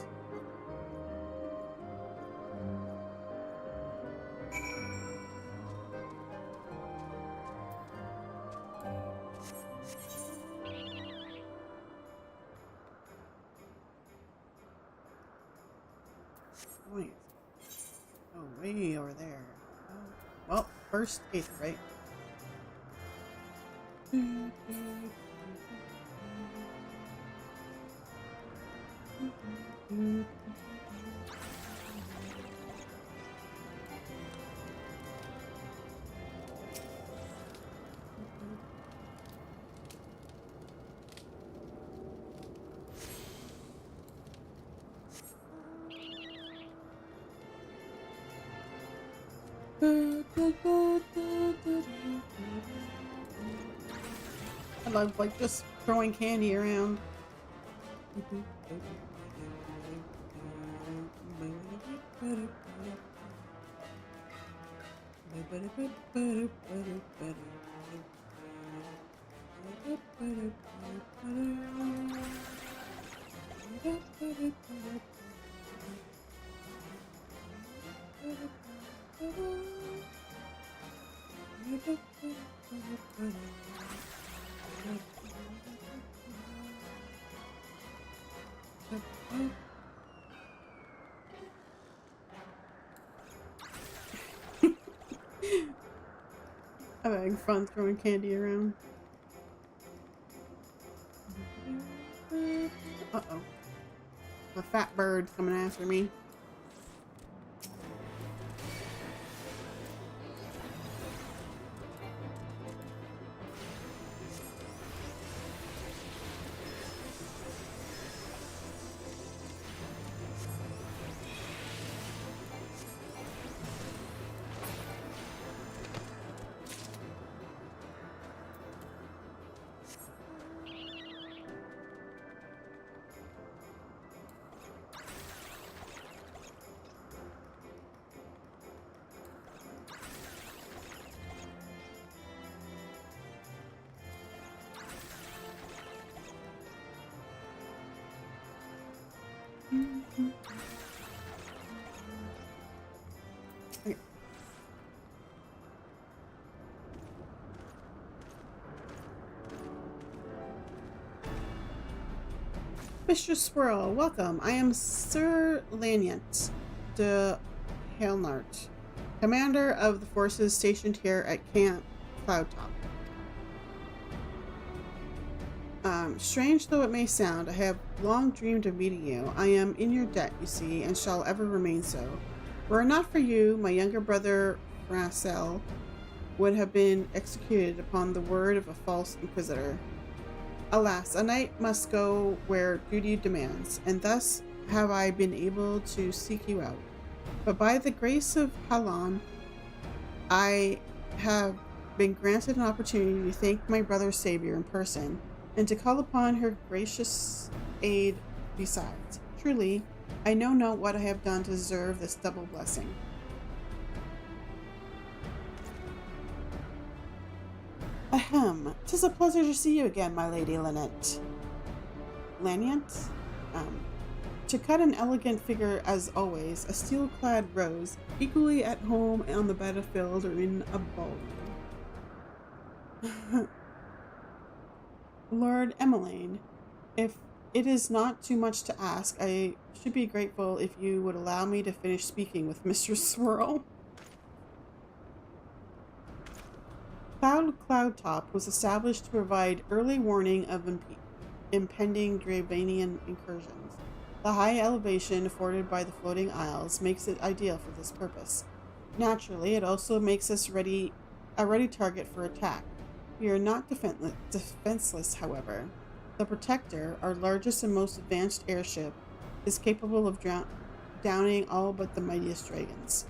Oh, way over there. Well, first eighth, right? I love like just throwing candy around. I'm having fun throwing candy around. Uh-oh. A fat bird coming after me. Okay. Mr. Swirl, welcome. I am Sir Lanyant de Hailnart, commander of the forces stationed here at Camp Cloudtop. Strange though it may sound, I have long dreamed of meeting you. I am in your debt, you see, and shall ever remain so. Were it not for you, my younger brother, Francel, would have been executed upon the word of a false inquisitor. Alas, a knight must go where duty demands, and thus have I been able to seek you out. But by the grace of Halon, I have been granted an opportunity to thank my brother's savior in person, and to call upon her gracious aid besides. Truly, I know not what I have done to deserve this double blessing. Ahem. 'Tis a pleasure to see you again, my lady Lynette. Lanyant? To cut an elegant figure as always, a steel-clad rose, equally at home on the battlefield or in a ballroom. Lord Emmeline, if it is not too much to ask, I should be grateful if you would allow me to finish speaking with Mr. Swirl. Cloudtop was established to provide early warning of impending Dravanian incursions. The high elevation afforded by the floating isles makes it ideal for this purpose. Naturally, it also makes us a ready target for attack. We are not defenseless, however. The Protector, our largest and most advanced airship, is capable of downing all but the mightiest dragons.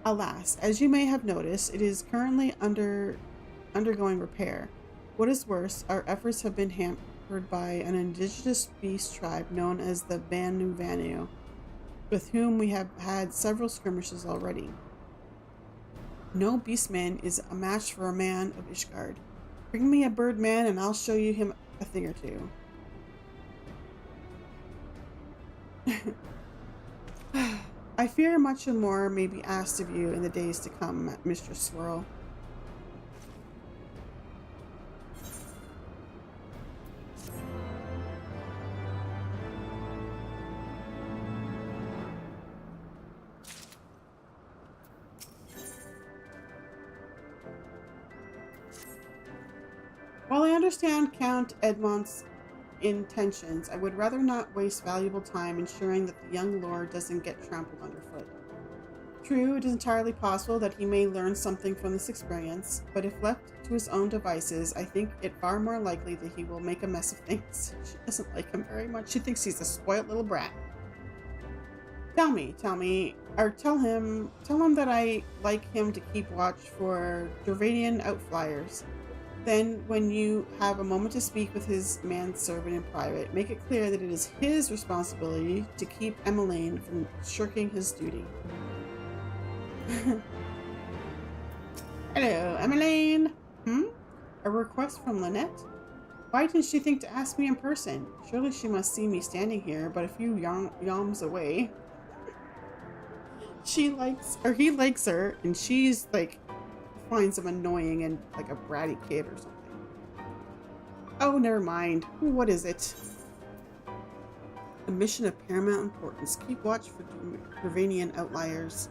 Alas, as you may have noticed, it is currently undergoing repair. What is worse, our efforts have been hampered by an indigenous beast tribe known as the Vanu Vanu, with whom we have had several skirmishes already. No beastman is a match for a man of Ishgard. Bring me a birdman and I'll show you him a thing or two. I fear much more may be asked of you in the days to come, Mistress Swirl. While I understand Count Edmont's intentions, I would rather not waste valuable time ensuring that the young lord doesn't get trampled underfoot. True, it is entirely possible that he may learn something from this experience, but if left to his own devices, I think it far more likely that he will make a mess of things. She doesn't like him very much. She thinks he's a spoiled little brat. Tell him that I like him to keep watch for Dervadian outflyers. Then, when you have a moment to speak with his manservant in private, make it clear that it is his responsibility to keep Emmeline from shirking his duty. Hello, Emmeline. A request from Lynette? Why didn't she think to ask me in person? Surely she must see me standing here, but a few yawns away. He likes her, and she's like, finds him annoying and like a bratty kid or something. Oh, never mind. What is it? A mission of paramount importance. Keep watch for Dervanian outliers.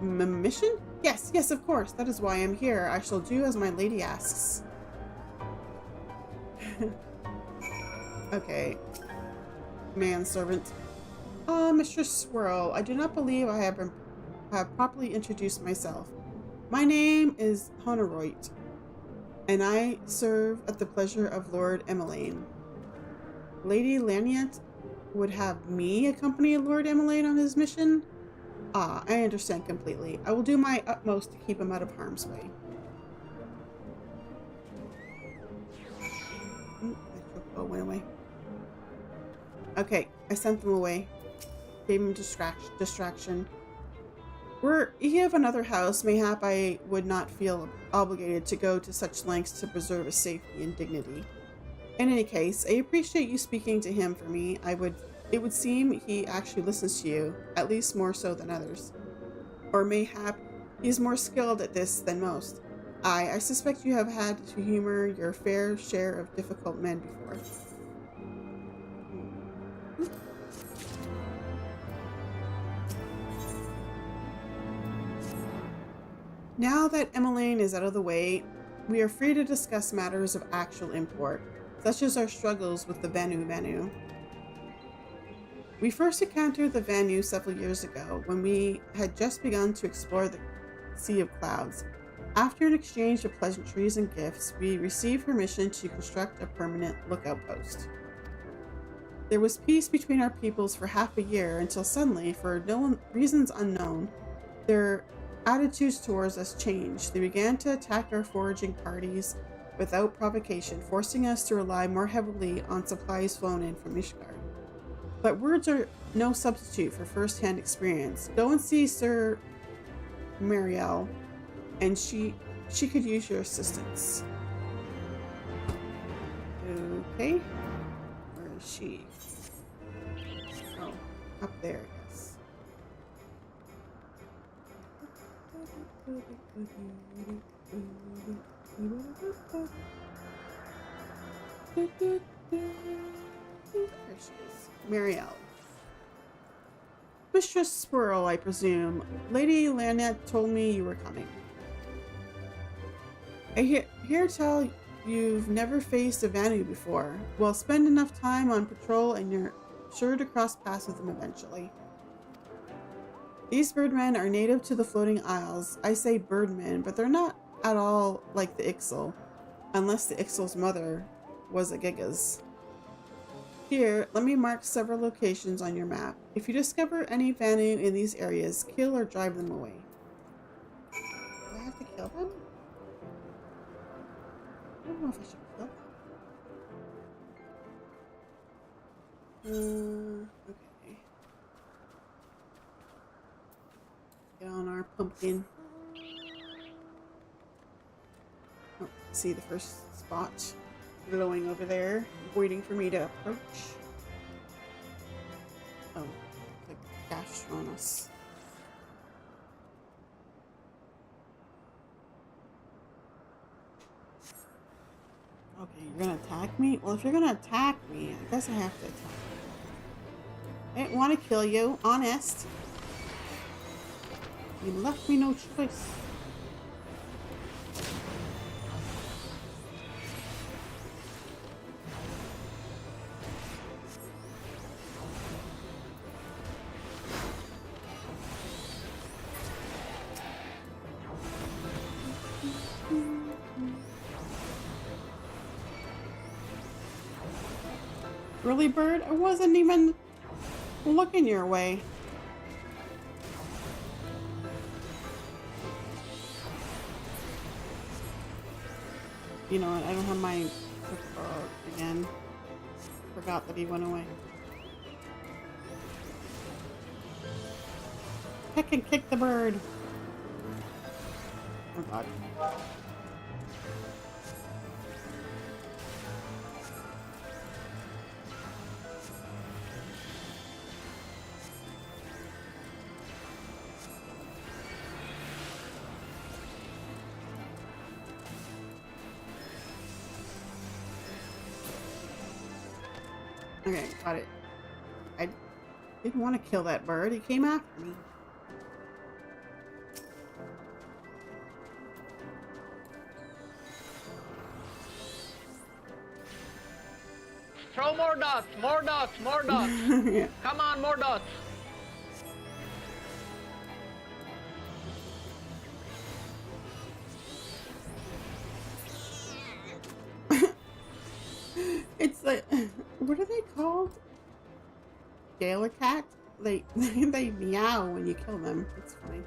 Mission? Yes, of course. That is why I'm here. I shall do as my lady asks. Okay. Manservant. Mistress Swirl, I do not believe I have properly introduced myself. My name is Honoroit, and I serve at the pleasure of Lord Emmeline. Lady Laniet would have me accompany Lord Emmeline on his mission? Ah, I understand completely. I will do my utmost to keep him out of harm's way. Oh, went away. Okay, I sent them away. Gave him distraction. Were he of another house, mayhap I would not feel obligated to go to such lengths to preserve his safety and dignity. In any case, I appreciate you speaking to him for me. It would seem he actually listens to you, at least more so than others. Or mayhap he's more skilled at this than most. I suspect you have had to humor your fair share of difficult men before. Now that Emmeline is out of the way, we are free to discuss matters of actual import, such as our struggles with the Vanu Vanu. We first encountered the Vanu several years ago, when we had just begun to explore the Sea of Clouds. After an exchange of pleasantries and gifts, we received permission to construct a permanent lookout post. There was peace between our peoples for half a year, until suddenly, for reasons unknown, their attitudes towards us changed. They began to attack our foraging parties without provocation, forcing us to rely more heavily on supplies flown in from Ishgard. But words are no substitute for first-hand experience. Go and see Sir Marielle, and she could use your assistance. Okay. Where is she? Oh, up there, I guess. There she is. Marielle. Mistress Swirl, I presume. Lady Lynette told me you were coming. I hear tell you've never faced a Vanu before. Well, spend enough time on patrol and you're sure to cross paths with them eventually. These birdmen are native to the floating isles. I say birdmen, but they're not at all like the Ixal, unless the Ixal's mother was a Gigas. Here, let me mark several locations on your map. If you discover any Vanu in these areas, kill or drive them away. Do I have to kill them? I don't know if I should kill them. Okay. Get on our pumpkin. Oh, see the first spot glowing over there, waiting for me to approach. Oh, the Gastronus. Okay, you're gonna attack me? Well, if you're gonna attack me, I guess I have to attack you. I didn't want to kill you, honest. You left me no choice. Really, bird? I wasn't even looking your way. You know what? I don't have my again. Forgot that he went away. Pick and kick the bird. Oh god. Okay, got it. I didn't want to kill that bird. He came after me. Throw more dots, more dots, more dots. Yeah. Come on, more dots. It's like, what are they called? Galar cat? They meow when you kill them. It's funny.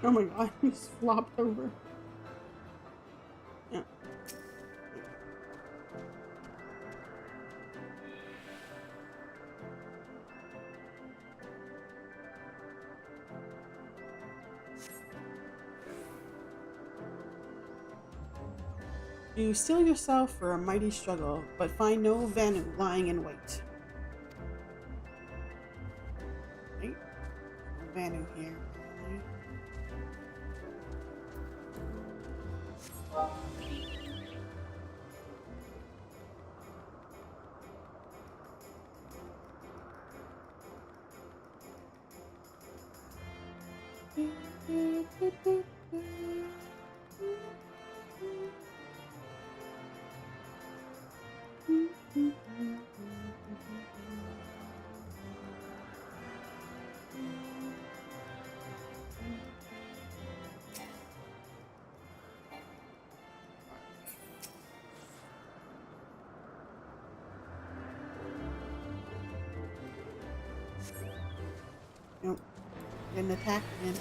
Oh my god, he just flopped over. Yeah. You steel yourself for a mighty struggle, but find no Vanu lying in wait. Right? No Vanu here. Nope. Didn't attack again.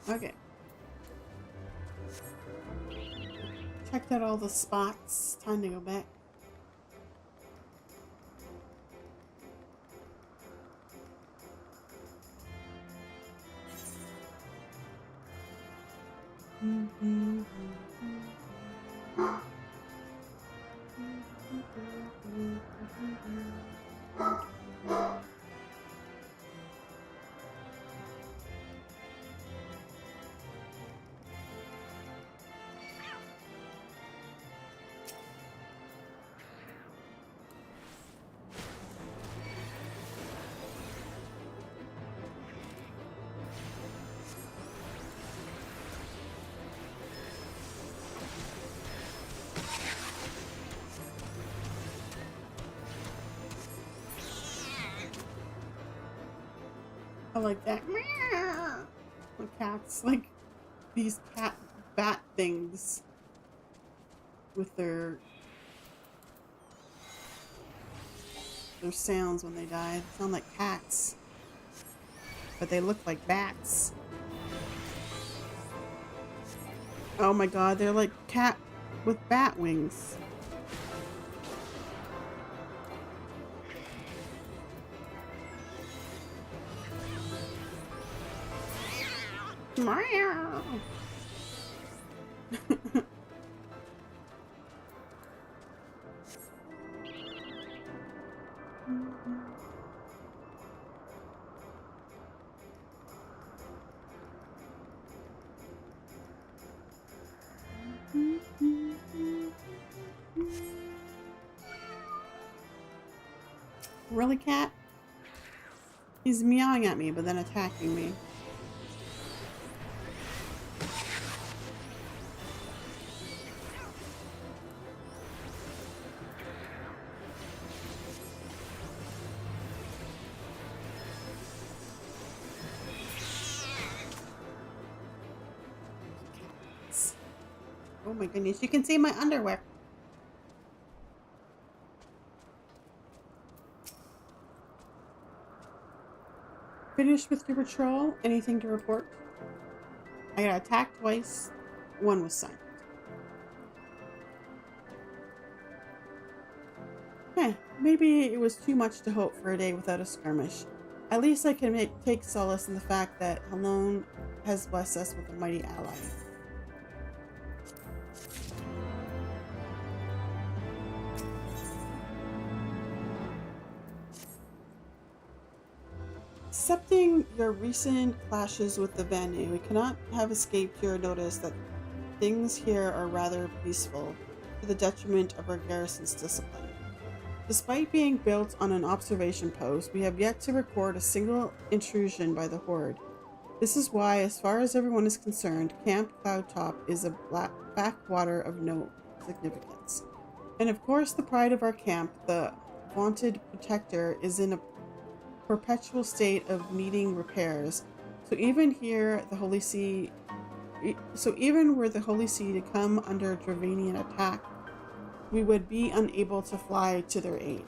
Okay. Checked out all the spots. Time to go back. I like that. The cats, like these cat bat things with their sounds when they die. They sound like cats, but they look like bats. Oh my god, they're like cat with bat wings. Meow. Really, cat? He's meowing at me, but then attacking me. Oh my goodness, you can see my underwear. Finished with your patrol? Anything to report? I got attacked twice. One was silent. Maybe it was too much to hope for a day without a skirmish. At least I can take solace in the fact that Halone has blessed us with a mighty ally. Accepting your recent clashes with the Vanu, it cannot have escaped your notice that things here are rather peaceful, to the detriment of our garrison's discipline. Despite being built on an observation post, we have yet to record a single intrusion by the Horde. This is why, as far as everyone is concerned, Camp Cloudtop is a backwater of no significance. And of course, the pride of our camp, the vaunted protector, is in a perpetual state of needing repairs. So even were the Holy See to come under Dravanian attack, we would be unable to fly to their aid.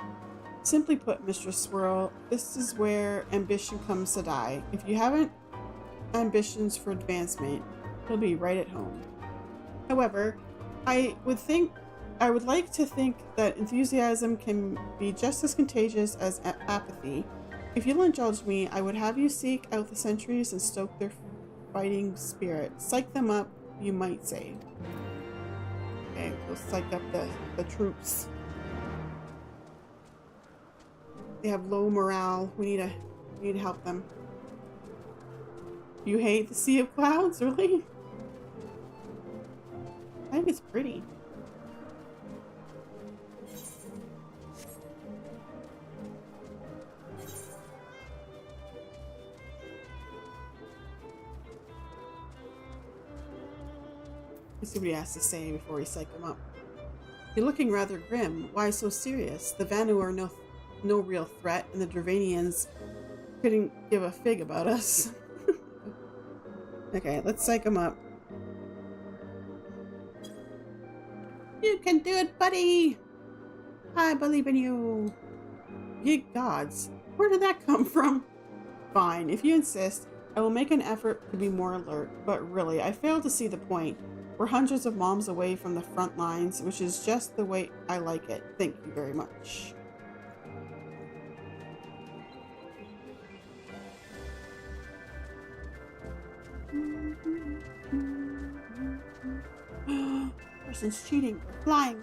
Simply put, Mistress Swirl, this is where ambition comes to die. If you haven't ambitions for advancement, you'll be right at home. However, I would like to think that enthusiasm can be just as contagious as apathy. If you'll indulge me, I would have you seek out the sentries and stoke their fighting spirit. Psych them up, you might say. Okay, we'll psych up the troops. They have low morale. We need to help them. You hate the Sea of Clouds, really? I think it's pretty. Let's see what he has to say before we psych him up. You're looking rather grim. Why so serious? The Vanu are no real threat, and the Dravanians couldn't give a fig about us. Okay, let's psych him up. You can do it, buddy! I believe in you! Ye gods, where did that come from? Fine, if you insist. I will make an effort to be more alert, but really, I fail to see the point. We're hundreds of moms away from the front lines, which is just the way I like it. Thank you very much. Person's cheating. They're flying.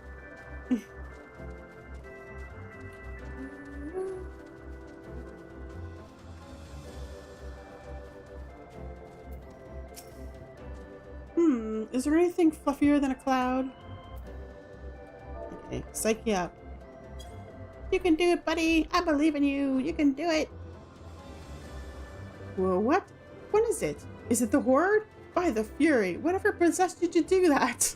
Is there anything fluffier than a cloud? Okay, psych you up. You can do it, buddy. I believe in you. You can do it. Whoa, what? What is it? Is it the Horde? By the Fury, whatever possessed you to do that?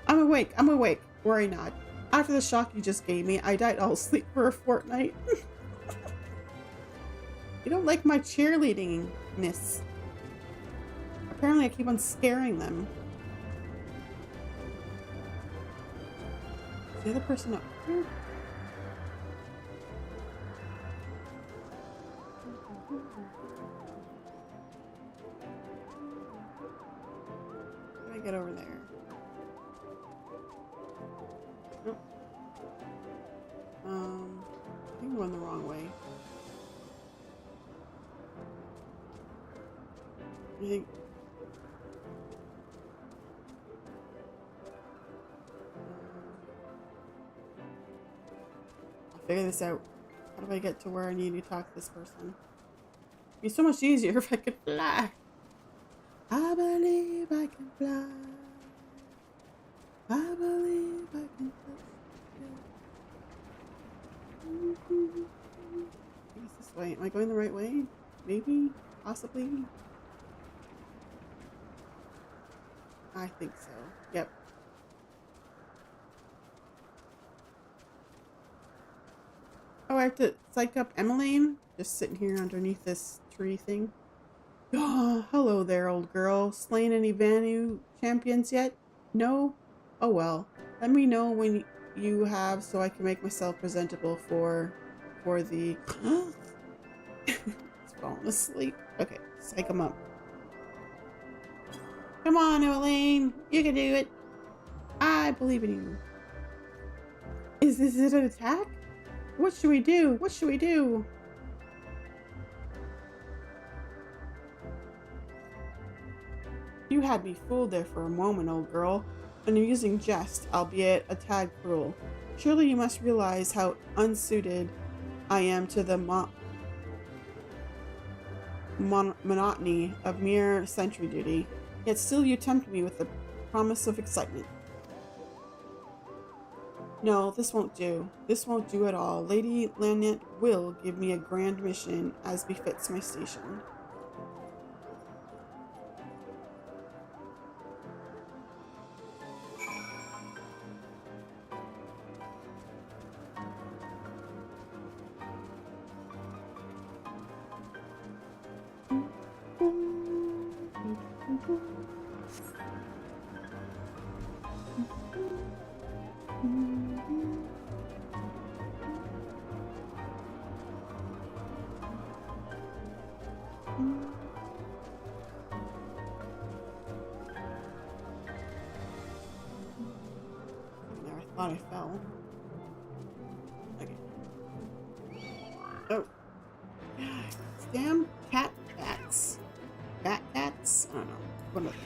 I'm awake. I'm awake. Worry not. After the shock you just gave me, I died all asleep for a fortnight. You don't like my cheerleading, miss. Apparently I keep on scaring them. Is the other person up here? How do I get over there? Nope. I think I'm going the wrong way. I think. I'll figure this out. How do I get to where I need to talk to this person? It'd be so much easier if I could fly. I believe I can fly. I believe I can fly. I guess this way. Am I going the right way? Maybe? Possibly? I think so. Yep. Oh, I have to psych up Emmeline? Just sitting here underneath this tree thing. Oh, hello there, old girl. Slain any Vanu champions yet? No? Oh well. Let me know when you have so I can make myself presentable for the... It's falling asleep. Okay, psych him up. Come on, Emmeline. You can do it. I believe in you. Is this an attack? What should we do? What should we do? You had me fooled there for a moment, old girl. An amusing jest, albeit a tad cruel. Surely you must realize how unsuited I am to the monotony of mere sentry duty. Yet still you tempt me with the promise of excitement. No, this won't do. This won't do at all. Lady Lynette will give me a grand mission as befits my station. I fell. Okay. Oh. Damn cats. Bat cats? I don't know. One of them.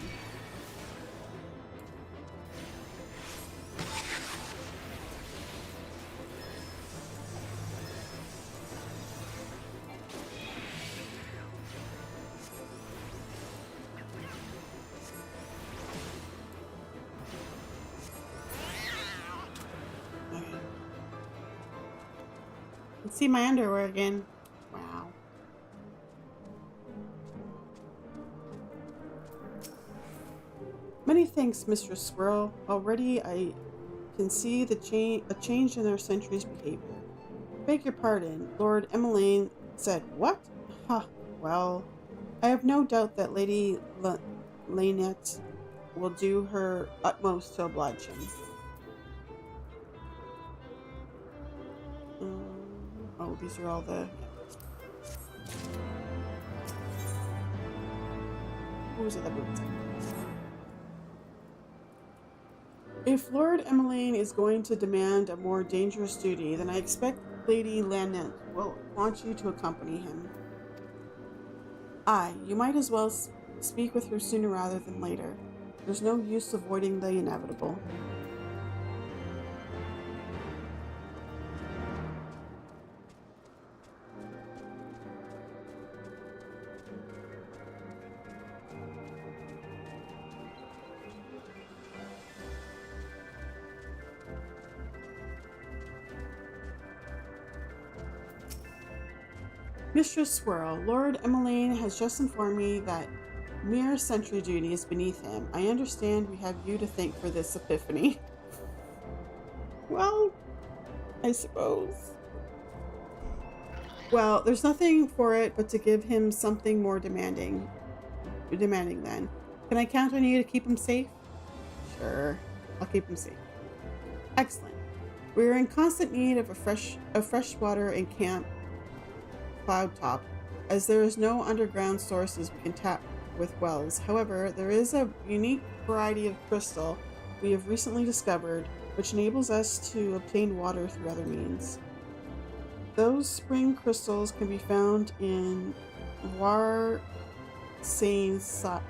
See my underwear again. Wow. Many thanks, Mistress Squirrel. Already I can see a change in our sentry's behavior. Beg your pardon. Lord Emmeline said what? Ha, well, I have no doubt that Lady Lynette will do her utmost to oblige him. Oh, these are all the... Who's at the boots? If Lord Emmeline is going to demand a more dangerous duty, then I expect Lady Lanette will want you to accompany him. Aye, you might as well speak with her sooner rather than later. There's no use avoiding the inevitable. Mistress Swirl, Lord Emmeline has just informed me that mere sentry duty is beneath him. I understand we have you to thank for this epiphany. Well, I suppose. Well, there's nothing for it but to give him something more demanding. Demanding then. Can I count on you to keep him safe? Sure, I'll keep him safe. Excellent. We are in constant need of fresh water in Camp Cloud Top, as there is no underground sources we can tap with wells. However, there is a unique variety of crystal we have recently discovered, which enables us to obtain water through other means. Those spring crystals can be found in War Saint Siren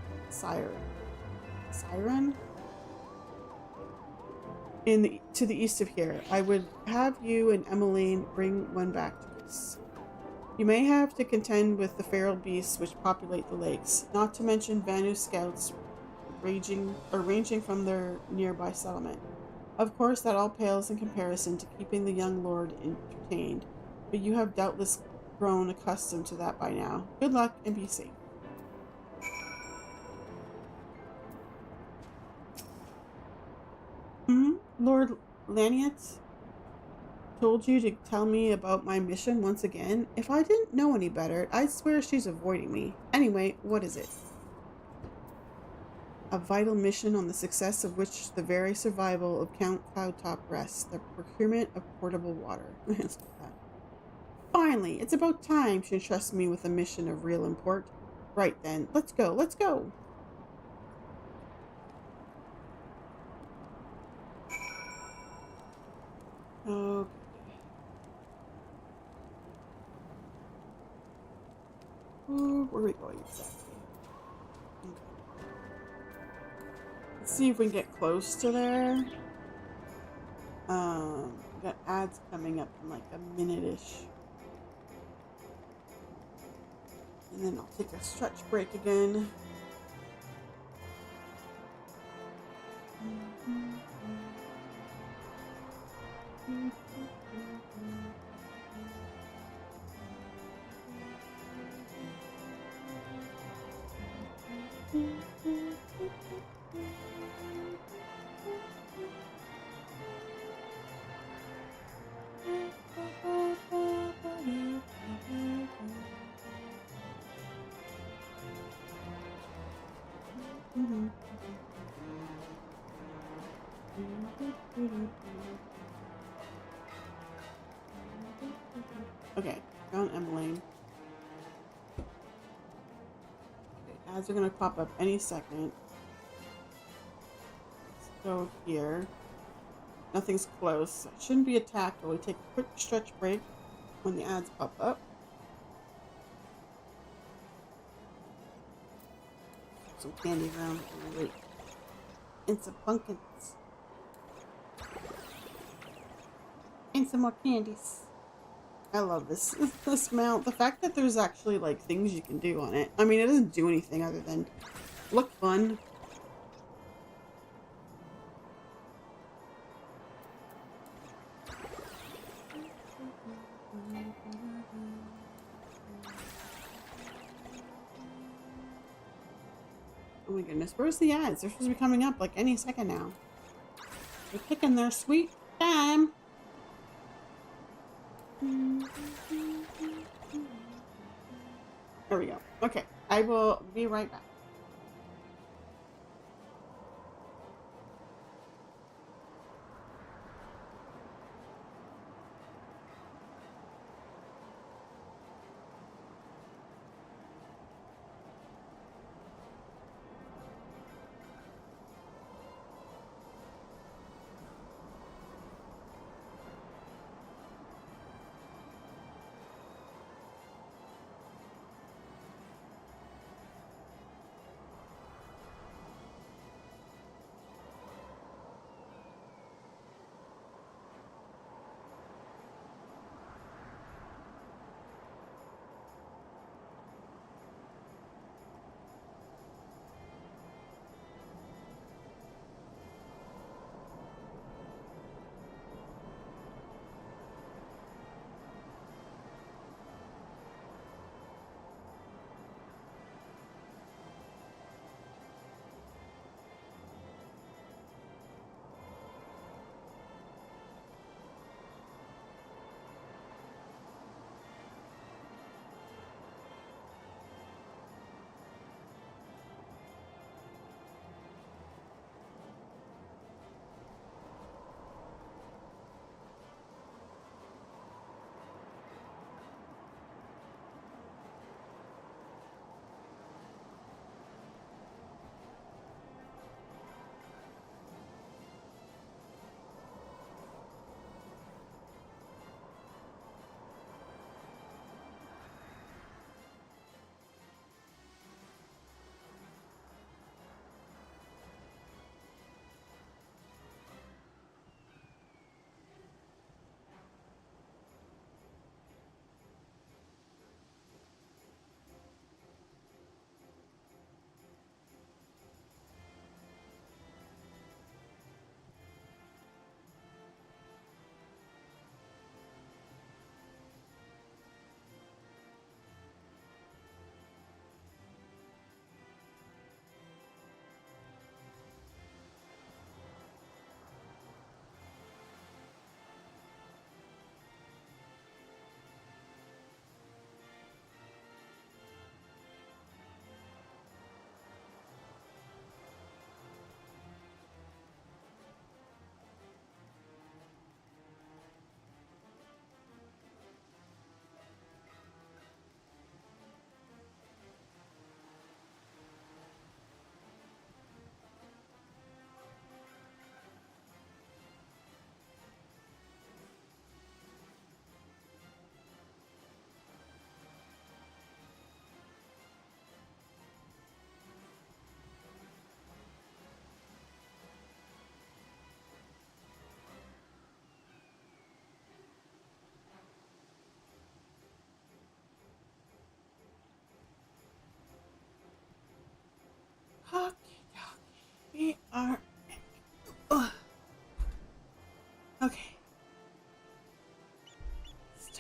to the east of here. I would have you and Emmeline bring one back to us. You may have to contend with the feral beasts which populate the lakes, not to mention Vanu scouts ranging from their nearby settlement. Of course, that all pales in comparison to keeping the young lord entertained, but you have doubtless grown accustomed to that by now. Good luck and be safe. Lord Laniet told you to tell me about my mission once again? If I didn't know any better, I'd swear she's avoiding me. Anyway, what is it? A vital mission on the success of which the very survival of Count Cloudtop rests, the procurement of portable water. Finally, it's about time she entrusted me with a mission of real import. Right then, let's go, let's go! Okay. Where are we going exactly? Okay. Let's see if we can get close to there. We got ads coming up in like a minute-ish. And then I'll take a stretch break again. Okay, found Emmeline. Okay, ads are gonna pop up any second. Let's go here. Nothing's close. I shouldn't be attacked while we take a quick stretch break when the ads pop up. Some candy around. Wait. And some pumpkins. And some more candies. I love this mount. The fact that there's actually like things you can do on it. I mean, it doesn't do anything other than look fun. Oh my goodness, where's the ads? They're supposed to be coming up like any second now. They're picking their sweet time. There we go. Okay, I will be right back.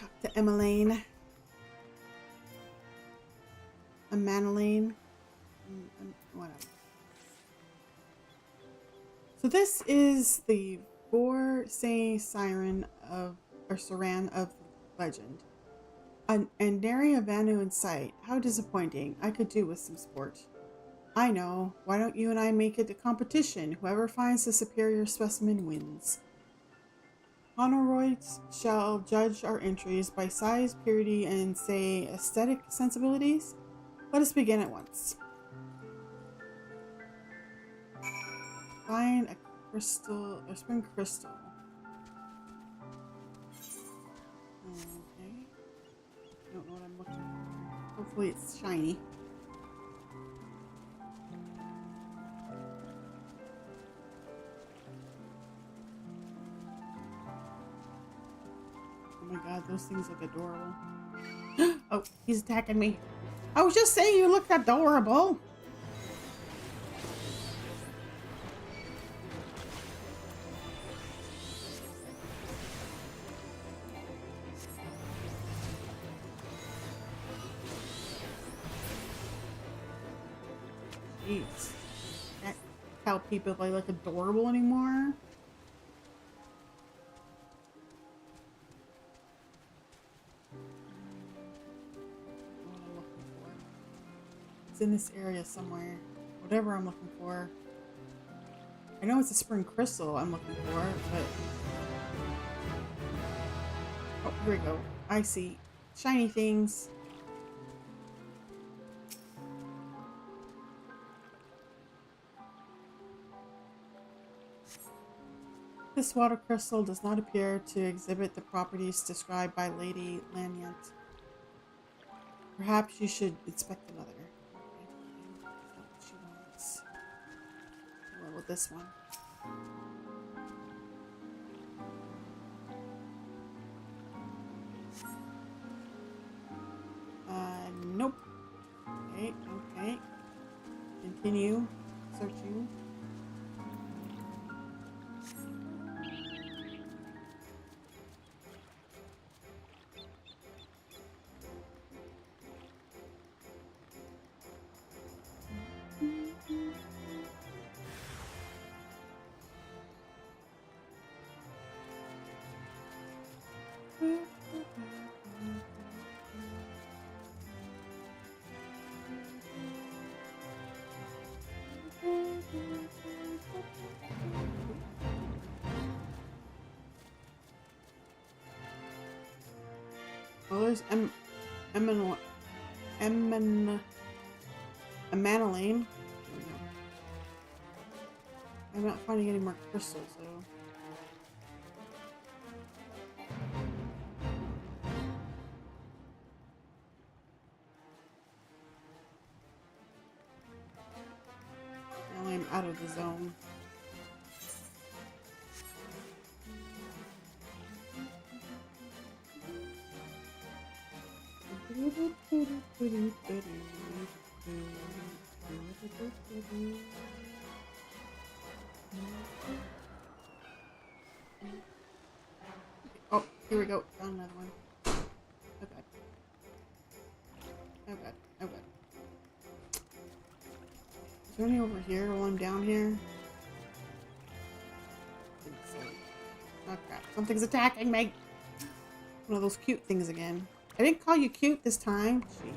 talk to Emmeline. Manaline. Whatever. So this is the Siren of, or Saran of legend. And nary a Vanu in sight. How disappointing. I could do with some sport. I know. Why don't you and I make it a competition? Whoever finds the superior specimen wins. Honoroids shall judge our entries by size, purity, and, say, aesthetic sensibilities. Let us begin at once. Find a crystal, a spring crystal. Okay. I don't know what I'm looking for. Hopefully it's shiny. Oh my god, those things look adorable. Oh, he's attacking me. I was just saying you looked adorable. Jeez. Can't tell people if I look adorable anymore. In this area somewhere. Whatever I'm looking for. I know it's a spring crystal I'm looking for, but... Oh, here we go. I see. Shiny things. This water crystal does not appear to exhibit the properties described by Lady Lanyant. Perhaps you should inspect another. What about this one? Nope. Okay, okay. Continue searching. Well, there's Manaline. I'm not finding any more crystals, so. Now I'm out of the zone. Oh, here we go. Found another one. Oh god. Oh god. Oh god. Is there any over here while I'm down here? Oh crap. Something's attacking me. One of those cute things again. I didn't call you cute this time. Jeez.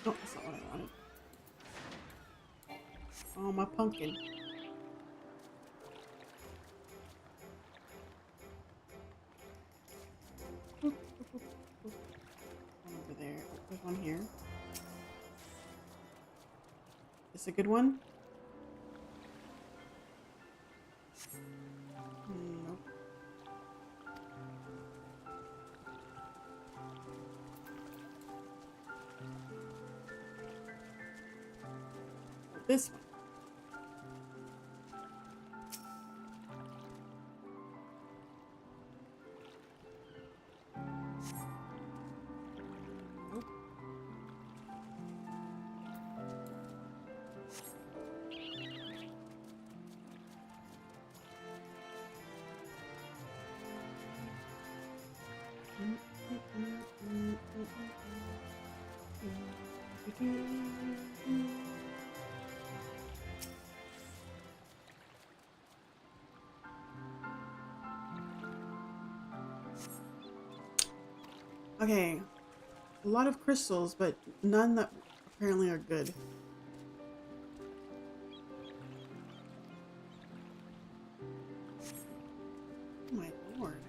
Oh, that's not what I wanted. Oh, my pumpkin. One over there. Oh, there's one here. Is this a good one? Nope. this one. Okay, a lot of crystals, but none that apparently are good. Oh my lord.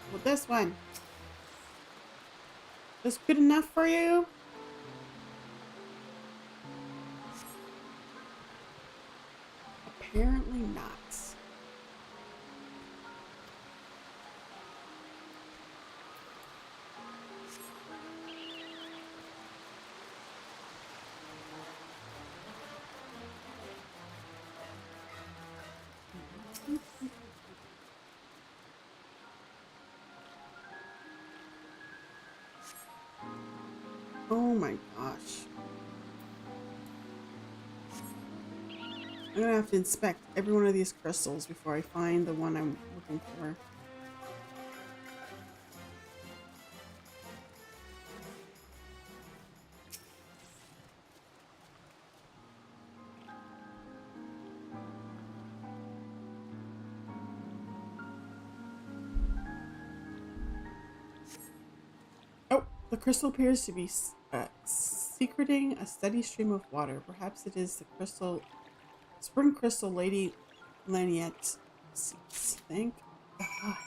Well, this one. This good enough for you? Apparently not. Oh my gosh. I'm gonna have to inspect every one of these crystals before I find the one I'm looking for. Oh, the crystal appears to be secreting a steady stream of water. Perhaps it is the crystal, spring crystal Lady Laniette's seeds. Thank God.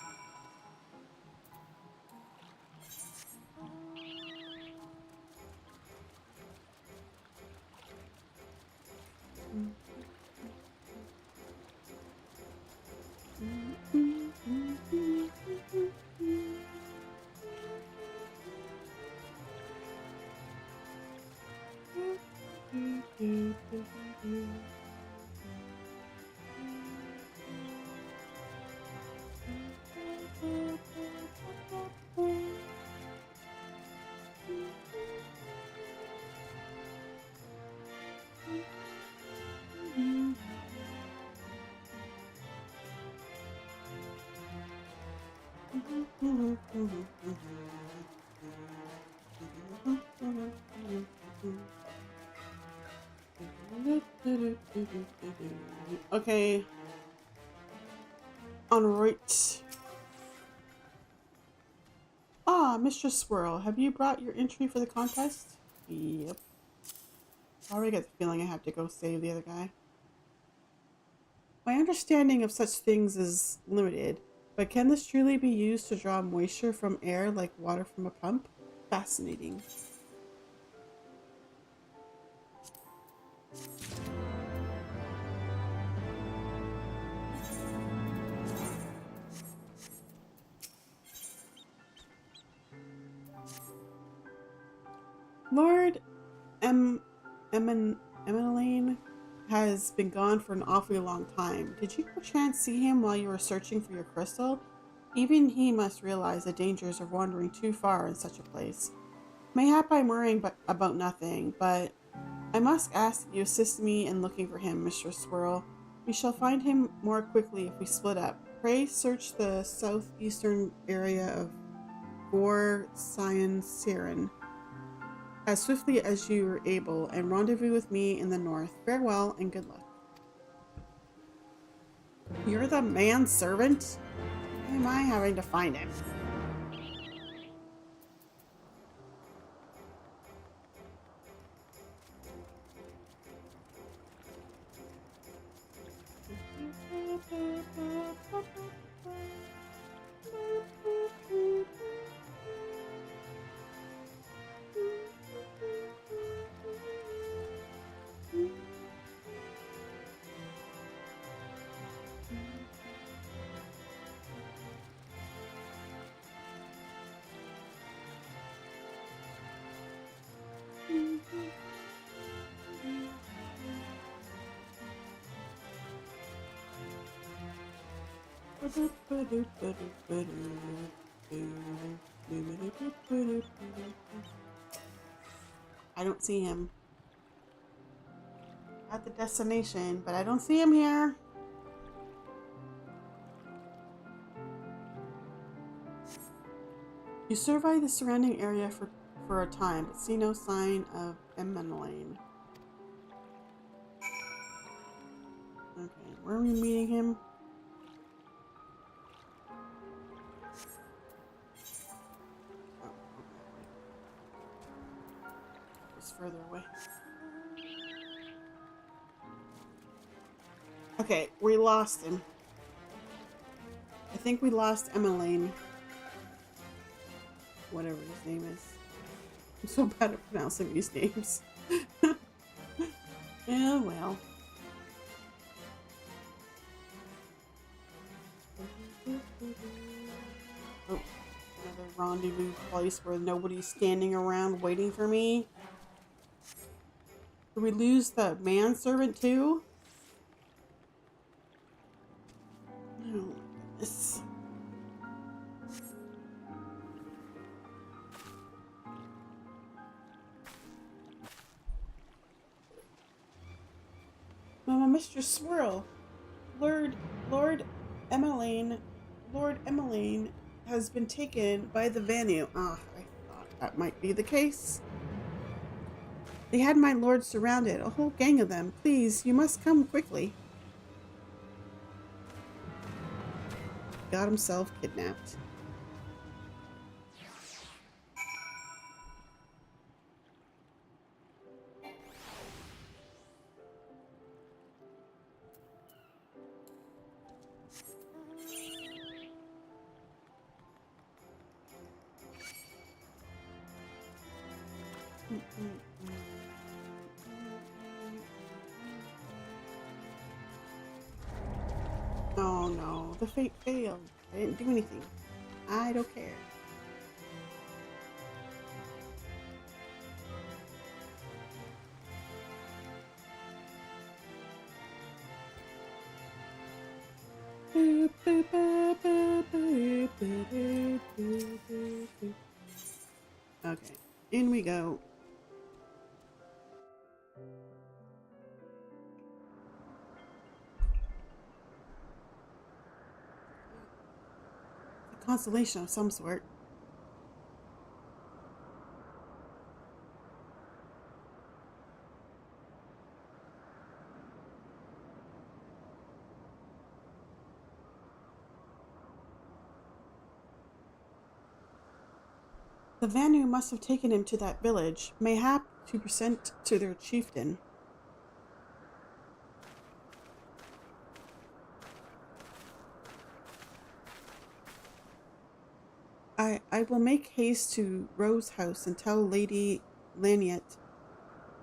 Okay. En route. Ah, Mr. Swirl, have you brought your entry for the contest? Yep. I already get the feeling I have to go save the other guy. My understanding of such things is limited, but can this truly be used to draw moisture from air like water from a pump? Fascinating. Lord Emmeline has been gone for an awfully long time. Did you perchance see him while you were searching for your crystal? Even he must realize the dangers of wandering too far in such a place. Mayhap I'm worrying about nothing, but I must ask that you assist me in looking for him, Mr. Swirl. We shall find him more quickly if we split up. Pray search the southeastern area of Gor Sion Siren as swiftly as you are able, and rendezvous with me in the north. Farewell and good luck. You're the manservant? Why am I having to find him? I don't see him at the destination, but I don't see him here. You survey the surrounding area for a time, but see no sign of Emmeline. Okay, where are we meeting him? Oh, it's further away. Okay, we lost him. I think we lost Emmeline. Whatever his name is. I'm so bad at pronouncing these names. Yeah, well. Oh, another rendezvous place where nobody's standing around waiting for me. Did we lose the manservant too? Oh my goodness. Mr. Swirl, Lord Emmeline has been taken by the Vanu. Ah, I thought that might be the case. They had my lord surrounded, a whole gang of them. Please, you must come quickly. Got himself kidnapped. Oh no, the fate failed. I didn't do anything. I don't care. Okay, in we go. A constellation of some sort. The Vanu must have taken him to that village, mayhap to present to their chieftain. I will make haste to Rose House and tell Lady Laniet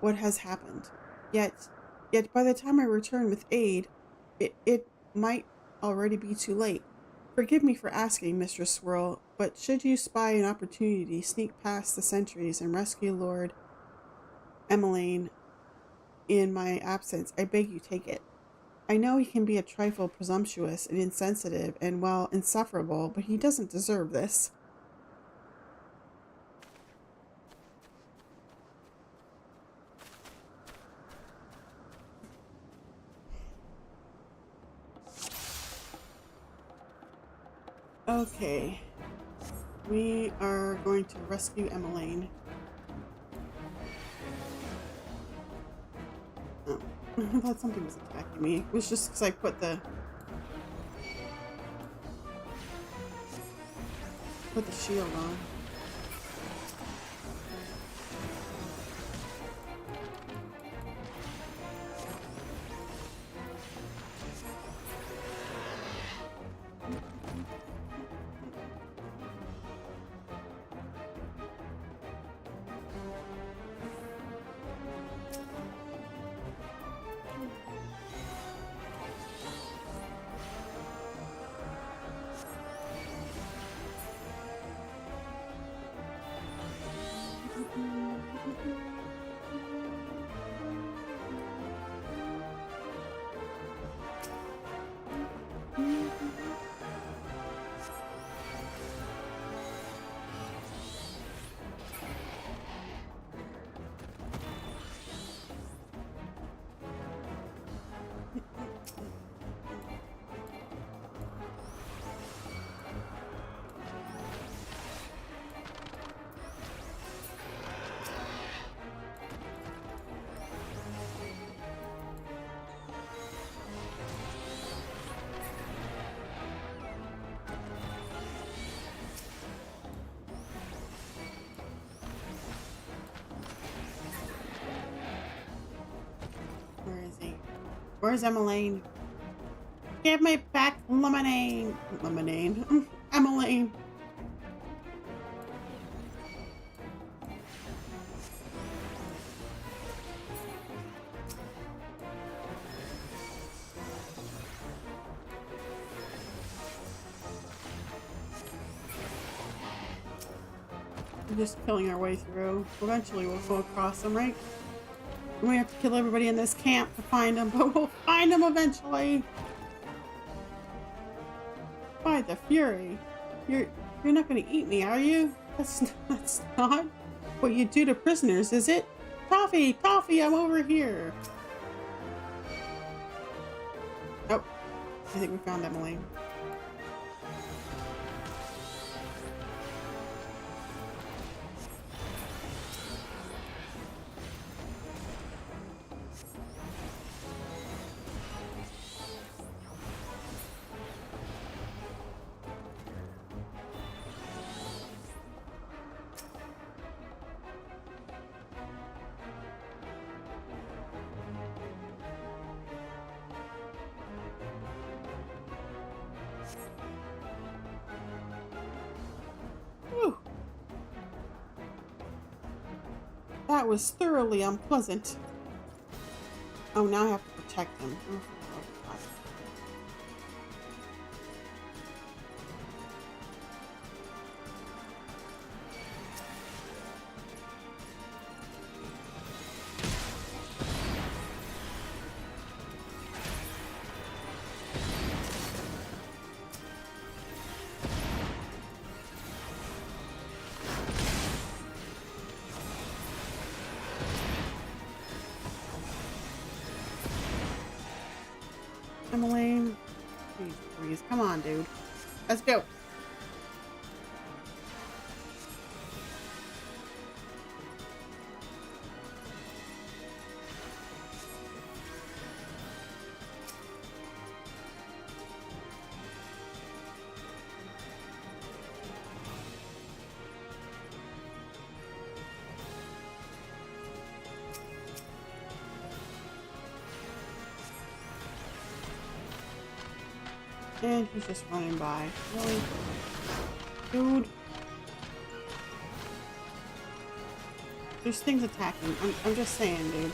what has happened. Yet by the time I return with aid, it might already be too late. Forgive me for asking, Mistress Swirl, but should you spy an opportunity, sneak past the sentries and rescue Lord Emmeline in my absence, I beg you take it. I know he can be a trifle presumptuous and insensitive and, well, insufferable, but he doesn't deserve this. Okay, we are going to rescue Emmeline. Oh, I thought something was attacking me. It was just because I put the shield on. Where's Emmeline? Give me back lemonade. Lemonade. Emmeline. We're just killing our way through. Eventually we'll go across them, right? And we have to kill everybody in this camp to find them, but we'll find them eventually. By the Fury. You're not gonna eat me, are you? That's not what you do to prisoners, is it? Toffee! Toffee, I'm over here! Oh, I think we found Emily. Whew. That was thoroughly unpleasant. Oh, now I have to protect them. Oh, God. Emmeline. Jeez, please. Come on, dude. Let's go. And he's just running by. Really? Dude. There's things attacking. I'm just saying, dude.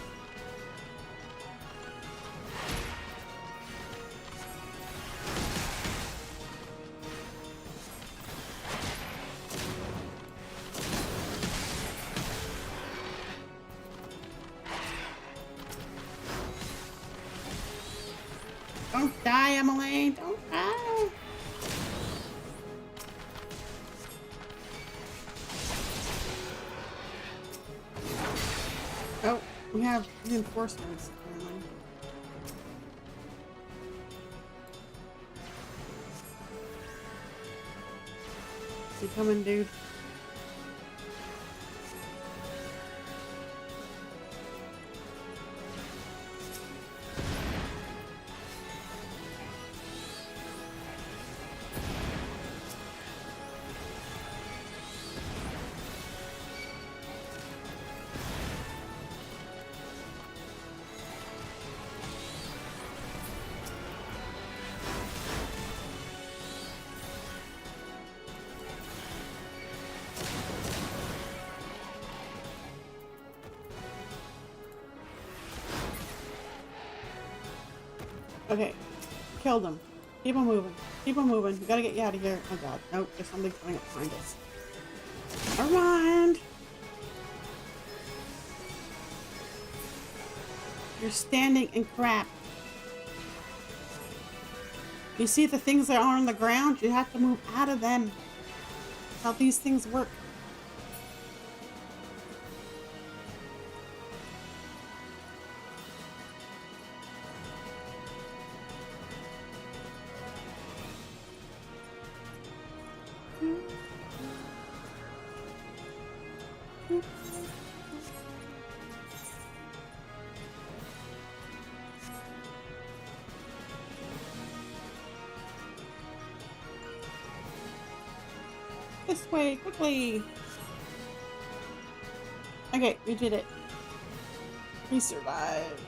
Don't die, Emily. Don't die. Oh, we have reinforcements. Apparently. You coming, dude? Okay, killed him. Keep on moving. Keep on moving. We gotta get you out of here. Oh god. Nope, there's something coming up behind us. Never mind. You're standing in crap. You see the things that are on the ground? You have to move out of them. That's how these things work. This way, quickly! Okay, we did it. We survived.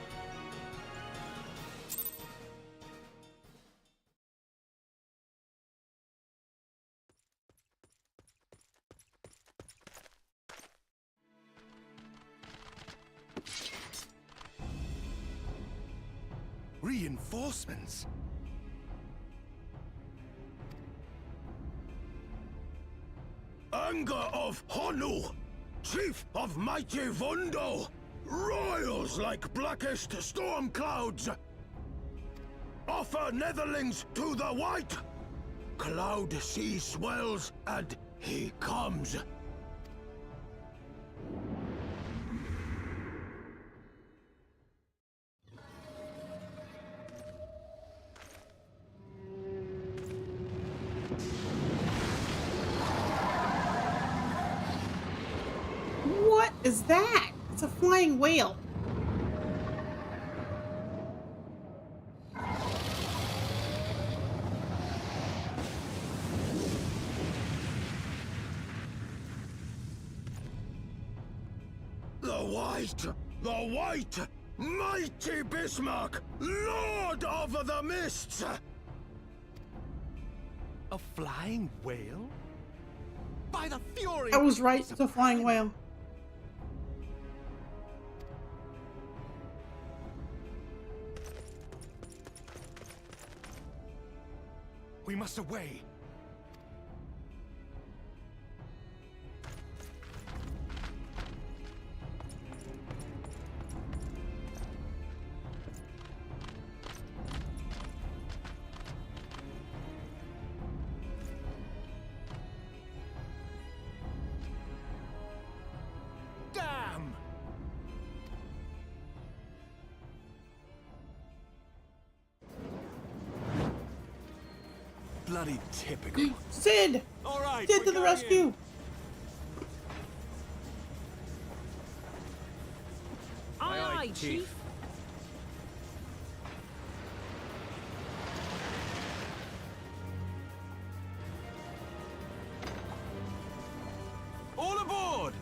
Reinforcements? Anger of Honu, chief of mighty Vondo, royals like blackest storm clouds. Offer netherlings to the white. Cloud sea swells, and he comes. What is that? It's a flying whale. The white, mighty Bismarck, lord of the mists. A flying whale? By the fury! I was right, it's a flying whale. We must away. Damn! Bloody typical. Sid! All right, Sid to the rescue! Aye, aye, Chief. All aboard!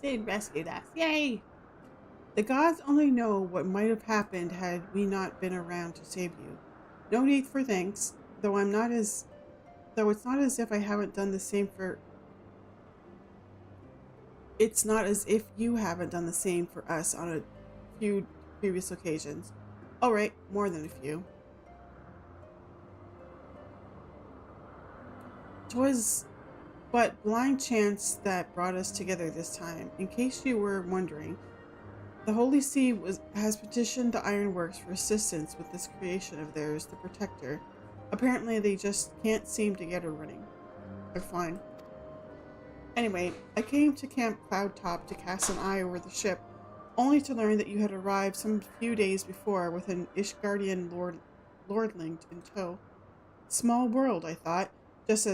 Sid rescued us. Yay! The gods only know what might have happened had we not been around to save you. No need for thanks, though it's not as if I haven't done the same for... It's not as if you haven't done the same for us on a few previous occasions. Alright, more than a few. 'Twas but blind chance that brought us together this time. In case you were wondering, the Holy See has petitioned the Ironworks for assistance with this creation of theirs, the Protector. Apparently they just can't seem to get her running. They're fine. Anyway, I came to Camp Cloudtop to cast an eye over the ship, only to learn that you had arrived some few days before with an Ishgardian lordling in tow. Small world, I thought, just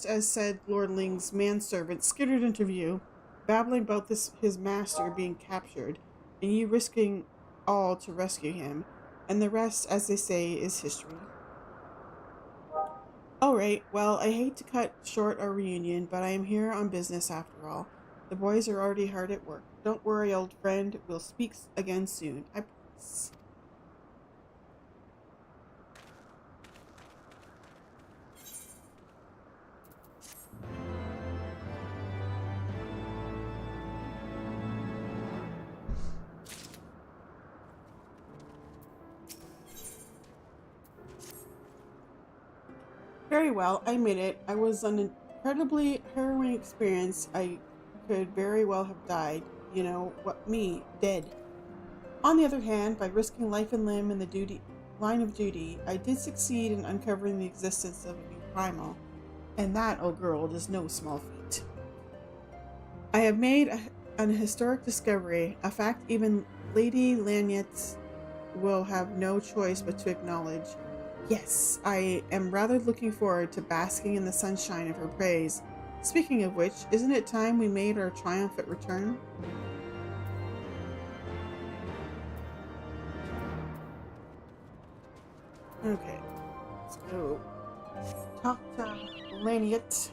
as said lordling's manservant skittered into view, babbling about his master being captured, and you risking all to rescue him, and the rest, as they say, is history. Alright, well, I hate to cut short our reunion, but I am here on business after all. The boys are already hard at work. Don't worry, old friend, we'll speak again soon, I promise. Very well, I admit it. I was an incredibly harrowing experience. I could very well have died. You know, what, me, dead. On the other hand, by risking life and limb in the line of duty, I did succeed in uncovering the existence of a new primal. And that, oh girl, is no small feat. I have made an historic discovery, a fact even Lady Lanyet will have no choice but to acknowledge. Yes, I am rather looking forward to basking in the sunshine of her praise. Speaking of which, isn't it time we made our triumphant return? Okay, let's go talk to Lanyet.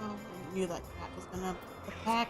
Oh, I knew that cat was gonna attack.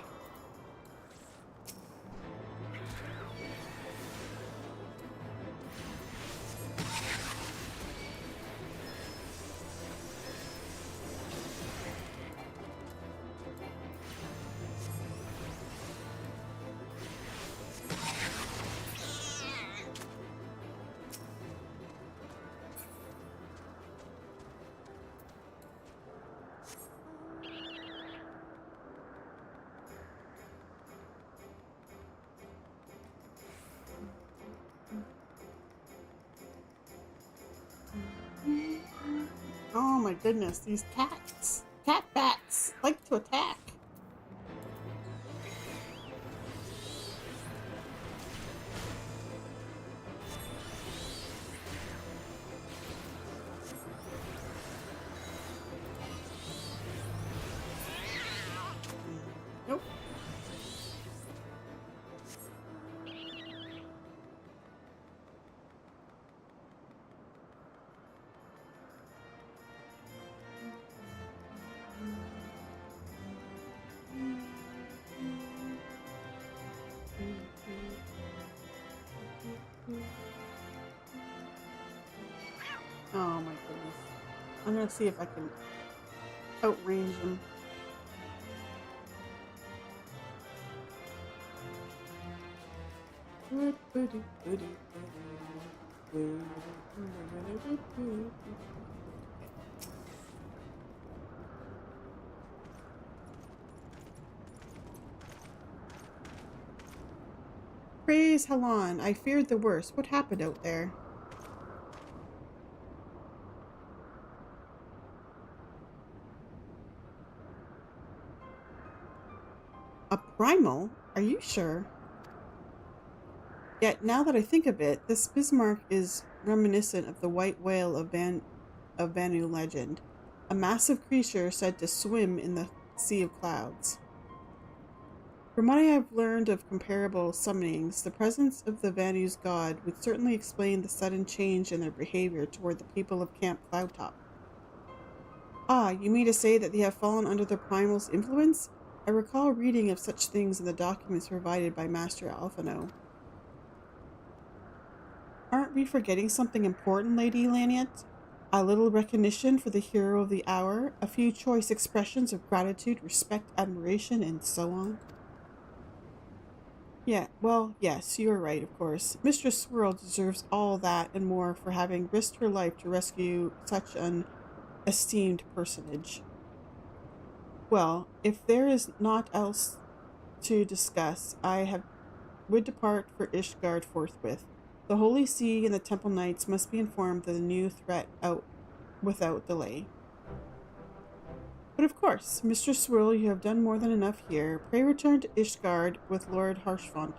Oh my goodness, these cats. Cat bats like to attack. Nope. Oh my goodness. I'm gonna see if I can outrange him. Praise Halan, I feared the worst. What happened out there? A primal? Are you sure? Yet, now that I think of it, this Bismarck is reminiscent of the white whale of Vanu legend, a massive creature said to swim in the sea of clouds. From what I have learned of comparable summonings, the presence of the Vanu's god would certainly explain the sudden change in their behavior toward the people of Camp Cloudtop. Ah, you mean to say that they have fallen under the primal's influence? I recall reading of such things in the documents provided by Master Alphino. Aren't we forgetting something important, Lady Lanyet? A little recognition for the hero of the hour, a few choice expressions of gratitude, respect, admiration, and so on? Yeah, well, yes, you are right, of course. Mistress Swirl deserves all that and more for having risked her life to rescue such an esteemed personage. Well, if there is naught else to discuss, would depart for Ishgard forthwith. The Holy See and the Temple Knights must be informed of the new threat out without delay. But of course, Mr. Swirl, you have done more than enough here. Pray return to Ishgard with Lord Harshfont,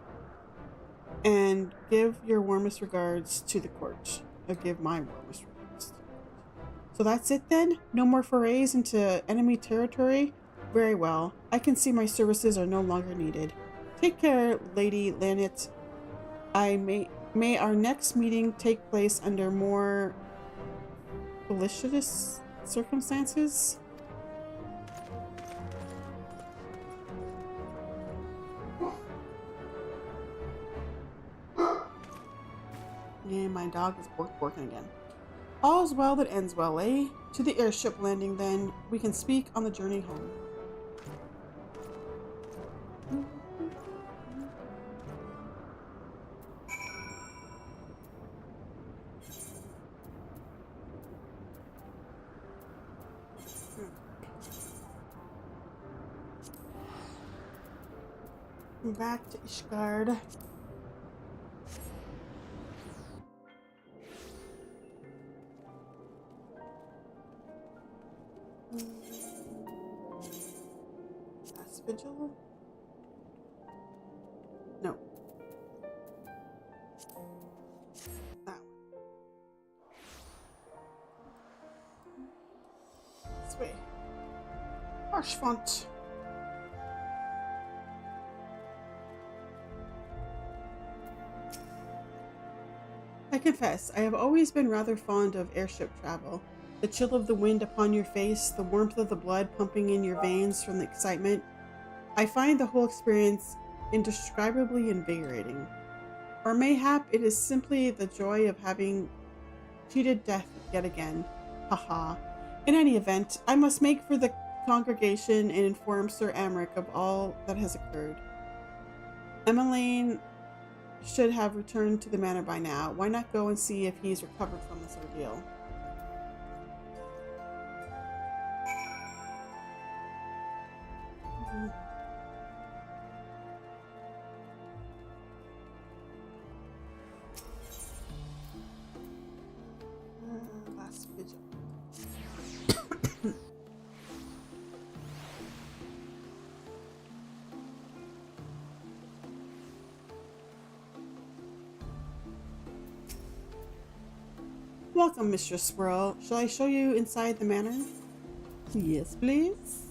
and give your warmest regards to the court. Give my warmest regards. So that's it then? No more forays into enemy territory? Very well. I can see my services are no longer needed. Take care, Lady Lanyet. May our next meeting take place under more felicitous circumstances? And my dog is barking again. All's well that ends well, eh? To the airship landing then. We can speak on the journey home. Back to Ishgard. Last vigil? No. That one. This way. Harsh font. I confess, I have always been rather fond of airship travel. The chill of the wind upon your face, the warmth of the blood pumping in your veins from the excitement. I find the whole experience indescribably invigorating. Or mayhap it is simply the joy of having cheated death yet again. Haha. In any event, I must make for the congregation and inform Sir Amric of all that has occurred. Emmeline should have returned to the manor by now. Why not go and see if he's recovered from this ordeal? Last vigil. Welcome, Mistress Swirl. Shall I show you inside the manor? Yes, please.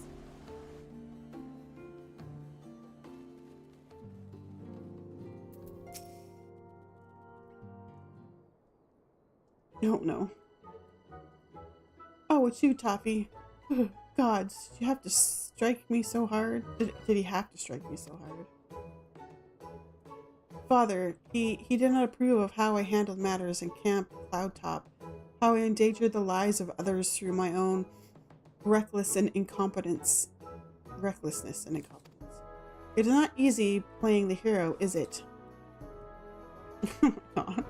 No. Oh, it's you, Toffee. God, did you have to strike me so hard? Did he have to strike me so hard? Father, he did not approve of how I handled matters in Camp Cloudtop, how I endangered the lives of others through my own recklessness and incompetence. It is not easy playing the hero, is it? Oh my God.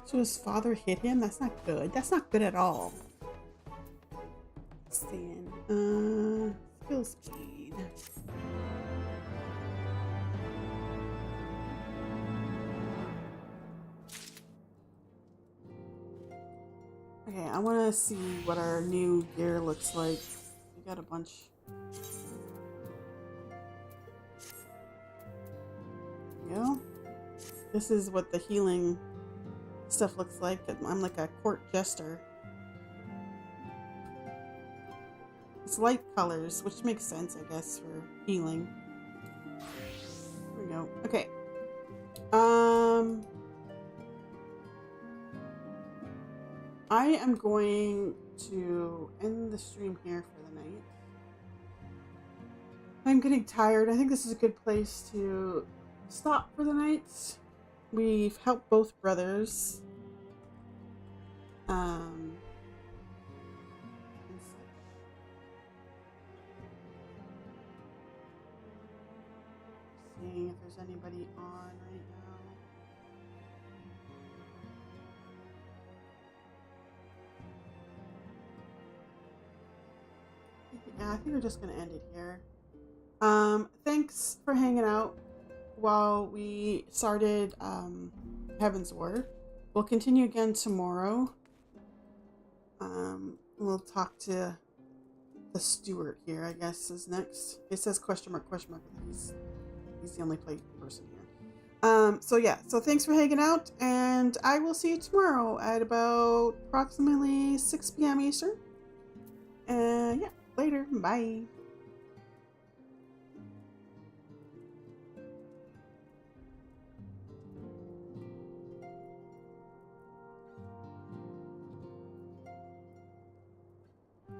So his father hit him? That's not good. That's not good at all. Stand. Skill speed. Okay, I want to see what our new gear looks like. We got a bunch. There we go. This is what the healing stuff looks like. I'm like a court jester. It's light colors, which makes sense, I guess, for healing. There we go. Okay. I am going to end the stream here for the night. I'm getting tired. I think this is a good place to stop for the night. We've helped both brothers. And such. Seeing if there's anybody on right now. Yeah, I think we're just gonna end it here. Thanks for hanging out while we started Heavensward. We'll continue again tomorrow. We'll talk to the steward here, I guess, is next. It says question mark, but he's the only person here. So yeah, so thanks for hanging out, and I will see you tomorrow at about approximately 6 p.m. Eastern. And yeah, later. Bye.